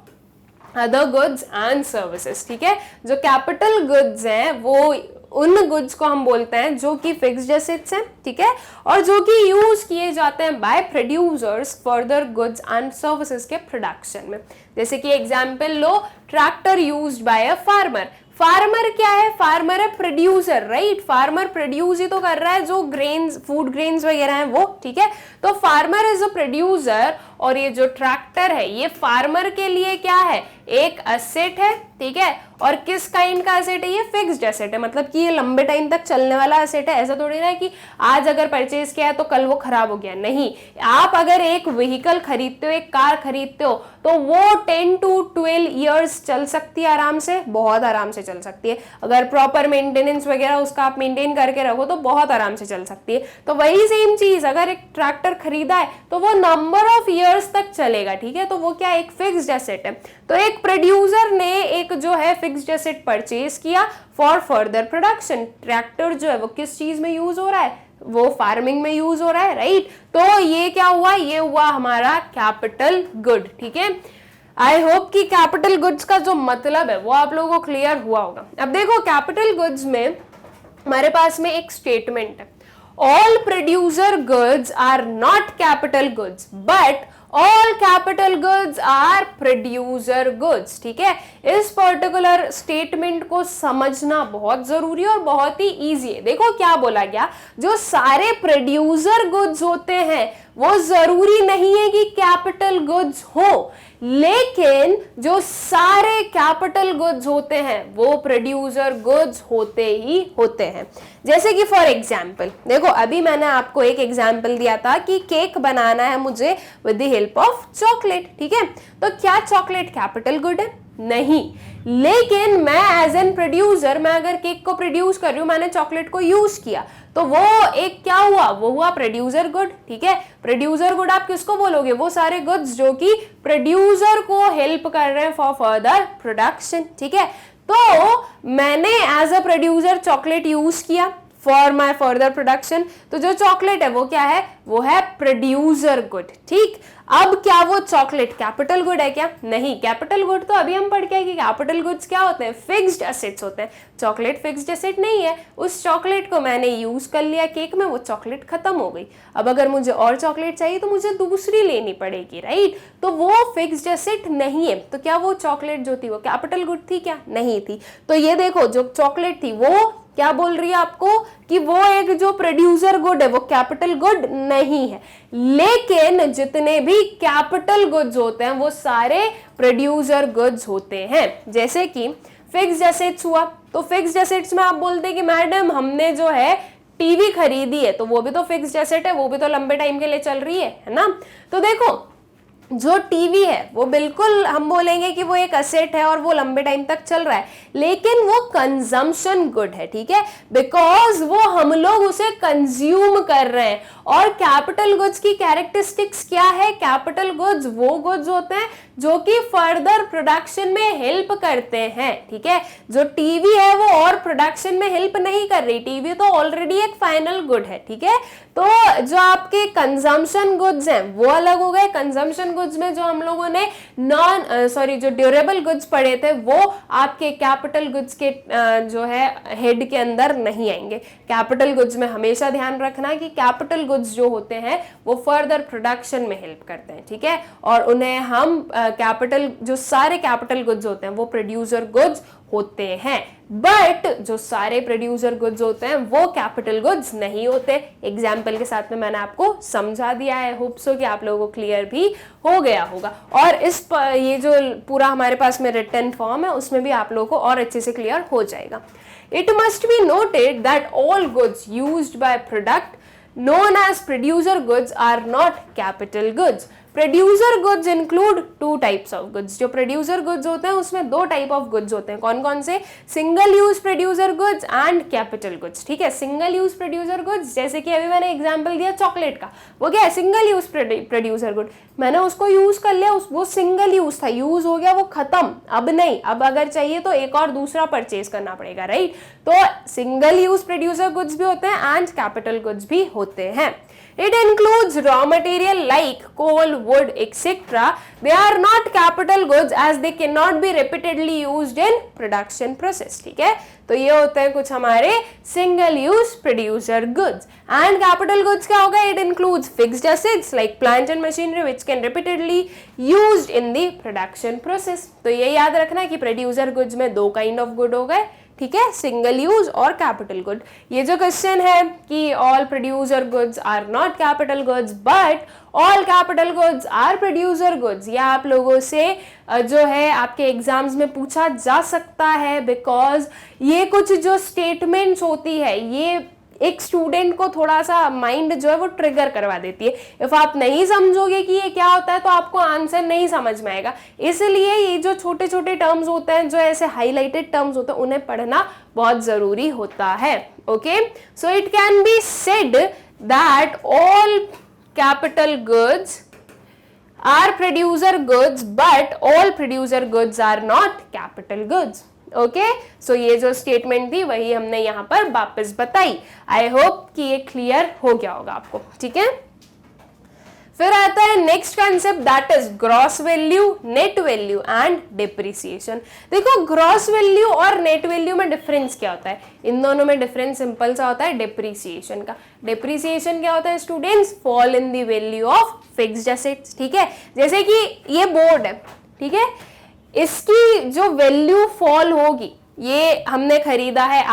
other goods and services. ठीक है, जो कैपिटल गुड्स हैं वो उन गुड्स को हम बोलते हैं जो कि फिक्स्ड एसेट्स हैं, ठीक है, और जो कि यूज किए जाते हैं by producers further goods and services के प्रोडक्शन में। जैसे कि एग्जांपल लो, tractor used by a farmer. Farmer क्या है, फार्मर है प्रोड्यूसर, राइट। फार्मर प्रोड्यूस ही तो कर रहा है जो ग्रेन्स, फूड ग्रेन्स वगैरह हैं वो, ठीक है। तो फार्मर इज अ प्रोड्यूसर और ये जो ट्रैक्टर है ये फार्मर के लिए क्या है, एक असेट है, ठीक है। और किस काइंड का एसेट है, ये फिक्स्ड एसेट है, मतलब कि ये लंबे टाइम तक चलने वाला एसेट है। ऐसा थोड़ी ना है कि आज अगर परचेज किया है तो कल वो खराब हो गया, नहीं। आप अगर एक व्हीकल खरीदते हो, एक कार खरीदते हो, तो वो 10 to 12 ईयर्स चल सकती है आराम से, बहुत आराम से चल सकती है। अगर प्रॉपर मेंटेनेंस वगैरह उसका आप मेंटेन करके रखो तो बहुत आराम से चल सकती है। तो वही सेम चीज अगर एक ट्रैक्टर खरीदा है तो वो नंबर ऑफ ईयर्स तक चलेगा, ठीक है। तो वो क्या एक फिक्स्ड एसेट है। तो एक प्रोड्यूसर ने एक जो है फिक्स्ड एसेट परचेज किया फॉर फर्दर प्रोडक्शन। ट्रैक्टर जो है वो किस चीज में यूज हो रहा है, वो फार्मिंग में यूज हो रहा है, राइट। तो ये क्या हुआ, ये हुआ हमारा कैपिटल गुड, ठीक है। आई होप कि कैपिटल गुड्स का जो मतलब है वो आप लोगों को क्लियर हुआ होगा। अब देखो कैपिटल गुड्स में हमारे पास में एक स्टेटमेंट है, all producer goods are not capital goods but all capital goods are producer goods. ठीक है, इस पर्टिकुलर स्टेटमेंट को समझना बहुत जरूरी और बहुत ही इजी है। देखो क्या बोला गया, जो सारे प्रोड्यूसर गुड्स होते हैं वो जरूरी नहीं है कि कैपिटल गुड्स हो, लेकिन जो सारे कैपिटल गुड्स होते हैं वो प्रोड्यूसर गुड्स होते ही होते हैं। जैसे कि फॉर एग्जाम्पल देखो, अभी मैंने आपको एक एग्जाम्पल दिया था कि केक बनाना है मुझे with the help of chocolate. ठीक है, तो क्या चॉकलेट कैपिटल गुड है? नहीं, लेकिन मैं एज एन प्रोड्यूसर, मैं अगर केक को प्रोड्यूस कर रही हूं, मैंने चॉकलेट को यूज किया, तो वो एक क्या हुआ, वो हुआ प्रोड्यूसर गुड। ठीक है, प्रोड्यूसर गुड आप किसको बोलोगे? वो सारे गुड्स जो कि प्रोड्यूसर को हेल्प कर रहे हैं फॉर फर्दर प्रोडक्शन। ठीक है, तो मैंने as a producer chocolate use किया फॉर माई फर्दर प्रोडक्शन, तो जो चॉकलेट है वो क्या है? वो है प्रोड्यूसर गुड। ठीक, अब क्या वो चॉकलेट कैपिटल गुड है क्या? नहीं, कैपिटल गुड तो अभी हम पढ़ के आए कि कैपिटल गुड्स क्या होते हैं? फिक्स्ड एसेट्स होते हैं। चॉकलेट फिक्स्ड एसेट नहीं है। उस चॉकलेट को मैंने यूज कर लिया केक में, वो चॉकलेट खत्म हो गई। अब अगर मुझे और चॉकलेट चाहिए तो मुझे दूसरी लेनी पड़ेगी, राइट? तो वो फिक्स्ड एसेट नहीं है। तो क्या वो चॉकलेट जो थी वो कैपिटल गुड थी क्या? नहीं थी। तो ये देखो, जो चॉकलेट थी वो क्या बोल रही है आपको कि वो एक जो प्रोड्यूसर गुड है वो कैपिटल गुड नहीं है, लेकिन जितने भी कैपिटल गुड्स होते हैं वो सारे प्रोड्यूसर गुड्स होते हैं। जैसे कि फिक्स्ड एसेट्स हुआ, तो फिक्स्ड एसेट्स में आप बोलते हैं कि मैडम हमने जो है टीवी खरीदी है, तो वो भी तो फिक्स्ड एसेट है, वो भी तो लंबे टाइम के लिए चल रही है ना? तो देखो, जो टीवी है वो बिल्कुल हम बोलेंगे कि वो एक एसेट है और वो लंबे टाइम तक चल रहा है, लेकिन वो कंजम्पशन गुड है। ठीक है, बिकॉज वो हम लोग उसे कंज्यूम कर रहे हैं। और कैपिटल गुड्स की कैरेक्टरिस्टिक्स क्या है? कैपिटल गुड्स वो गुड्स होते हैं जो कि फर्दर प्रोडक्शन में हेल्प करते हैं। ठीक है, जो टीवी है वो और प्रोडक्शन में हेल्प नहीं कर रही, टीवी तो ऑलरेडी एक फाइनल गुड है। ठीक है, तो जो आपके कंजम्पशन गुड्स हैं वो अलग हो गए। कंजम्पशन गुड्स में जो हम लोगों ने जो ड्यूरेबल गुड्स पढ़े थे वो आपके कैपिटल गुड्स के जो है हेड के अंदर नहीं आएंगे। कैपिटल गुड्स में हमेशा ध्यान रखना कि कैपिटल गुड्स जो होते हैं वो फर्दर प्रोडक्शन में हेल्प करते हैं। ठीक है, और उन्हें हम जो सारे कैपिटल गुड्स होते हैं वो प्रोड्यूसर गुड्स होते हैं, बट जो सारे प्रोड्यूसर गुड्स होते हैं वो कैपिटल गुड्स नहीं होते। एग्जाम्पल के साथ में मैंने आपको समझा दिया है, होप सो कि आप लोगों को क्लियर भी हो गया होगा। और ये जो पूरा हमारे पास में रिटन फॉर्म है उसमें भी आप लोगों को और अच्छे से क्लियर हो जाएगा। It must be noted that all goods used by product known as producer goods are not capital goods. Producer goods include two types of goods. जो प्रोड्यूसर गुड्स होते हैं उसमें दो टाइप ऑफ गुड्स होते हैं। कौन कौन से? Single use producer goods and capital goods. ठीक है, सिंगल यूज प्रोड्यूसर गुड्स जैसे कि अभी मैंने एग्जांपल दिया चॉकलेट का, वो क्या है? Single use producer good. मैंने उसको यूज कर लिया, वो सिंगल यूज था, यूज हो गया, वो खत्म, अब नहीं, अब अगर चाहिए तो एक और दूसरा परचेज करना पड़ेगा, राइट? तो सिंगल यूज प्रोड्यूसर गुड्स भी होते हैं एंड कैपिटल गुड्स भी होते हैं। It includes raw material like coal, wood, etc. They are not capital goods as they cannot be repeatedly used in production process. ठीक है, तो ये होते हैं कुछ हमारे single use producer goods. And capital goods क्या होगा? It includes fixed assets like plant and machinery which can repeatedly used in the production process. तो ये याद रखना कि प्रोड्यूसर गुड्स में दो काइंड ऑफ गुड हो गए, ठीक है, सिंगल यूज और कैपिटल गुड। ये जो क्वेश्चन है कि all producer goods are not capital goods but all capital goods are producer goods, यह आप लोगों से जो है आपके एग्जाम्स में पूछा जा सकता है, बिकॉज ये कुछ जो स्टेटमेंट्स होती है ये एक स्टूडेंट को थोड़ा सा माइंड जो है वो ट्रिगर करवा देती है। इफ आप नहीं समझोगे कि ये क्या होता है तो आपको आंसर नहीं समझ में आएगा। इसलिए ये जो छोटे छोटे टर्म्स होते हैं, जो ऐसे हाईलाइटेड टर्म्स होते हैं, उन्हें पढ़ना बहुत जरूरी होता है। Okay, so it can be said that all capital goods are producer goods but all producer goods are not capital goods. Okay, so ये जो स्टेटमेंट थी वही हमने यहाँ पर वापस बताई। आई होप कि ये क्लियर हो गया होगा आपको, ठीक है। फिर आता है next concept, that is gross value, net value and depreciation. देखो ग्रॉस वैल्यू और नेट वैल्यू में डिफरेंस क्या होता है? इन दोनों में डिफरेंस सिंपल सा होता है डिप्रिसिएशन का। डिप्रिसिएशन क्या होता है students? Fall in the value of fixed assets, ठीक है। जैसे कि ये बोर्ड है, ठीक है, इसकी जो वैल्यू फॉल होगी, ये हमने खरीदा है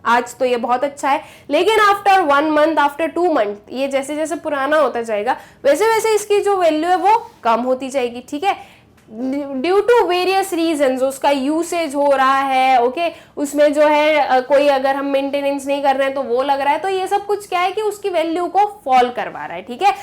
आज तो ये बहुत अच्छा है, लेकिन आफ्टर 1 मंथ, आफ्टर 2 मंथ, ये जैसे जैसे पुराना होता जाएगा वैसे वैसे इसकी जो वैल्यू है वो कम होती जाएगी, ठीक है। ड्यू टू वेरियस रीजंस, उसका यूसेज हो रहा है, ओके, उसमें जो है कोई अगर हम मेंटेनेंस नहीं कर रहे हैं तो वो लग रहा है, तो ये सब कुछ क्या है कि उसकी वैल्यू को फॉल करवा रहा है, ठीक है।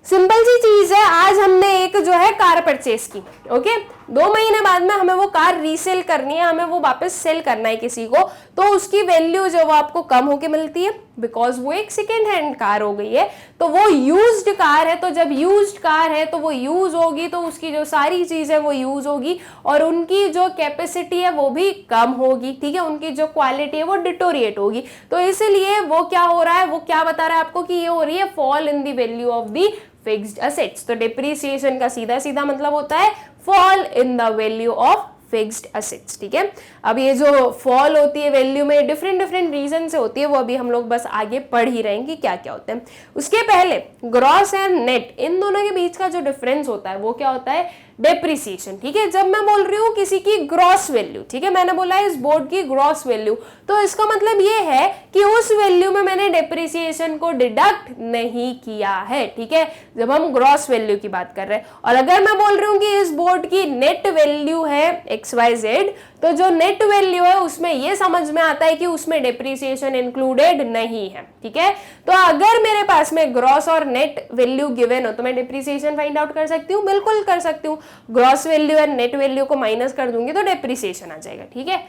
सिंपल सी चीज है, आज हमने एक जो है कार परचेस की, ओके, 2 महीने बाद में हमें वो कार रीसेल करनी है, हमें वो वापस सेल करना है किसी को, तो उसकी वैल्यू जो वो आपको कम होके मिलती है, बिकॉज वो एक सेकेंड हैंड कार हो गई है, तो वो यूज्ड कार है, तो जब यूज्ड कार है तो वो यूज होगी, तो उसकी जो सारी चीज है वो यूज होगी और उनकी जो कैपेसिटी है वो भी कम होगी, ठीक है, उनकी जो क्वालिटी है वो डिटोरिएट होगी। तो इसीलिए वो क्या हो रहा है, वो क्या बता रहा है आपको कि ये हो रही है fall in the value of the fixed assets. तो डिप्रिसिएशन का सीधा सीधा मतलब होता है fall in the value of fixed assets, ठीक है। अब ये जो फॉल होती है वैल्यू में डिफरेंट रीजन से होती है, वो अभी हम लोग बस आगे पढ़ ही रहेंगे क्या क्या होते हैं। उसके पहले ग्रॉस एंड नेट, इन दोनों के बीच का जो डिफरेंस होता है वो क्या होता है? डेप्रिसिएशन, ठीक है। जब मैं बोल रही हूँ किसी की ग्रॉस वैल्यू, ठीक है, मैंने बोला है इस बोर्ड की ग्रॉस वैल्यू, तो इसका मतलब ये है कि उस वैल्यू में मैंने डेप्रिसिएशन को डिडक्ट नहीं किया है, ठीक है, जब हम ग्रॉस वैल्यू की बात कर रहे हैं। और अगर मैं बोल रही हूँ कि इस बोर्ड की नेट वैल्यू है XYZ, तो जो नेट वैल्यू है उसमें ये समझ में आता है कि उसमें डेप्रिसिएशन इंक्लूडेड नहीं है, ठीक है। तो अगर मेरे पास में ग्रॉस और नेट वैल्यू गिवन हो तो मैं डेप्रिसिएशन फाइंड आउट कर सकती हूँ, बिल्कुल कर सकती हूँ। ग्रॉस वैल्यू और नेट वैल्यू को माइनस कर दूंगी तो डेप्रिसिएशन आ जाएगा, ठीक है।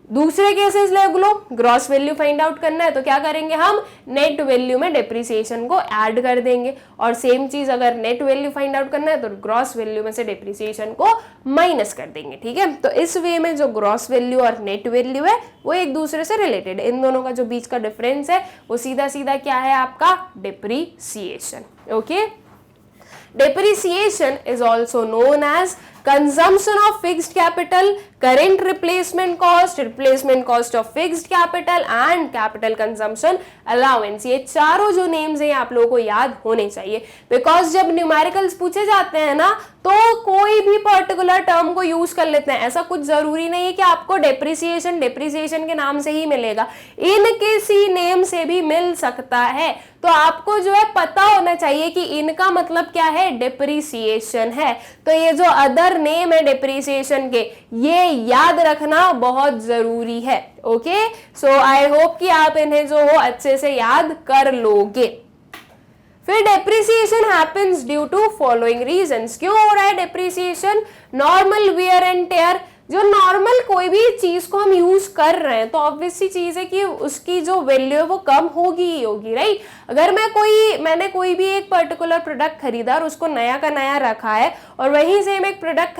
दूसरे केसेस ले लो, ग्रॉस वैल्यू फाइंड आउट करना है तो क्या करेंगे हम? नेट वैल्यू में डेप्रिसिएशन को ऐड कर देंगे, और सेम चीज अगर नेट वैल्यू फाइंड आउट करना है तो ग्रॉस वैल्यू में से डेप्रिसिएशन को माइनस कर देंगे, ठीक है। तो इस वे में जो ग्रॉस वैल्यू और नेट वैल्यू है वो एक दूसरे से रिलेटेड है। इन दोनों का जो बीच का डिफरेंस है वो सीधा सीधा क्या है आपका? Depreciation, okay. Depreciation is also known as consumption of fixed capital, current replacement cost of fixed capital and capital consumption allowance। ये चारों जो नेम्स हैं आप लोगों को याद होने चाहिए, बिकॉज जब न्यूमेरिकल्स पूछे जाते हैं ना तो कोई भी पर्टिकुलर टर्म को यूज कर लेते हैं। ऐसा कुछ जरूरी नहीं है कि आपको डेप्रिसिएशन के नाम से ही मिलेगा, इन किसी नेम से भी मिल सकता है। तो आपको जो है पता होना चाहिए कि इनका मतलब क्या है? डेप्रिसिएशन है। तो ये जो अदर नेम है डेप्रिसिएशन के, ये याद रखना बहुत जरूरी है, ओके। सो आई होप कि आप इन्हें जो हो अच्छे से याद कर लोगे। फिर depreciation happens due to following reasons. क्यों हो रहा है depreciation? Normal wear and tear, जो नॉर्मल कोई भी चीज को हम यूज कर रहे हैं तो ऑब्वियस सी चीज है कि उसकी जो वैल्यू है वो कम होगी ही होगी, राइट। अगर मैंने कोई भी एक पर्टिकुलर प्रोडक्ट खरीदा और उसको नया का नया रखा है और वहीं से मैं एक प्रोडक्ट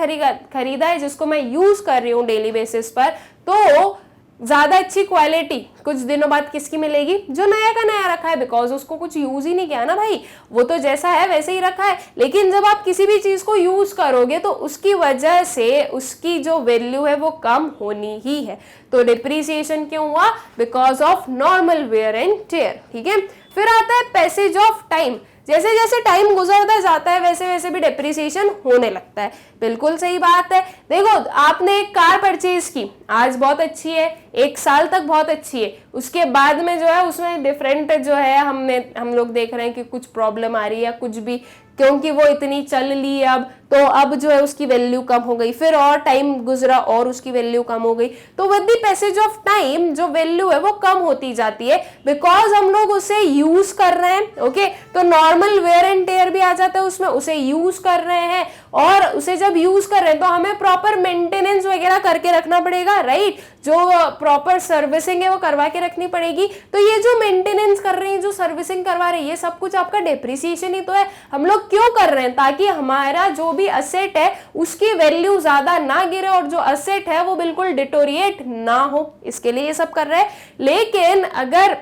खरीदा है जिसको मैं यूज कर रही हूँ डेली बेसिस पर, तो ज्यादा अच्छी क्वालिटी कुछ दिनों बाद किसकी मिलेगी? जो नया का नया रखा है, बिकॉज उसको कुछ यूज ही नहीं किया ना भाई, वो तो जैसा है वैसे ही रखा है। लेकिन जब आप किसी भी चीज को यूज करोगे तो उसकी वजह से उसकी जो वैल्यू है वो कम होनी ही है। तो डिप्रिसिएशन क्यों हुआ? Because of normal wear and tear, ठीक है। फिर आता है पैसेज ऑफ टाइम। जैसे जैसे टाइम गुजरता जाता है वैसे वैसे भी डेप्रिसिएशन होने लगता है। बिल्कुल सही बात है। देखो आपने एक कार परचेज की, आज बहुत अच्छी है, 1 साल तक बहुत अच्छी है, उसके बाद में जो है उसमें डिफरेंट जो है हम लोग देख रहे हैं कि कुछ प्रॉब्लम आ रही है या कुछ भी, क्योंकि वो इतनी चल ली अब जो है उसकी वैल्यू कम हो गई। फिर और टाइम गुजरा और उसकी वैल्यू कम हो गई। तो with the passage of time जो वैल्यू है वो कम होती जाती है, बिकॉज हम लोग उसे यूज कर रहे हैं, ओके। तो नॉर्मल वेयर एंड टेयर भी आ जाता है उसमें, उसे यूज कर रहे हैं, और उसे जब यूज कर रहे हैं तो हमें प्रॉपर मेंटेनेंस वगैरह करके रखना पड़ेगा, राइट। जो प्रॉपर सर्विसिंग है वो करवा के रखनी पड़ेगी। तो ये जो मेंटेनेंस कर रही है, जो सर्विसिंग करवा रही है, ये सब कुछ आपका डेप्रिसिएशन ही तो है। हम लोग क्यों कर रहे हैं? ताकि हमारा जो भी असेट है उसकी वैल्यू ज्यादा ना गिरे और जो असेट है वो बिल्कुल डिटोरिएट ना हो, इसके लिए ये सब कर रहे हैं। लेकिन अगर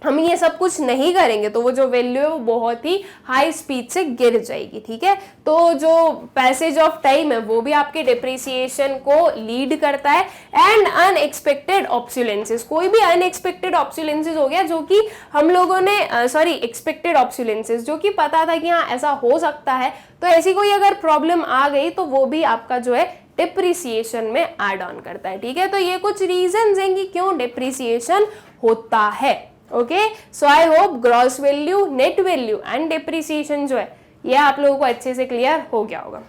हम ये सब कुछ नहीं करेंगे तो वो जो वैल्यू है वो बहुत ही हाई स्पीड से गिर जाएगी, ठीक है। तो जो पैसेज ऑफ टाइम है वो भी आपके डिप्रिसिएशन को लीड करता है। एंड अनएक्सपेक्टेड ऑब्सोलेंसेस, कोई भी अनएक्सपेक्टेड ऑब्सोलेंसेस हो गया जो कि हम लोगों ने एक्सपेक्टेड ऑब्सोलेंसेस जो कि पता था कि हाँ ऐसा हो सकता है, तो ऐसी कोई अगर प्रॉब्लम आ गई तो वो भी आपका जो है डिप्रिसिएशन में ऐड ऑन करता है, ठीक है। तो ये कुछ रीजंस हैं कि क्यों डिप्रिसिएशन होता है। Okay, so I hope gross value, net value and depreciation जो है ये आप लोगों को अच्छे से क्लियर हो गया होगा।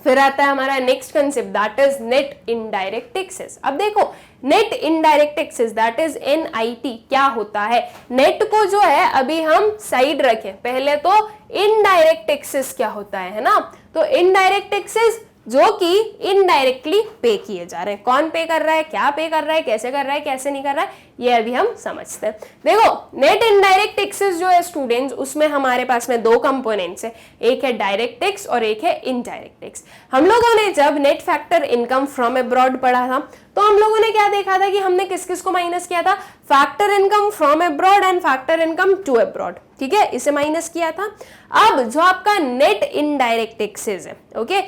फिर आता है हमारा next concept, that is net indirect taxes. अब देखो net indirect taxes that is NIT क्या होता है। नेट को जो है अभी हम साइड रखें, पहले तो इनडायरेक्ट टैक्सेस क्या होता है ना। तो इनडायरेक्ट टैक्सेस जो कि इनडायरेक्टली पे किए जा रहे हैं, कौन पे कर रहा है, क्या पे कर रहा है, कैसे कर रहा है, कैसे नहीं कर रहा है, ये अभी हम समझते हैं। देखो नेट इनडायरेक्ट टैक्सेस जो है स्टूडेंट्स, उसमें हमारे पास में दो कंपोनेंट्स है, एक है डायरेक्ट टैक्स और एक है इनडायरेक्ट टैक्स। हम लोगों ने जब net factor income from abroad पढ़ा था तो हम लोगों ने क्या देखा था कि हमने किस किस को माइनस किया था, factor income from abroad and factor income to abroad, ठीक है, इसे माइनस किया था। अब जो आपका नेट इनडायरेक्ट टैक्सेस है, ओके,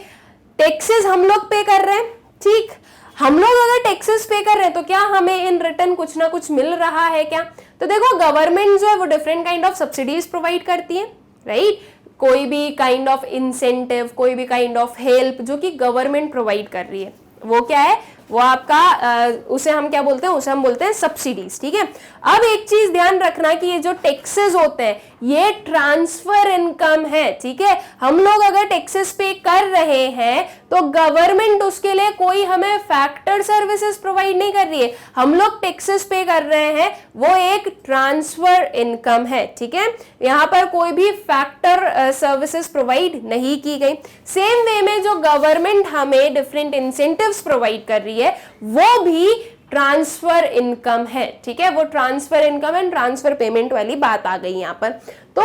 टैक्सेस हम लोग पे कर रहे हैं, ठीक, हम लोग अगर टैक्सेस पे कर रहे हैं तो क्या हमें इन रिटर्न कुछ ना कुछ मिल रहा है क्या। तो देखो गवर्नमेंट जो है वो different kind of subsidies provide करती है, राइट, कोई भी काइंड ऑफ इंसेंटिव, कोई भी काइंड ऑफ हेल्प जो कि गवर्नमेंट प्रोवाइड कर रही है, वो क्या है, वो आपका उसे हम क्या बोलते हैं, उसे हम बोलते हैं सब्सिडीज, ठीक है। अब एक चीज ध्यान रखना कि ये जो टैक्सेस होते हैं ये ट्रांसफर इनकम है, ठीक है। हम लोग अगर टैक्सेस पे कर रहे हैं तो गवर्नमेंट उसके लिए कोई हमें फैक्टर सर्विसेज प्रोवाइड नहीं कर रही है, हम लोग टैक्सेस पे कर रहे हैं, वो एक ट्रांसफर इनकम है, ठीक है। यहाँ पर कोई भी फैक्टर सर्विसेज प्रोवाइड नहीं की गई। सेम वे में जो गवर्नमेंट हमें डिफरेंट इंसेंटिव्स प्रोवाइड कर रही है वो भी ट्रांसफर इनकम है, ठीक है, वो transfer income and transfer payment वाली बात आ गई यहाँ पर। तो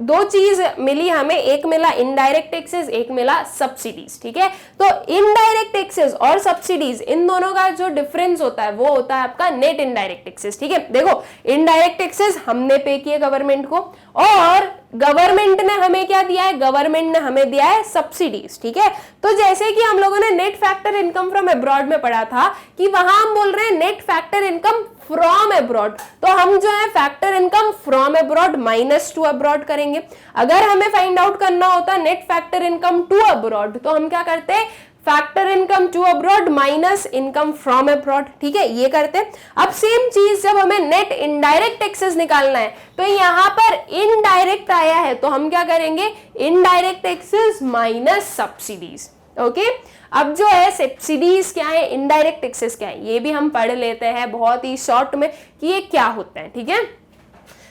दो चीज मिली हमें, एक मिला इनडायरेक्ट टैक्सेस, एक मिला सब्सिडीज, ठीक है। तो इनडायरेक्ट टैक्सेस और सब्सिडीज इन दोनों का जो डिफरेंस होता है वो होता है आपका नेट इनडायरेक्ट टैक्सेस, ठीक है। देखो इनडायरेक्ट टैक्सेस हमने पे किए गवर्नमेंट को और गवर्नमेंट ने हमें क्या दिया है, गवर्नमेंट ने हमें दिया है सब्सिडीज, ठीक है। तो जैसे कि हम लोगों ने net factor income from abroad में पढ़ा था कि वहां हम बोल रहे हैं net factor income from abroad, तो हम जो है factor income from abroad minus to abroad करेंगे। अगर हमें फाइंड आउट करना होता net factor income to abroad तो हम क्या करते हैं, factor income to abroad minus income from abroad, ठीक है, ये करते हैं। अब सेम चीज जब हमें नेट इनडायरेक्ट टैक्सेस निकालना है तो यहाँ पर इनडायरेक्ट आया है तो हम क्या करेंगे, indirect taxes minus subsidies, okay. अब जो है सब्सिडीज क्या है, इनडायरेक्ट टैक्सेस क्या है, ये भी हम पढ़ लेते हैं बहुत ही शॉर्ट में कि ये क्या होता है, ठीक है।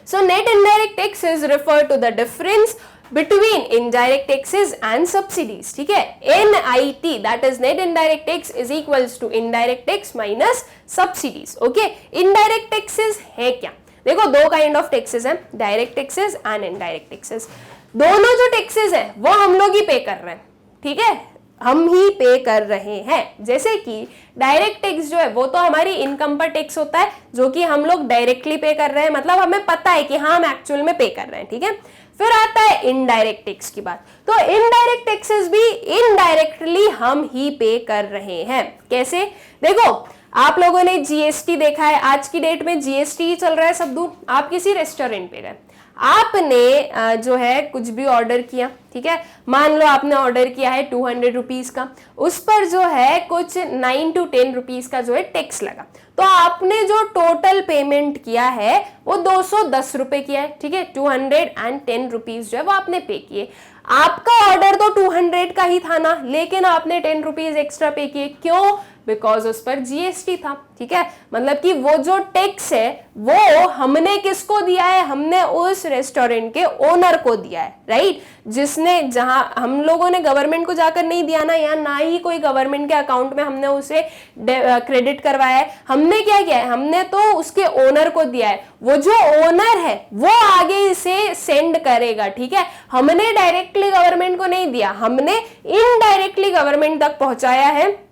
So net indirect taxes refer to the difference between indirect taxes and subsidies, ठीक है। NIT that is net indirect tax is equals to indirect tax minus subsidies, okay। indirect taxes है क्या, देखो दो काइंड ऑफ टैक्सेस हैं, direct taxes and indirect taxes. दोनों जो taxes हैं वो हम लोग ही पे कर रहे हैं, ठीक है, हम ही पे कर रहे हैं। जैसे कि डायरेक्ट टैक्स जो है वो तो हमारी इनकम पर टैक्स होता है जो कि हम लोग डायरेक्टली पे कर रहे हैं, मतलब हमें पता है कि हाँ हम एक्चुअल में पे कर रहे हैं, ठीक है। फिर आता है इनडायरेक्ट टैक्स की बात, तो इनडायरेक्ट टैक्सेस भी इनडायरेक्टली हम ही पे कर रहे हैं। कैसे, देखो आप लोगों ने जीएसटी देखा है, आज की डेट में जीएसटी चल रहा है सब दूर। आप किसी रेस्टोरेंट पे गए, आपने जो है कुछ भी ऑर्डर किया, ठीक है, मान लो आपने ऑर्डर किया है 200 रुपीज का, उस पर जो है कुछ 9 to 10 रुपीज का जो है टैक्स लगा, तो आपने जो टोटल पेमेंट किया है वो 210 रुपए किया है, ठीक है, 210 रुपीज जो है वो आपने पे किए। आपका ऑर्डर तो 200 का ही था ना, लेकिन आपने 10 रुपीज एक्स्ट्रा पे किए, क्यों, बिकॉज उस पर जीएसटी था, ठीक है, मतलब कि वो जो टैक्स है वो हमने किसको दिया है, हमने उस रेस्टोरेंट के ओनर को दिया है, राइट, जिसने, जहां हम लोगों ने गवर्नमेंट को जाकर नहीं दिया ना, या ना ही कोई गवर्नमेंट के अकाउंट में हमने उसे क्रेडिट करवाया है, हमने क्या किया है, हमने तो उसके ओनर को दिया है, वो जो ओनर है वो आगे इसे सेंड करेगा, ठीक है। हमने डायरेक्टली गवर्नमेंट को नहीं दिया, हमने इनडायरेक्टली गवर्नमेंट तक पहुंचाया है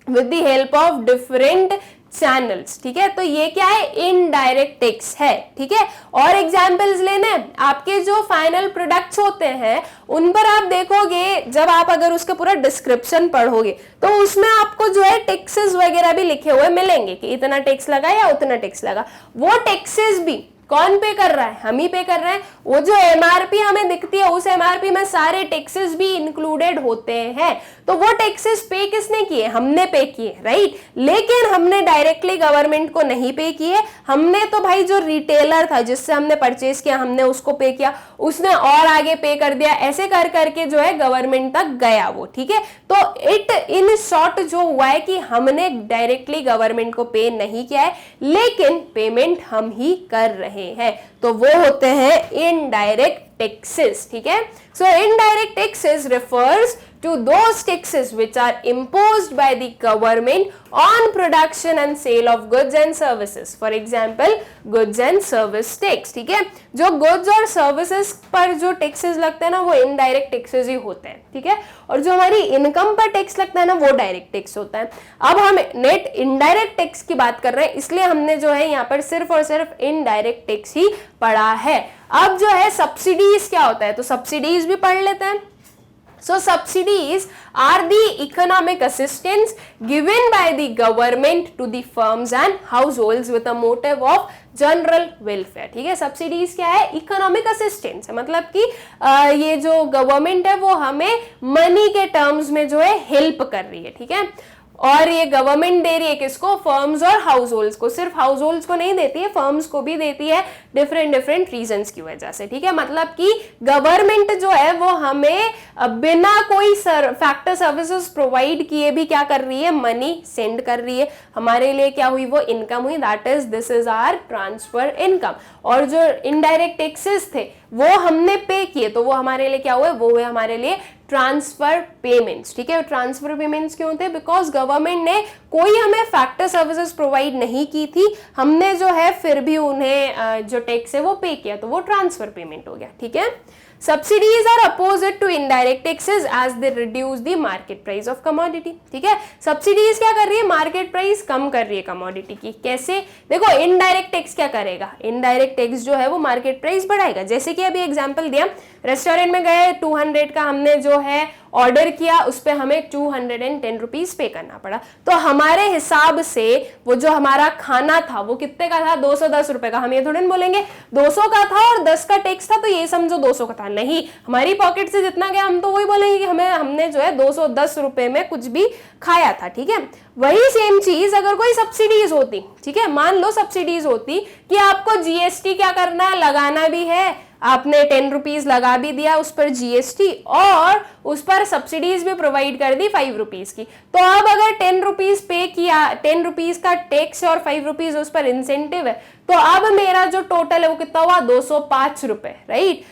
with the help of different channels, ठीक है। तो ये क्या है, इनडायरेक्ट टैक्स है, ठीक है। और एग्जांपल्स लेने, आपके जो फाइनल प्रोडक्ट्स होते हैं उन पर आप देखोगे, जब आप अगर उसका पूरा डिस्क्रिप्शन पढ़ोगे तो उसमें आपको जो है टैक्सेस वगैरह भी लिखे हुए मिलेंगे कि इतना टैक्स लगा या उतना टैक्स लगा। वो टैक्सेस भी कौन पे कर रहा है, हम ही पे कर रहे हैं। वो जो एमआरपी हमें दिखती है उस एमआरपी में सारे टैक्सेस भी इंक्लूडेड होते हैं। तो वो टैक्सेस पे किसने किए, हमने पे किए, राइट। लेकिन हमने डायरेक्टली गवर्नमेंट को नहीं पे किए, हमने तो भाई जो रिटेलर था जिससे हमने परचेज किया हमने उसको पे किया, उसने और आगे पे कर दिया, ऐसे कर करके जो है गवर्नमेंट तक गया वो, ठीक है। तो इट इन शॉर्ट जो हुआ है कि हमने डायरेक्टली गवर्नमेंट को पे नहीं किया है, लेकिन पेमेंट हम ही कर रहे हैं, तो वो होते हैं इनडायरेक्ट टैक्सेस, ठीक है। सो indirect taxes refers to those taxes which are imposed by the government on production and sale of goods and services. For example, goods and service tax, ठीक है। जो goods और services पर जो taxes लगते हैं ना वो indirect taxes ही होते हैं, ठीक है। और जो हमारी इनकम पर टैक्स लगता है ना वो डायरेक्ट टैक्स होता है। अब हम नेट इनडायरेक्ट टैक्स की बात कर रहे हैं, इसलिए हमने जो है यहाँ पर सिर्फ और सिर्फ इनडायरेक्ट टैक्स ही पढ़ा है। अब जो है सब्सिडीज क्या होता है, तो सब्सिडीज भी पढ़ लेते हैं। So subsidies are the economic assistance given by the government to the firms and households with a motive of general welfare, ठीक है। सब्सिडीज क्या है, इकोनॉमिक असिस्टेंस है, मतलब कि ये जो गवर्नमेंट है वो हमें मनी के टर्म्स में जो है हेल्प कर रही है, ठीक है। और ये गवर्नमेंट दे रही है किसको, फर्म्स और हाउस होल्ड्स को। सिर्फ हाउस होल्ड्स को नहीं देती है, फर्म्स को भी देती है डिफरेंट रीजंस की वजह से, ठीक है। मतलब कि गवर्नमेंट जो है वो हमें बिना कोई फैक्टर सर्विसेज प्रोवाइड किए भी क्या कर रही है, मनी सेंड कर रही है हमारे लिए। क्या हुई, वो इनकम हुई, that is this is our transfer income. और जो इनडायरेक्ट टैक्सेस थे वो हमने पे किए, तो वो हमारे लिए क्या हुए, वो हुए हमारे लिए ट्रांसफर पेमेंट्स, ठीक है। ट्रांसफर पेमेंट्स क्यों थे, बिकॉज गवर्नमेंट ने कोई हमें फैक्टर सर्विसेज प्रोवाइड नहीं की थी, हमने जो है फिर भी उन्हें जो टैक्स है वो पे किया, तो वो ट्रांसफर पेमेंट हो गया, ठीक है। Subsidies are opposite to indirect taxes as they reduce the market price of commodity, ठीक है। सब्सिडीज क्या कर रही है, मार्केट प्राइस कम कर रही है कमोडिटी की। कैसे, देखो इनडायरेक्ट टैक्स क्या करेगा, इनडायरेक्ट टैक्स जो है वो मार्केट प्राइस बढ़ाएगा। जैसे कि अभी एग्जांपल दिया, रेस्टोरेंट में गए 200 का हमने जो है ऑर्डर किया, उस पर हमें 210 रुपीज पे करना पड़ा, तो हमारे हिसाब से वो जो हमारा खाना था वो कितने का था, 210 रुपए का। हम ये थोड़े बोलेंगे 200 का था और 10 का टैक्स था तो ये समझो 200 का था, नहीं, हमारी पॉकेट से जितना गया हम तो वही बोलेंगे कि हमने जो है 210 रुपए में कुछ भी खाया था, ठीक है। वही सेम चीज अगर कोई सब्सिडीज होती, ठीक है, मान लो सब्सिडीज होती कि आपको जीएसटी क्या करना है, लगाना भी है, आपने 10 रुपीज लगा भी दिया उस पर जीएसटी और उस पर सब्सिडीज भी प्रोवाइड कर दी 5 रुपीज की। तो अब अगर 10 रुपीज पे किया, 10 रुपीज का टैक्स और 5 रुपीज उस पर इंसेंटिव है, तो अब मेरा जो टोटल है वो कितना हुआ, 205 रुपए, राइट।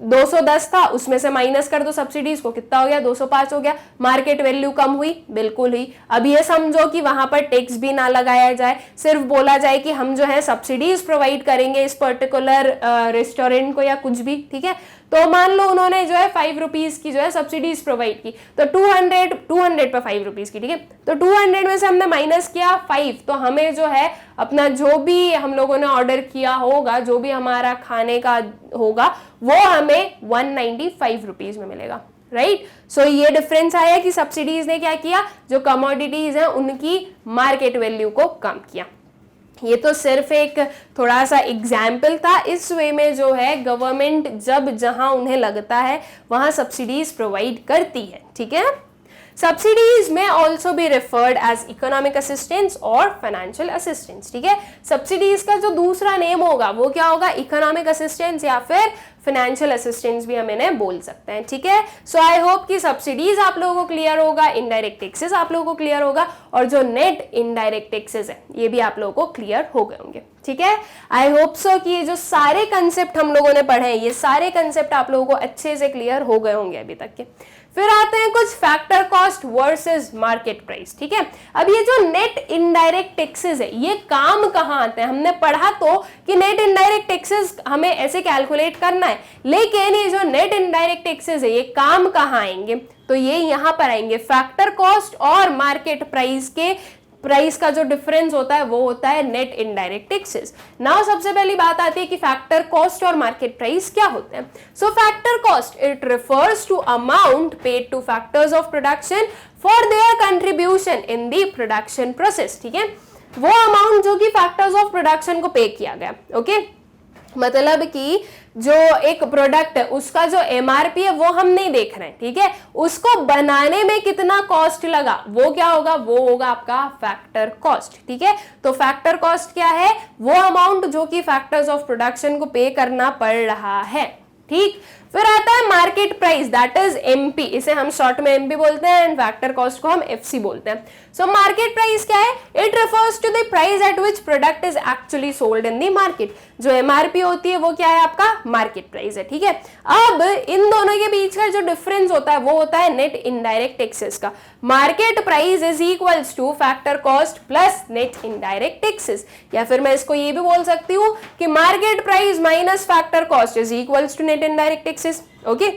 210 था, उसमें से माइनस कर दो सब्सिडीज को, कितना हो गया, 205 हो गया। मार्केट वैल्यू कम हुई, बिल्कुल हुई। अब ये समझो कि वहां पर टैक्स भी ना लगाया जाए, सिर्फ बोला जाए कि हम जो है सब्सिडीज प्रोवाइड करेंगे इस पर्टिकुलर रेस्टोरेंट को या कुछ भी, ठीक है। तो मान लो उन्होंने जो है 5 रुपीज की जो है सब्सिडीज प्रोवाइड की, तो 200 पे 5 रुपीज की, ठीक है। तो 200 में से हमने माइनस किया 5, तो हमें जो है अपना जो भी हम लोगों ने ऑर्डर किया होगा, जो भी हमारा खाने का होगा, वो हमें 195 रुपीज में मिलेगा, राइट। सो ये डिफरेंस आया कि सब्सिडीज ने क्या किया, जो कमोडिटीज हैं उनकी मार्केट वैल्यू को कम किया। ये तो सिर्फ एक थोड़ा सा एग्जाम्पल था। इस वे में जो है गवर्नमेंट जब जहां उन्हें लगता है वहां सब्सिडीज प्रोवाइड करती है, ठीक है। सब्सिडीज में also be referred as economic assistance और फाइनेंशियल असिस्टेंस, ठीक है। सब्सिडीज का जो दूसरा नेम होगा वो क्या होगा, इकोनॉमिक असिस्टेंस या फिर फाइनेंशियल असिस्टेंस भी हम इन्हें बोल सकते हैं, ठीक है। सो आई होप कि सब्सिडीज आप लोगों को क्लियर होगा, इनडायरेक्ट टैक्सेस आप लोगों को क्लियर होगा, और जो नेट इनडायरेक्ट टैक्सेस है ये भी आप लोगों को क्लियर हो गए होंगे, ठीक है। आई होप सो कि ये जो सारे कंसेप्ट हम लोगों ने पढ़े हैं, ये सारे कंसेप्ट आप लोगों को अच्छे से क्लियर हो गए होंगे अभी तक के। फिर आते हैं कुछ factor cost versus market price, ठीक है। अब ये जो नेट इनडायरेक्ट टैक्सेस है ये काम कहाँ आते हैं, हमने पढ़ा तो कि नेट इनडायरेक्ट टैक्सेस हमें ऐसे कैलकुलेट करना है, लेकिन ये जो नेट इनडायरेक्ट टैक्सेस है ये काम कहाँ आएंगे, तो ये यहाँ पर आएंगे फैक्टर कॉस्ट और मार्केट प्राइस के प्राइस का जो डिफरेंस होता है वो होता है नेट इनडायरेक्ट टैक्सेस। नाउ सबसे पहली बात आती है कि फैक्टर कॉस्ट और मार्केट प्राइस क्या होते हैं। So factor cost it refers to amount paid to factors of production for their contribution in the production process, ठीक है, वो अमाउंट जो कि फैक्टर्स ऑफ प्रोडक्शन को पे किया गया। ओके, मतलब कि जो एक प्रोडक्ट है उसका जो एमआरपी है वो हम नहीं देख रहे हैं, ठीक है, उसको बनाने में कितना कॉस्ट लगा वो क्या होगा, वो होगा आपका फैक्टर कॉस्ट, ठीक है। तो फैक्टर कॉस्ट क्या है, वो अमाउंट जो कि फैक्टर्स ऑफ प्रोडक्शन को पे करना पड़ रहा है, ठीक। फिर आता है market price, that is MP, इसे हम शॉर्ट में एमपी बोलते हैं एंड फैक्टर कॉस्ट को हम एफसी बोलते हैं। सो मार्केट प्राइस क्या है, it refers to the price at which product is actually sold in the market. जो एमआरपी होती है वो क्या है, आपका मार्केट प्राइस है, ठीक है। अब इन दोनों के बीच का जो डिफरेंस होता है वो होता है नेट इनडायरेक्ट टैक्सेस का। Market price is equals to factor cost plus net indirect taxes, या फिर मैं इसको ये भी बोल सकती हूँ कि market price minus factor cost is equals to net indirect taxes. Okay,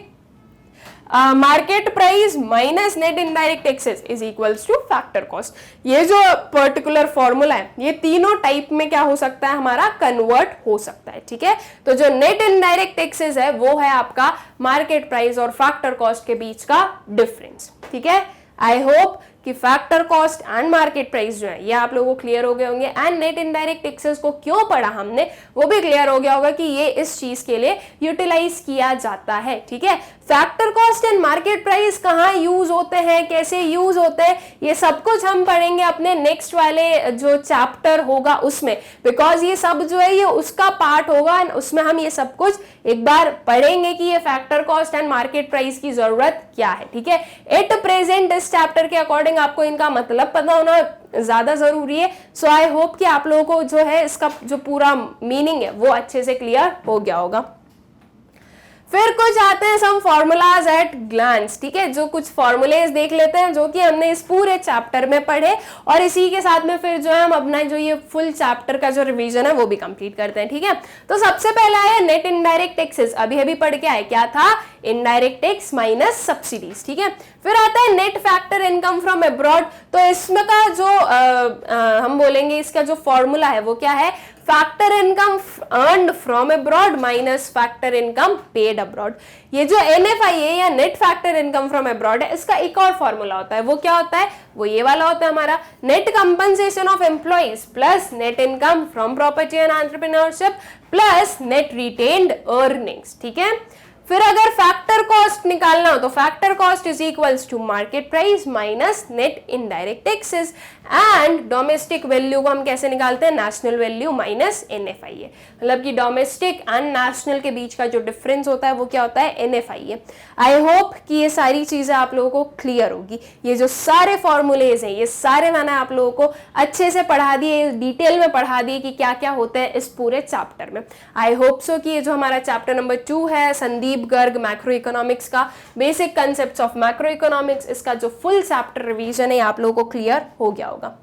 market price minus net indirect taxes is equals to factor cost. ये जो पर्टिकुलर फॉर्मूला है ये तीनों टाइप में क्या हो सकता है, हमारा कन्वर्ट हो सकता है, ठीक है। तो जो नेट इनडायरेक्ट टैक्सेस है वो है आपका मार्केट प्राइस और फैक्टर कॉस्ट के बीच का डिफरेंस, ठीक है। आई होप कि factor cost and market price जो है ये आप लोगों को क्लियर हो गए होंगे, एंड नेट इनडायरेक्ट टैक्सेस को क्यों पढ़ा हमने वो भी क्लियर हो गया होगा कि ये इस चीज के लिए यूटिलाइज किया जाता है, ठीक है। Factor cost and market price कहाँ यूज होते हैं, कैसे यूज होते हैं, ये सब कुछ हम पढ़ेंगे अपने नेक्स्ट वाले जो चैप्टर होगा उसमें, बिकॉज ये सब जो है ये उसका पार्ट होगा एंड उसमें हम ये सब कुछ एक बार पढ़ेंगे कि ये factor cost and market price की जरूरत क्या है, ठीक है। एट प्रेजेंट इस चैप्टर के अकॉर्डिंग आपको इनका मतलब पता होना ज्यादा जरूरी है। सो आई होप कि आप लोगों को जो है इसका जो पूरा मीनिंग है वो अच्छे से क्लियर हो गया होगा। फिर कुछ आते हैं सम फॉर्मूलाज एट ग्लांस, ठीक है, जो कुछ फॉर्मूलेज देख लेते हैं जो कि हमने इस पूरे चैप्टर में पढ़े, और इसी के साथ में फिर जो है हम अपना जो ये फुल चैप्टर का जो रिवीजन है वो भी कंप्लीट करते हैं, ठीक है। तो सबसे पहला है नेट इनडायरेक्ट टैक्सेस, अभी अभी पढ़ के आए, क्या था, इनडायरेक्ट टैक्स माइनस सब्सिडीज, ठीक है। फिर आता है net factor income from abroad, तो इसमें का जो हम बोलेंगे इसका जो फॉर्मूला है वो क्या है, factor income earned from abroad minus factor income paid abroad. ये जो NFI है या net factor income from abroad है, इसका एक और फॉर्मूला होता है, वो क्या होता है, वो ये वाला होता है हमारा, net compensation of employees plus net income from property and entrepreneurship plus net retained earnings, ठीक है। फिर अगर फैक्टर कॉस्ट निकालना हो तो factor cost is equals to market price minus net indirect taxes, and domestic value को हम कैसे निकालते हैं, नेशनल वैल्यू माइनस NFI, मतलब कि डोमेस्टिक एंड नेशनल के बीच का जो डिफरेंस होता है वो क्या होता है, NFI। आई होप कि ये सारी चीजें आप लोगों को क्लियर होगी। ये जो सारे फॉर्मूलेज हैं ये सारे मैंने आप लोगों को अच्छे से पढ़ा दिए, डिटेल में पढ़ा दिए कि क्या क्या होते हैं इस पूरे चैप्टर में। आई होप सो कि ये जो हमारा चैप्टर नंबर 2 है संदीप गर्ग मैक्रो इकोनॉमिक्स का basic concepts of macro economics, इसका जो फुल चैप्टर रिवीजन है आप लोगों को क्लियर हो गया होगा।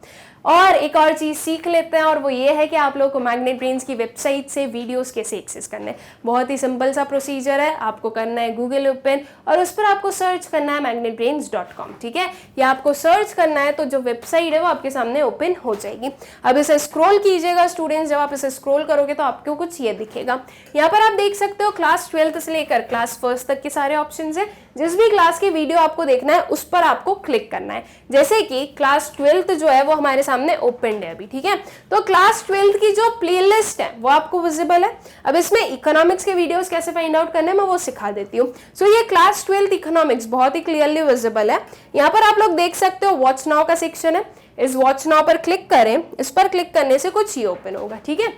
और एक और चीज सीख लेते हैं और वो ये है कि आप लोगों को मैग्नेट ब्रेन्स की वेबसाइट से वीडियोस कैसे एक्सेस करने हैं। बहुत ही सिंपल सा प्रोसीजर है, आपको करना है गूगल ओपन और उस पर आपको सर्च करना है magnetbrains.com, ठीक है। या आपको सर्च करना है तो जो वेबसाइट है वो आपके सामने ओपन हो जाएगी। अब इसे स्क्रॉल कीजिएगा स्टूडेंट्स, जब आप इसे स्क्रॉल करोगे तो आपको कुछ ये दिखेगा। यहाँ पर आप देख सकते हो क्लास 12th से लेकर क्लास 1st तक के सारे ऑप्शन है। जिस भी क्लास की वीडियो आपको देखना है उस पर आपको क्लिक करना है। जैसे कि क्लास 12th जो है वो हमारे सामने ओपन है अभी, ठीक है। तो क्लास 12th की जो प्लेलिस्ट है वो आपको विजिबल है। अब इसमें इकोनॉमिक्स के वीडियोस कैसे फाइंड आउट करने मैं वो सिखा देती हूँ। सो ये क्लास 12th इकोनॉमिक्स बहुत ही क्लियरली विजिबल है। यहाँ पर आप लोग देख सकते हो वॉच नाउ का सेक्शन है, इस वॉच नाउ पर क्लिक करें, इस पर क्लिक करने से कुछ ये ओपन होगा, ठीक है।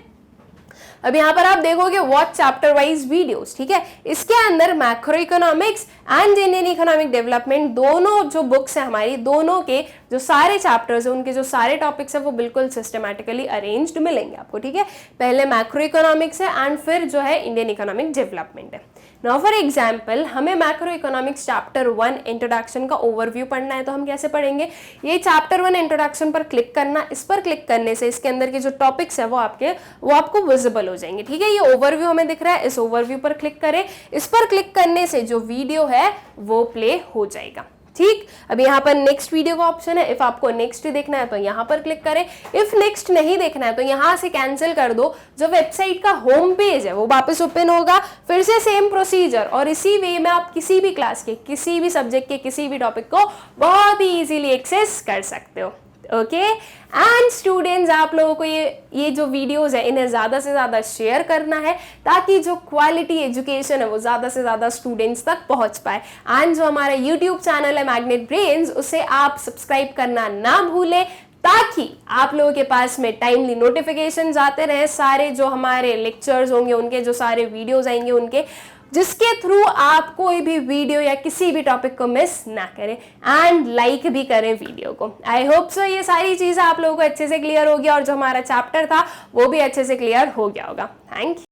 अब यहाँ पर आप देखोगे वॉच चैप्टर वाइज वीडियोस, ठीक है। इसके अंदर macro economics and Indian economic development दोनों जो बुक्स है हमारी, दोनों के जो सारे चैप्टर्स है उनके जो सारे टॉपिक्स है वो बिल्कुल सिस्टमैटिकली अरेंज्ड मिलेंगे आपको, ठीक है। पहले मैक्रो इकोनॉमिक्स है एंड फिर जो है इंडियन इकोनॉमिक डेवलपमेंट है। नाउ फॉर एग्जाम्पल हमें मैक्रो इकोनॉमिक्स चैप्टर 1 इंट्रोडक्शन का ओवरव्यू पढ़ना है तो हम कैसे पढ़ेंगे, ये चैप्टर 1 इंट्रोडक्शन पर क्लिक करना, इस पर क्लिक करने से इसके अंदर के जो टॉपिक्स है वो आपको विजिबल हो जाएंगे, ठीक है। ये ओवरव्यू हमें दिख रहा है, इस ओवरव्यू पर क्लिक करें, इस पर क्लिक करने से जो वीडियो है वो प्ले हो जाएगा, ठीक, अब यहाँ पर नेक्स्ट वीडियो का ऑप्शन है, इफ आपको नेक्स्ट देखना है तो यहाँ पर क्लिक करें, इफ नेक्स्ट नहीं देखना है तो यहाँ से कैंसिल कर दो। जो वेबसाइट का होम पेज है वो वापस ओपन होगा, फिर से सेम प्रोसीजर, और इसी वे में आप किसी भी क्लास के, किसी भी सब्जेक्ट के, किसी भी टॉपिक को बहुत ही इजीली एक्सेस कर सकते हो। ओके एंड स्टूडेंट्स, आप लोगों को ये जो वीडियोस है इन्हें ज़्यादा से ज़्यादा शेयर करना है ताकि जो क्वालिटी एजुकेशन है वो ज़्यादा से ज़्यादा स्टूडेंट्स तक पहुंच पाए। एंड जो हमारा यूट्यूब चैनल है मैग्नेट ब्रेन्स, उसे आप सब्सक्राइब करना ना भूलें ताकि आप लोगों के पास में टाइमली नोटिफिकेशन आते रहे, सारे जो हमारे लेक्चर्स होंगे उनके, जो सारे वीडियोज आएंगे उनके, जिसके थ्रू आप कोई भी वीडियो या किसी भी टॉपिक को मिस ना करें एंड लाइक भी करें वीडियो को। आई होप सो ये सारी चीज़ें आप लोगों को अच्छे से क्लियर हो गया और जो हमारा चैप्टर था वो भी अच्छे से क्लियर हो गया होगा। Thank you.